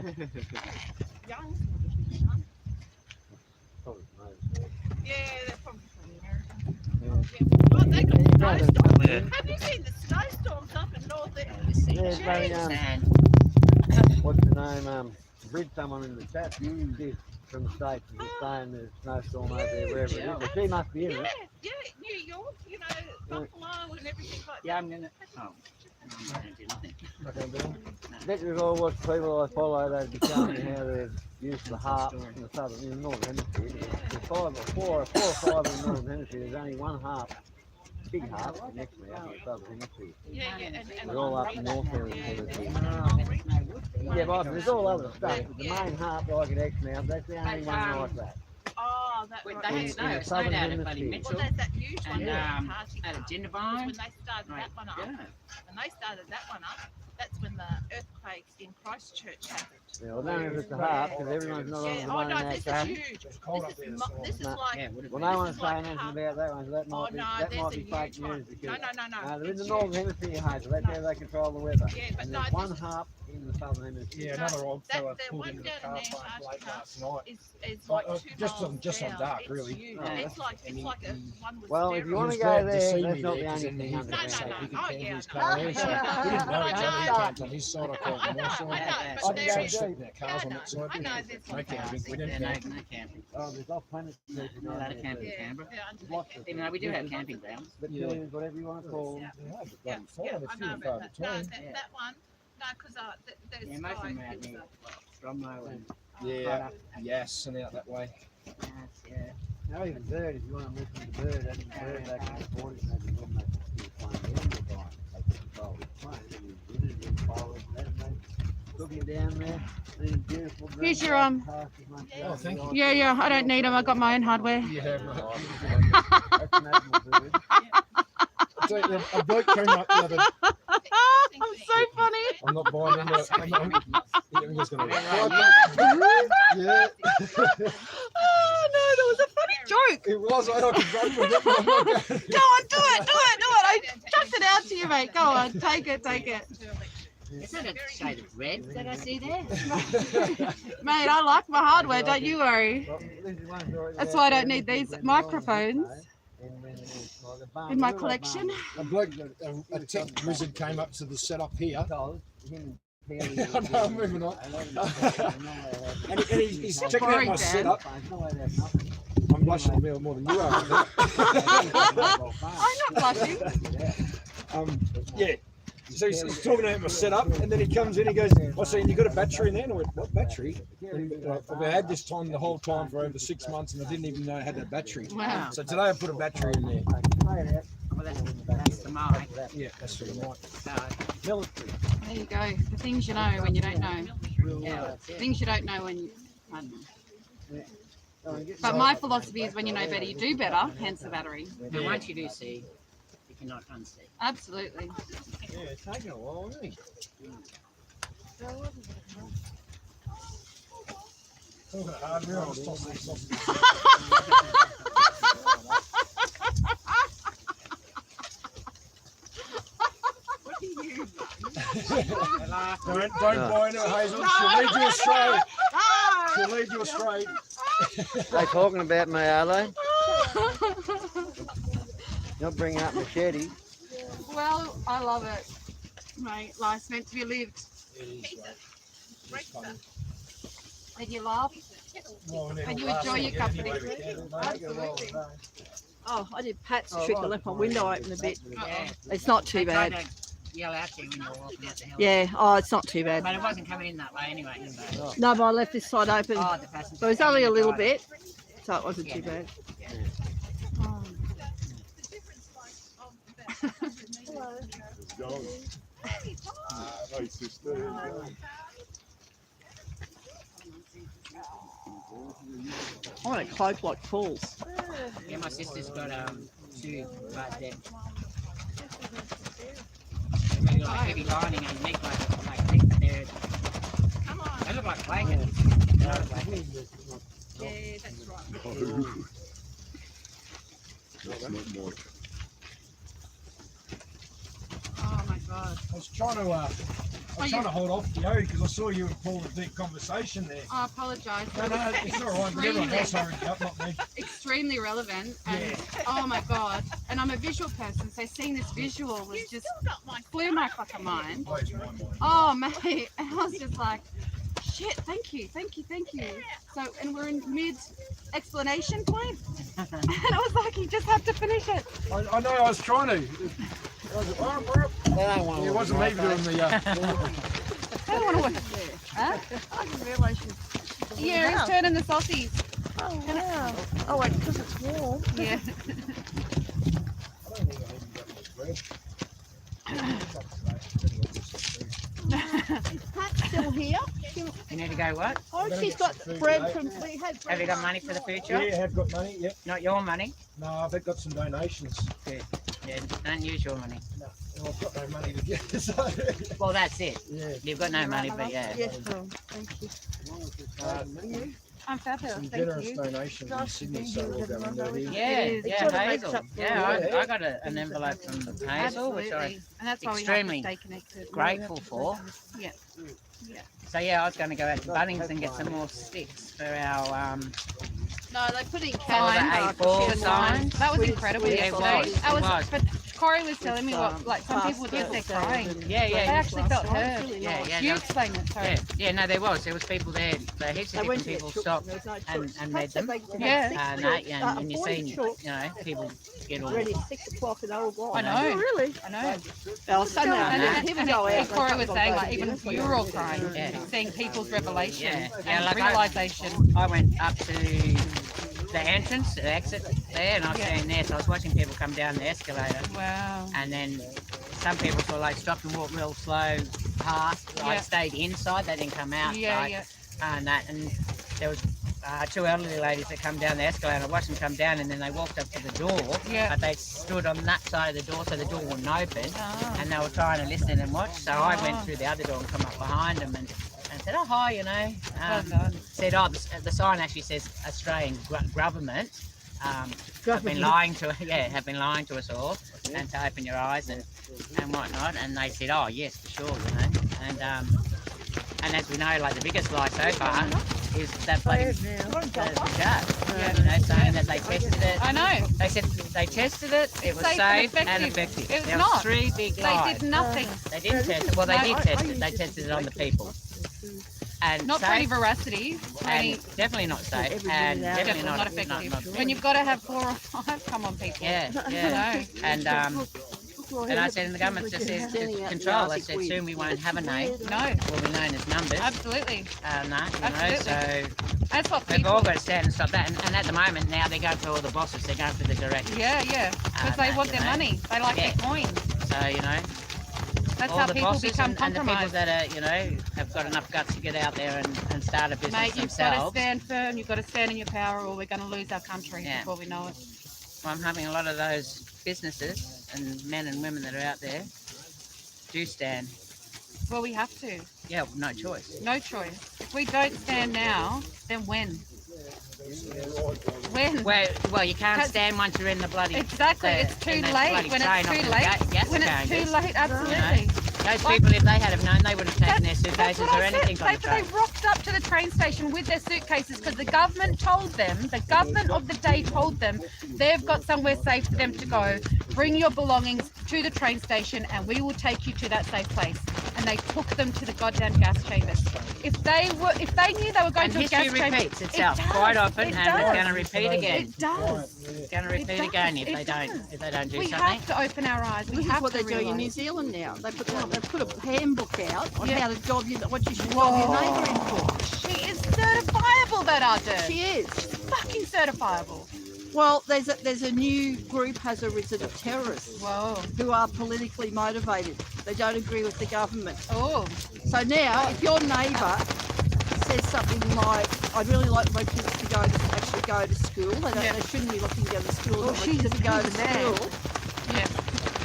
Yeah, they're probably from America. Oh, they got snowstorms. Have you seen the snowstorms up in North End? What's the name? Bridge someone in the chat from the States is just saying there's a snowstorm over there, wherever it is. But she must be in it. Yeah, New York, you know, Buffalo and everything like that. Yeah, I'm gonna. Oh, I'm gonna do nothing. That was all what people I follow, they'd be telling me how they've used the harp in the northern hemisphere. There's four or five in the northern hemisphere. There's only one harp, big harp, next to me up in the southern hemisphere. Yeah, and They're all up north there. Yeah, but there's all other stuff. But the main harp like at X now, that's the only one like that. Oh, that They right. had snow, snowed out at Bloody Well, Mitchell there's that huge one and there, at Party Ginderbine. when they started that one up. Yeah. When they started that one up, that's when the earthquakes in Christchurch happened. Yeah, well, I don't know if it's the harp, because everyone's not on the Oh one no, in this that is case. huge. This is like. Well, no one's saying anything about that one, so that Oh might be, no, that there's might a be fake huge one. news. No, Because no. they're in the It's northern huge. hemisphere, Hazel. That's how they control the weather. Yeah, but And no, there's one this is- harp in the southern hemisphere. Yeah, another old That fella the pulled one into the down car in park late Antarctica last night. is like 2 Just miles on down. dark, It's really. huge. Yeah. It's like a one with Well, if you want to He go was glad to there, see that's me not there, the 'cause only then thing he under could there. say he could Oh, cancel yeah, his no. car there. So we didn't know each other. He I camped on his side, I camped on my side. I know, I but didn't there's sit in their cars on that side. I know there's No camping. We didn't No, camp. no camping. Oh, there's off planet people Not down allowed to there camp too. in Canberra. Lots of Even though we do have camping grounds. But Yeah. whatever you want to call them. Yeah, Fine, I if know you and about far that. No, between. that one. No, because there's Yeah, most of them are out guys. near Stromlo and Yeah, yes, and out that way. yeah. Now even Bird, if you want to listen to Bird, that's Bird back in the 40s, maybe we'll make it flying down the time. They could control his plane, and he's in it, he's following that, and they took him down there. These beautiful Here's green your, pastures, mate. Oh, thank you. Yeah, I don't need them. I got my own hardware. Yeah, That's an admirable bird. A bloke came up the other. So funny. I'm not buying them. I'm just going to. Yeah. Oh no, that was a funny joke. It was. I could run with it. But I'm not going to. Go on, do it. I chucked it out to you, mate. Go on, take it. Is that a shade of red that I see there? Mate, I like my hardware, don't you worry. Well, this is one story That's about why I don't Bird, need these when the microphones Northern in my Barn- collection. A bloke, a tech wizard came up to the setup here. Because him I know, I'm moving on. And he's That's checking out boring, my Dan. setup. I'm blushing a bit more than you are. I'm not blushing. Yeah. So he's talking about my setup, and then he comes in, he goes, "I see, you got a battery in there?" And I went, "What battery?" And I've had this time the whole time for over 6 months, and I didn't even know I had a battery. Wow. So today I put a battery in there. Well, that's the mark. Yeah, that's for the mic. Military. There you go. The things you know when you don't know. Yeah, that's it. Things you don't know when you. I don't know. But my philosophy is when you know better, you do better. Hence the battery. But once you do see, you cannot unsee. Absolutely. Yeah, it's taking a while, isn't it? Talking of hardware, I'll just toss these sausages. Don't point at Hazel. She'll lead you astray. She'll lead you astray. They talking about me, are they? Not bringing up machete. Well, I love it, mate. Life's meant to be lived. And you laugh, and you enjoy your company. Absolutely. Oh, I did Pat's trick. I left my window open a bit. Yeah. It's not too I tried bad. to yell out to you when you were walking out the hell. Yeah, oh, it's not too bad. But it wasn't coming in that way anyway. So. No, but I left this side open. Oh, the passenger. But it was only a little bit, so it wasn't too bad. Hey, sister. I want a cloak like Paul's. Yeah, my sister's got two right there. They've got like heavy lining underneath, like they're. They look like blankets. Yeah, that's right. That's not mine. Oh my God. I was trying to hold off the O because I saw you and Paul in a deep conversation there. I apologise. No, it's all right, but everyone else hurried up, not me. Extremely relevant, and oh my God. And I'm a visual person, so seeing this visual was just blew my fucking mind. Oh mate, and I was just like, shit, thank you. So, and we're in mid explanation point, and I was like, you just have to finish it. I know, I was trying to. It wasn't me doing the. I don't want to work. Huh? I didn't realise you. Yeah, he's turning the saucies. Oh wow. Oh wait, because it's warm. Yeah. Is Pat still here? You need to go what? Oh, she's got bread from. We had bread. Have you got money for the food shop? Yeah, I have got money, yep. Not your money? No, I've got some donations. Good. Yeah, don't use your money. No, I've got no money to give. So. Well, that's it. Yeah. You've got no money, but yeah. Yes, thank you. I'm fabulous. Some Thank generous you. donations in Sydney, so we'll go under here. Yeah, Hazel. Yeah, I got an envelope from Hazel, which Absolutely. I'm And that's why we have to extremely stay connected. grateful for. Yeah. Yeah. So yeah, I was going to go out to Bunnings and get some more sticks for our No, they put in signs. cans. Signs. That was incredible Yeah, it yesterday. was. I was, It was. but Corey was telling me what, like some people just they're crying. Yeah, They actually felt heard. Yeah, yeah. You there- explain it, sorry. Yeah, no, there was people there. There heaps of They went different to people get shook, stopped there was no choice. and read them. Yeah. And you seen, you know, people get all. Ready 6 o'clock and old I know. Really? I know. Well, Sunday And he would go out. Corey was saying, like, even you you're all crying, Yeah. seeing people's revelation Yeah, and like realization. I went up to the entrance, the exit there, and I was standing there, so I was watching people come down the escalator. Wow. And then some people sort of like stopped and walked real slow past. I stayed inside, they didn't come out. And there was 2 elderly ladies that come down the escalator. I watched them come down, and then they walked up to the door. But they stood on that side of the door, so the door wouldn't open. And they were trying to listen and watch. So I went through the other door and come up behind them and said, "Oh hi," you know. Said, "Oh, the sign actually says Australian government." Have been lying to us all, and to open your eyes and whatnot. And they said, "Oh yes, for sure," you know. And as we know, like the biggest lie so far is that bloody the judge, you know, saying that they tested it. I know. They said they tested it. It was safe and effective. It was There not. was 3 big lies. They did nothing. They didn't test it. Well, they did test it. They tested it on the people. And Not for any veracity. and definitely not safe, and definitely not effective. not When you've got to have 4 or 5, come on, people. Yeah. And I said, and the government just says to control. They said soon we won't have a name. No. We'll be known as numbers. Absolutely. So that's what we've people. all got to stand and stop that. And at the moment now they're going for all the bosses. They're going for the directors. Yeah. Because they want their money. They like their coin. So you know. That's all how the people bosses become and the people compromised. that are, you know, have got enough guts to get out there and start a business Mate, you've got to themselves. stand firm. You've got to stand in your power, or we're going to lose our country before we know it. Well, I'm having a lot of those businesses and men and women that are out there do stand. Well, we have to. Yeah, no choice. No choice. If we don't stand now, then when? When? Well, you can't stand once you're in the bloody. Exactly. It's too late. When it's too late. When it's too late, absolutely. Those people, if they had have known, they wouldn't have taken their suitcases or anything on the train. They rocked up to the train station with their suitcases because the government told them, the government of the day told them, they've got somewhere safe for them to go. Bring your belongings to the train station and we will take you to that safe place. And they took them to the goddamn gas chambers. If they knew they were going to a gas chamber, history repeats itself quite often, and it's going to repeat again. It does. It's going to repeat again if they don't do we something. have to open our eyes. We This have is what to they're doing in New realise. Zealand now. They put a handbook out on how to dob you, what you should dob your neighbour in for. She is certifiable, that Arden. She is. She's fucking certifiable. Well, there's a new group has arisen of terrorists who are politically motivated. They don't agree with the government. Oh. So now, if your neighbour says something like, "I'd really like my kids to actually go to school," they shouldn't be looking to go to school. Well, she's to go to there. school. Yeah.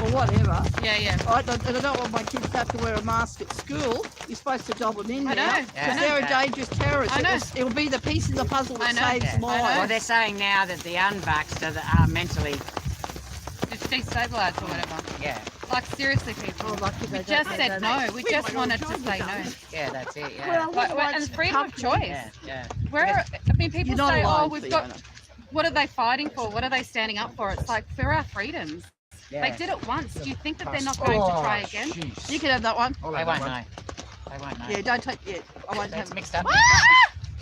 Or whatever. Yeah. I don't want my kids to have to wear a mask at school. You're supposed to dob them in I now. know. Because I they're know. a dangerous terrorist. I know. It will be the piece of the puzzle that saves lives. Well, they're saying now that the unvaxxed are mentally destabilised or whatever. Yeah. Like seriously, people. We just don't said know. no. We just wanted to say no. Yeah, that's it. Yeah. And it's freedom of choice. Yeah. People You're not say, alone, "Oh, we've got." Fiona. What are they fighting for? What are they standing up for? It's like for our freedoms. Yeah. They did it once. Do you think that they're not going to try again? You can have that one. They won't know. They won't know. Yeah, don't take it. I won't It's have mixed up.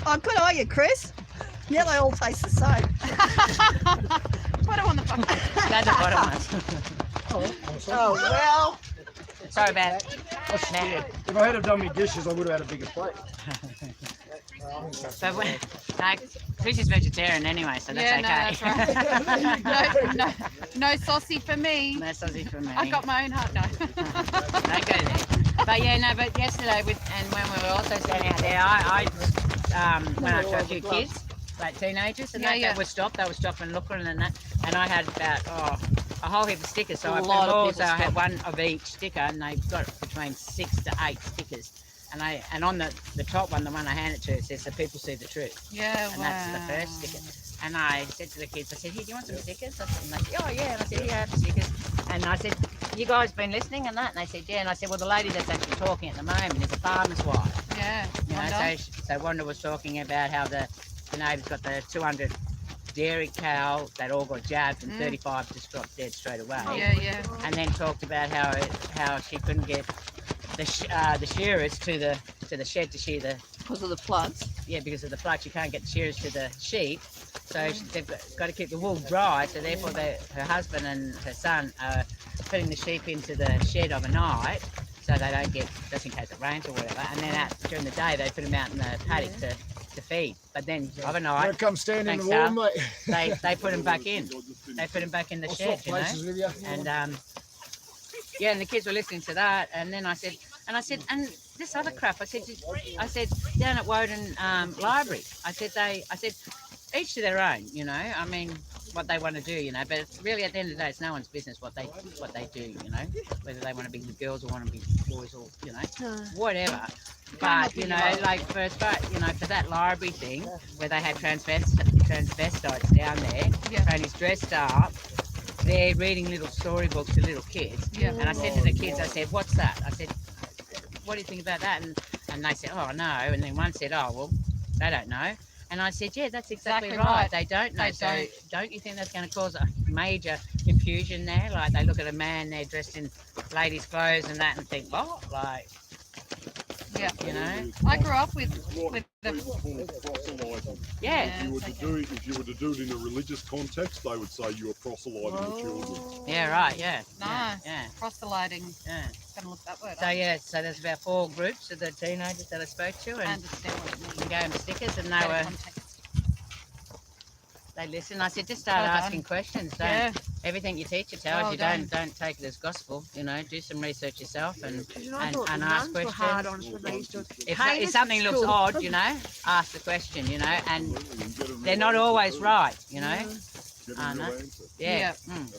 Oh, good on you, Chris. Now they all taste the same. Put them on the fucking. That's the bottom one. Oh, well. Sorry about it. If I had have done my dishes, I would have had a bigger plate. So, Chris is vegetarian anyway, so that's okay. No, that's right. no saucy for me. No saucy for me. I got my own heart. No. Don't go there. But yeah, no. But yesterday, when we were also standing out there, I went up to a few kids, like teenagers, and they were stopped. They were stopping, looking, and that. And I had about a whole heap of stickers. So I put them all. So I had one of each sticker, and they've got between 6 to 8 stickers. And on the top one, the one I handed to, it says, "So people see the truth." Yeah, and that's the first sticker. And I said to the kids, I said, "Here, do you want some stickers?" And they said, "Oh yeah." And I said, "Here, I have stickers." And I said, "You guys been listening and that?" And they said, "Yeah." And I said, "Well, the lady that's actually talking at the moment is a farmer's wife." Yeah. You know, so Wanda was talking about how the neighbour's got the 200 dairy cow that all got jabbed and 35 just dropped dead straight away. Yeah. And then talked about how she couldn't get the shearers to the shed to shear the. Because of the floods. Yeah, because of the floods, you can't get the shearers to the sheep, so they've got to keep the wool dry. So therefore, her husband and her son are putting the sheep into the shed overnight, so they don't get, just in case it rains or whatever. And then during the day, they put them out in the paddock to feed. But then overnight, Here come stand in the warm, mate. they put them back in. They put them back in the shed, you know. With you. And yeah, and the kids were listening to that, and then I said, and this other crap, I said down at Woden Library, I said each to their own, you know. I mean, what they want to do, you know. But it's really, at the end of the day, it's no one's business what they do, you know. Whether they want to be girls or want to be boys or, you know, whatever. But you know, like for that library thing where they had transvestites down there, and he's dressed up. They're reading little storybooks to little kids. Yeah. And I said to the kids, I said, "What's that?" I said, "What do you think about that?" And they said, "Oh, no." And then one said, "Oh, well, they don't know." And I said, "Yeah, that's exactly right. They don't know. So don't you think that's going to cause a major confusion there? Like they look at a man there dressed in ladies' clothes and that and think, oh, like, yeah, you know." I grew up with the yeah. If you were to do it in a religious context, they would say you were proselyting the children. Yeah, right. Yeah. Nice. Yeah. Proselyting. Yeah. Gonna look that word. So yeah, so there's about 4 groups of the teenagers that I spoke to, and gave them stickers, and they listened. I said, just start asking questions. Don't everything your teacher tells you. Don't take it as gospel. You know, do some research yourself and ask questions. If something looks odd, you know, ask the question. You know, and they're not always right. You know. Get them to answer. Yeah.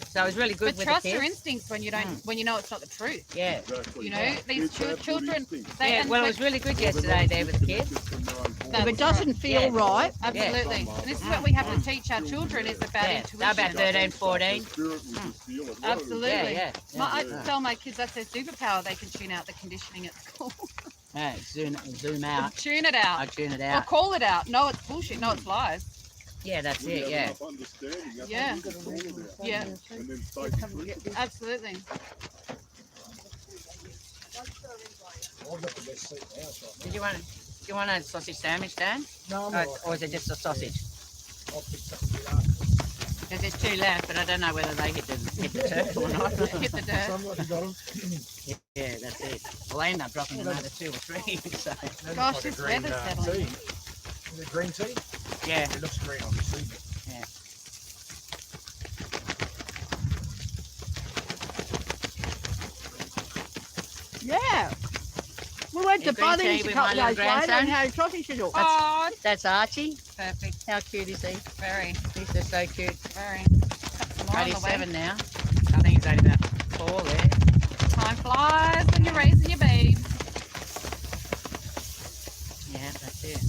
So it was really good But with trust the your kids. instincts when you don't, when you know it's not the truth. Yeah. You know, these children. Yeah, well, it was really good yesterday there with the kids. If it doesn't feel right, Absolutely. And this is what we have to teach our children is about intuition. They're about 13, 14. Absolutely. Yeah. I tell my kids that's their superpower. They can tune out the conditioning at school. Yeah, zoom out. Tune it out. I tune it Or out. call it out. No, it's bullshit. No, it's lies. Yeah, that's it, yeah. Yeah. Yeah. Absolutely. Did you want a sausage sandwich, Dan? No, or is it just a sausage? Because there's two left, but I don't know whether they hit the turf or not. Hit the dirt. Somebody got them. Yeah, that's it. Well, I end up dropping another 2 or 3. So. Gosh, this weather's settling. Is it green tea? Yeah. It looks green, obviously. Yeah. yeah. We went to green tea Bunnings a with couple my days little later and grandson. had sausage and all. Oh, That's Archie. perfect. How cute is he? Very. He's just so cute. Very. More only 7 now. I think he's only about 4 there. Time flies when you're raising your babe. Yeah, that's it.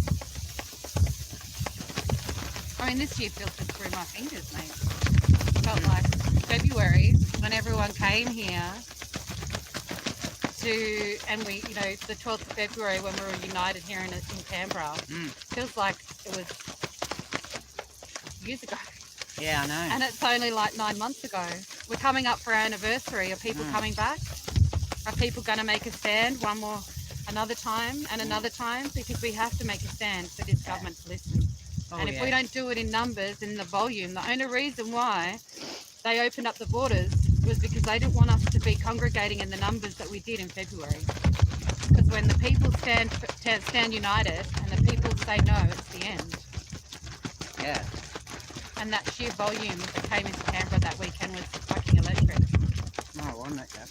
I mean, this year filtered through my fingers, mate. Felt like February when everyone came here and we, you know, the 12th of February when we were united here in Canberra. Feels like it was years ago. Yeah, I know. And it's only like 9 months ago. We're coming up for our anniversary. Are people coming back? Are people going to make a stand another time and another time? Because we have to make a stand for this government to listen. And if we don't do it in numbers, in the volume, the only reason why they opened up the borders was because they didn't want us to be congregating in the numbers that we did in February. Because when the people stand united and the people say no, it's the end. Yeah. And that sheer volume that came into Canberra that weekend was fucking electric. No, wasn't it, Gav?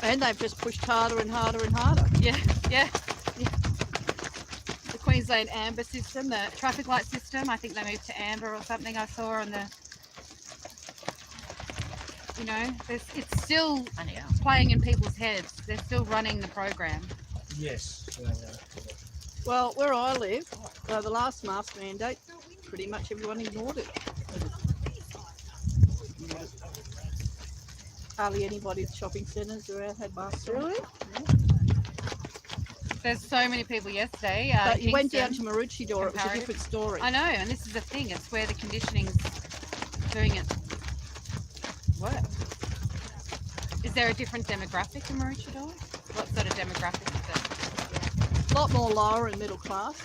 And they've just pushed harder and harder and harder. Yeah. The Queensland amber system, the traffic light system, I think they moved to amber or something I saw on the, you know, it's still playing in people's heads. They're still running the program. Yes. Well, where I live, the last mask mandate, pretty much everyone ignored it. Hardly anybody at shopping centres around had masks. Really? There's so many people yesterday. But you went down to Kingston, Maroochydore, it was a different story. I know, and this is the thing. It's where the conditioning's doing it work. Is there a different demographic in Maroochydore? What sort of demographic is it? A lot more lower and middle class.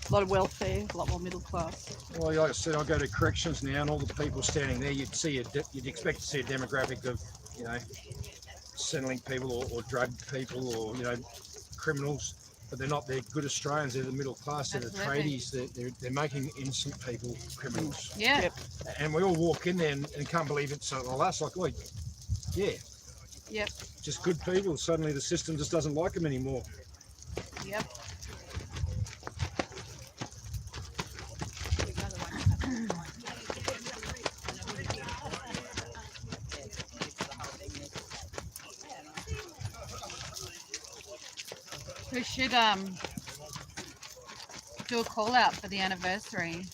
A lot of welfare, a lot more middle class. Well, like I said, I go to corrections now, and all the people standing there, you'd expect to see a demographic of, you know, settling people or drug people or, you know, criminals, but they're not. They're good Australians. They're the middle class. They're the tradies. They're making innocent people criminals. Yeah. Yep. And we all walk in there and can't believe it's us. Like, oh, yeah. Yep. Just good people. Suddenly the system just doesn't like them anymore. Yep. We should do a call out for the anniversary.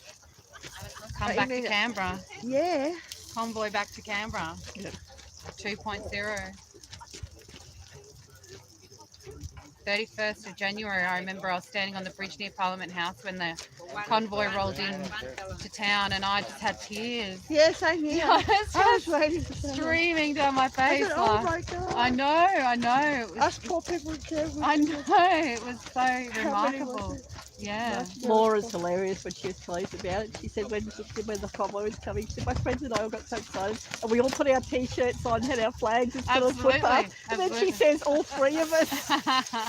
Come back to Canberra. Yeah. Convoy back to Canberra. Yep. 2.0. 31st of January, I remember I was standing on the bridge near Parliament House when the convoy rolled in to town, and I just had tears. Yeah, same here. I was I was waiting for streaming down my face. I said, oh like, my God. I know. It was, Us poor people in Canberra. I know. It was so remarkable. Yeah. Laura's hilarious when she was telling us about it. She said when the convoy was coming, she said, my friends and I all got so excited, and we all put our t-shirts on, had our flags and stood on the footpath. And then she says all 3 of us.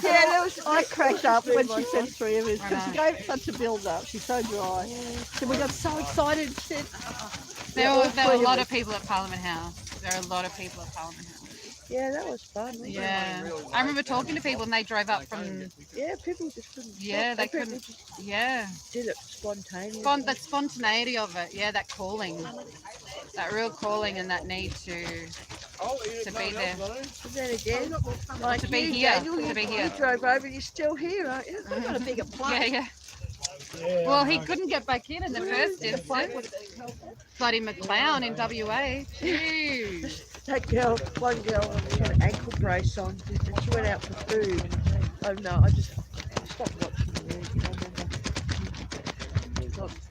Yeah, I cracked up when she said 3 of us because she gave it such a build-up. She's so dry. So we got so excited. She said, There were a lot of people at Parliament House. There are a lot of people at Parliament House. Yeah, that was fun. Wasn't Yeah, it? I remember talking to people and they drove up from. Yeah, people just couldn't. Yeah, stop. they couldn't. Yeah. Did it spontaneously. The spontaneity of it. Yeah, that calling, that real calling, and that need to be there. But then again, like To be you, here, Daniel, to be here. You drove over. You're still here, aren't you? We've got a bigger plane. Yeah. Well, he couldn't get back in the first instance. Bloody McLeod in WA. Jeez. That girl, one girl, she had an ankle brace on, and she went out for food. Oh no, I just stopped watching the news. You know, remember?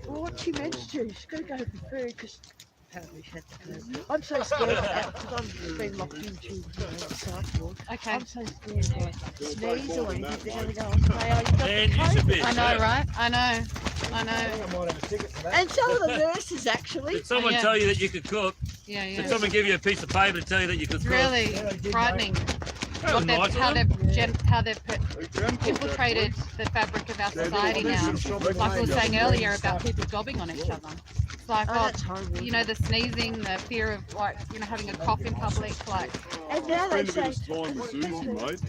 Well, what she meant to do, she's got to go for food because apparently she had to go. I'm so scared of that because I've been locked into the psych ward. Okay. I'm so scared to sneeze or anything. They're going to go and say, oh, you've got Man, the you should be. COVID. I know, right? I know. And some of the nurses actually. Did someone yeah. tell you that you could cook? Yeah, yeah. Did someone give you a piece of paper to tell you that you could It's cook? really frightening. That was nice How of them. they've infiltrated the fabric of our society now. Like we were saying earlier about people gobbing on each other. It's like, that's horrible. you know, the sneezing, the fear of like, you know, having a cough in public, like. And now they Spend a say. bit of time with Susie, mate.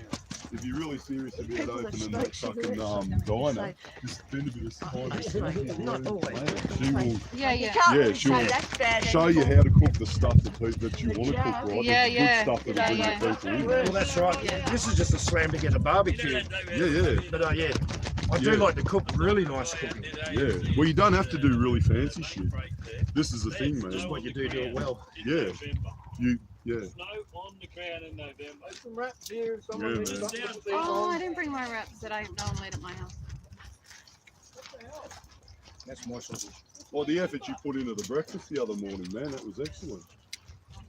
If you're really serious about People that opening smoke that fucking cigarettes, diner, just spend a bit of time with Susie. Not always. She will, Yeah, You yeah. can't yeah, really she'll say that's bad show you anymore. how to cook the stuff that you want to cook, right? Yeah, the yeah. good stuff that'll Yeah, bring yeah. people in. Well, that's right. This is just a slam to get a barbecue. Yeah. But yeah, I do Yeah. like to cook really nice cooking. Yeah. Well, you don't have to do really fancy shit. This is the thing, man. Just what you do it well. Yeah. Yeah. Snow on the ground in November. Some wraps here. Yeah, man. Oh, I didn't bring my wraps that I normally eat at my house. That's my sausage. Well, the effort you put into the breakfast the other morning, man, that was excellent.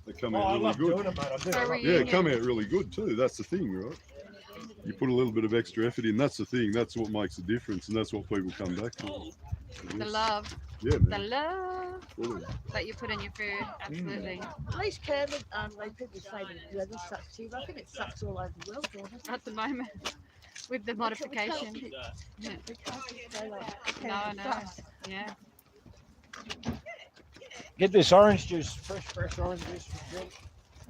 They come Oh, out I really love good. doing it, mate. I do. For a I love Yeah, reunion. come out really good too. That's the thing, right? You put a little bit of extra effort in. That's the thing. That's what makes a difference, and that's what people come back to. The love. Yeah, The man. love Fully. that you put in your food. Absolutely. At least Canberra, when people say that the weather sucks here, I think it sucks all over the world, doesn't it? At the moment. With the modification. Yeah. We can't just say like, No, Canberra no. sucks. Yeah. Get this orange juice, fresh orange juice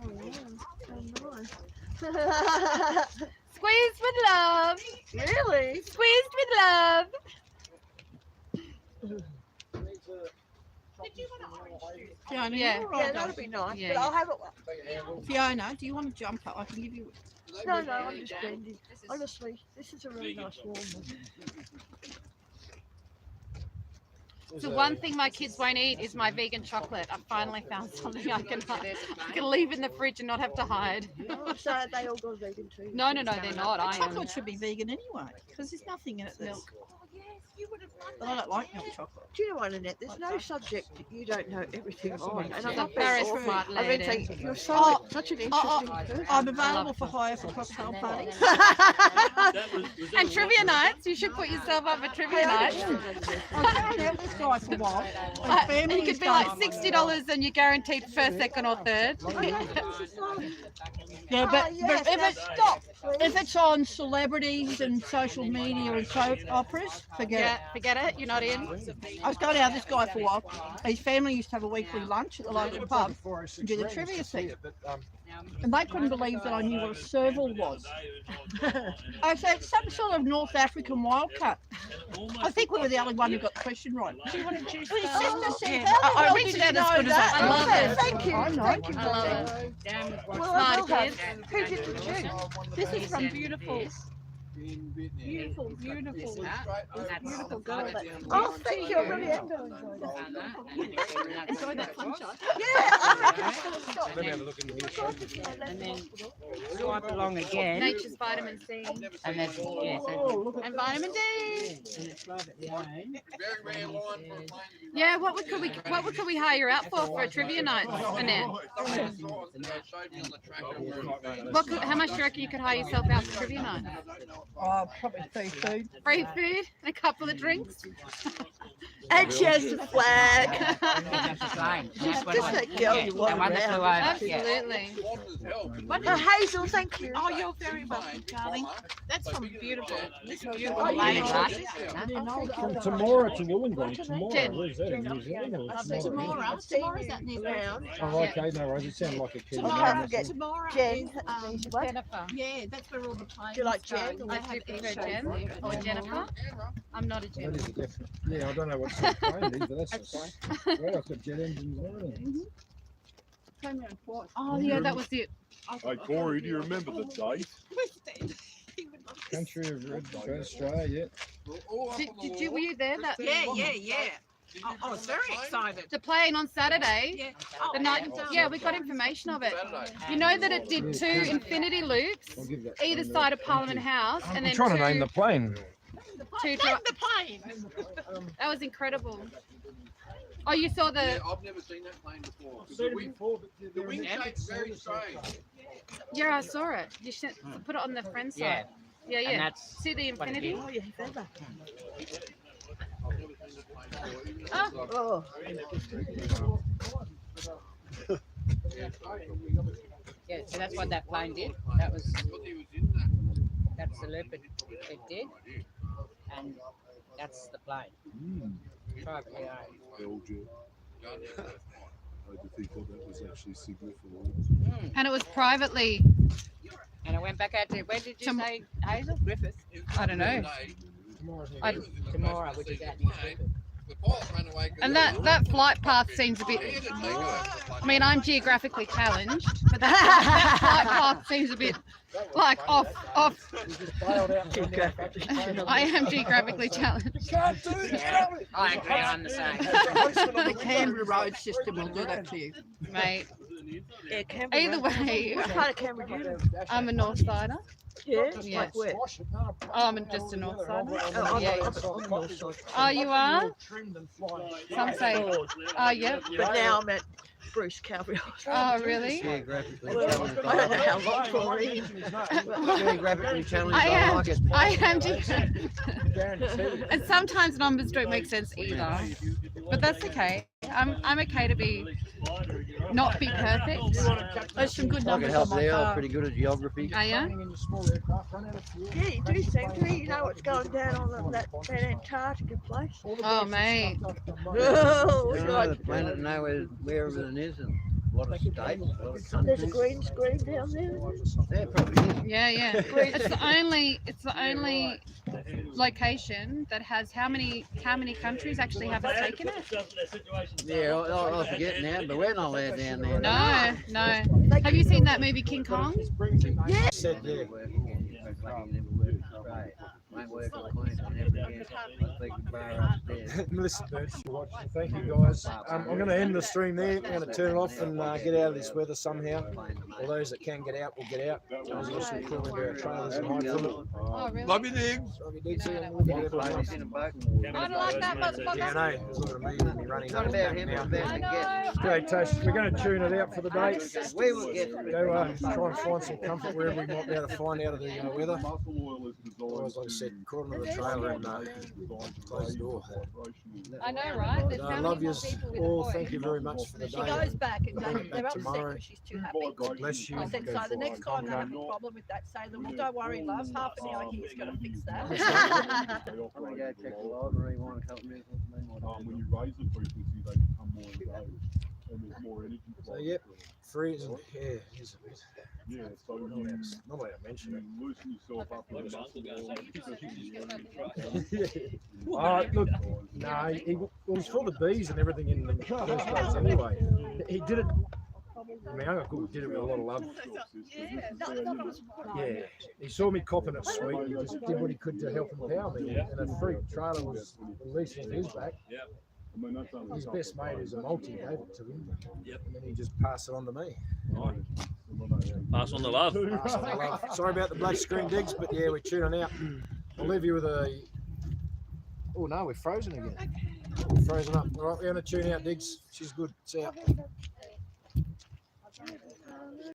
from drink. Oh, nice. Squeezed with love. Really? Squeezed with love. Fiona, Yeah. Yeah, that'd be nice. Yeah, But yeah. I'll have it. Fiona, do you want to jump up? I can give you. No, I'm just blending. Honestly, this is a really nice warm one. So one thing my kids won't eat is my vegan chocolate. I finally found something I can leave in the fridge and not have to hide. So they all got vegan too. No, they're not. I am. Chocolate should be vegan anyway, because there's nothing in it that's. But I don't like milk chocolate. Do you know what, Annette? There's no subject that you don't know everything on. And I'm not Very being awful. smart I've been lady. saying, you're so, Oh, such an interesting person. I'm available for hire for cocktail parties. And trivia nights. You should put yourself up for trivia nights. I've been out with this guy for a while. And you could be like $60 and you're guaranteed first, second, or third. Yeah, but, yes, if it's on celebrities and social media and soap operas, forget Forget it. You're not in. it. I was going out with this guy for a while. His family used to have a weekly lunch at the local pub and do the trivia thing. And they couldn't believe that I knew what a serval was. I said, it's some sort of North African wildcat. I think we were the only one who got the question right. Do you want to choose? His sister said, I how reached did you out as know good as that. that? I love it. Thank you. I know. Thank you. I love it. Well, Smarty I will have. kids. Who did the juice? This is from beautiful. Beautiful, beautiful. That's Beautiful girl. Oh, thank you. I really am going to Enjoy that punch. Yeah, I reckon it's going to stop. Let me have a look in the And then swipe along again. Nature's vitamin C. And then, And vitamin D. and it's right at the end. Very rare line for a plane to be Yeah, what could we hire you out for a trivia night, Annette? How much do you reckon you could hire yourself out for trivia night? Oh, probably free food. Free food, and a couple of drinks. And she has the flag. Just that girl you want around. Absolutely. Hazel, thank you. Oh, you're very welcome, darling. That's from beautiful. This beautiful Oh, lady. From Tamora to Wollongong. Tamora, Jen. where's that in New Zealand? Or Tamora. Tamora's that near Brisbane. Oh, okay, no worries. It sounded like a kid. Tamora forget Tamora Jen. is, Jennifer. yeah, that's where all the planes Do you like go. Jen? I do prefer Jen or Jennifer. I'm not a That Jen. is a definite. Yeah, I don't know what sort of plane it is, but that's fine. Well, I've got jet engines and everything. Oh yeah, that was it. Hey Corey, do you remember the date? Country of Red Australia, Were you there? That Yeah. I was very excited. the plane on Saturday. Yeah. The night, yeah, we got information of it. You know that it did 2 infinity loops I'll give that. either side of Parliament House, and I'm then trying to two, name the plane. two The plane. That was incredible. Oh, you saw the? I've never seen that plane before. The wing shape's very strange. Yeah, I saw it. You should put it on the friend side. Yeah, And yeah. that's See the what it infinity? is. Oh, yeah, feather. Oh. Yeah, so that's what that plane did. That's the loop it did, and that's the plane. Privately owned. Belgium. I had to think that was actually significant. And it was privately. And it went back out to, where did you say, Hazel? Griffith. I don't know. Tomorrow, which is out near Griffith. And that flight path seems a bit. I mean, I'm geographically challenged, but that flight path seems a bit like off. I am geographically challenged. I agree, I'm the same. The Canberra road system will do that to you. Mate. Yeah, Canberra. Either way, What part of Canberra do you live? I'm a North Sider. Yeah? Yeah. Like where? Oh, I'm just a North Sider. Oh, Yeah. I'm North Side. Oh, you are? Some say. Oh, yep. But now I'm at Bruce Calvary. Oh, really? Geographically I don't know how long for it. Geographically challenged. I like it. am. And sometimes numbers don't make sense either. But that's okay. I'm okay to be not be perfect. There's some good I can numbers help on my there. I'm car. pretty good at geography. Are you? Yeah, you do seem to. You know what's going down on that Antarctica place. Oh, mate. Oh, You know, the planet nowhere where everything is and a lot of states, a lot of there's a countries. green screen down there. Yeah, probably is. Yeah, yeah. It's the only location that has how many countries actually have a stake in it? Yeah, I forget now, but we're not allowed down there. No, no. Have you seen that movie King Kong? Yeah. Said there. Melissa Birch, you're watching. Thank you guys. I'm going to end the stream there. I'm going to turn it off and get out of this weather somehow. For those that can get out, will get out. Those of us who crawl into our trailers and hide from it. Oh, really? Love you, Diggs. Love you, Diggs. I'm looking at everyone else. I don't like that motherfucker. Yeah, I know. There's a lot of me and me running What up about and him? down What now. about the guest? Great, Tash. We're going to tune it out for the day. We will get Go try and find some comfort wherever we might be able to find out of the weather. Otherwise, like I said, crawl into the trailer and close the door. I know, right? There's But how I many love more you people with all. boys? Thank you very much for the She day. goes back and Bring it they're back upset tomorrow. because she's too happy. God bless you. I said, Go so the for next it. time you have a problem with that, say them, well, don't worry, love, half an hour here's going to fix that. I'm going to go check the library, want a couple minutes. When you raise the frequency, they become more engaged, and there's more energy. So, yep, freezing. Yeah, it is a bit. Yeah, so Not allowed to mention it. you loosen yourself up in the muscle Look, no, he was for the bees and everything in the first place anyway. He did it. I mean, Uncle Good did it with a lot of love. Yeah, he saw me copping it sweet. He just did what he could to help empower me. And a free trailer was released from his back. His best mate is a multi, gave it to him. And then he just passed it on to me. Pass on the love. Pass on the love. Sorry about the black screen, Diggs, but yeah, we're tuning out. I'll leave you with a. Oh no, we're frozen again. We're frozen up. All right, we're going to tune out, Diggs. She's good. See ya.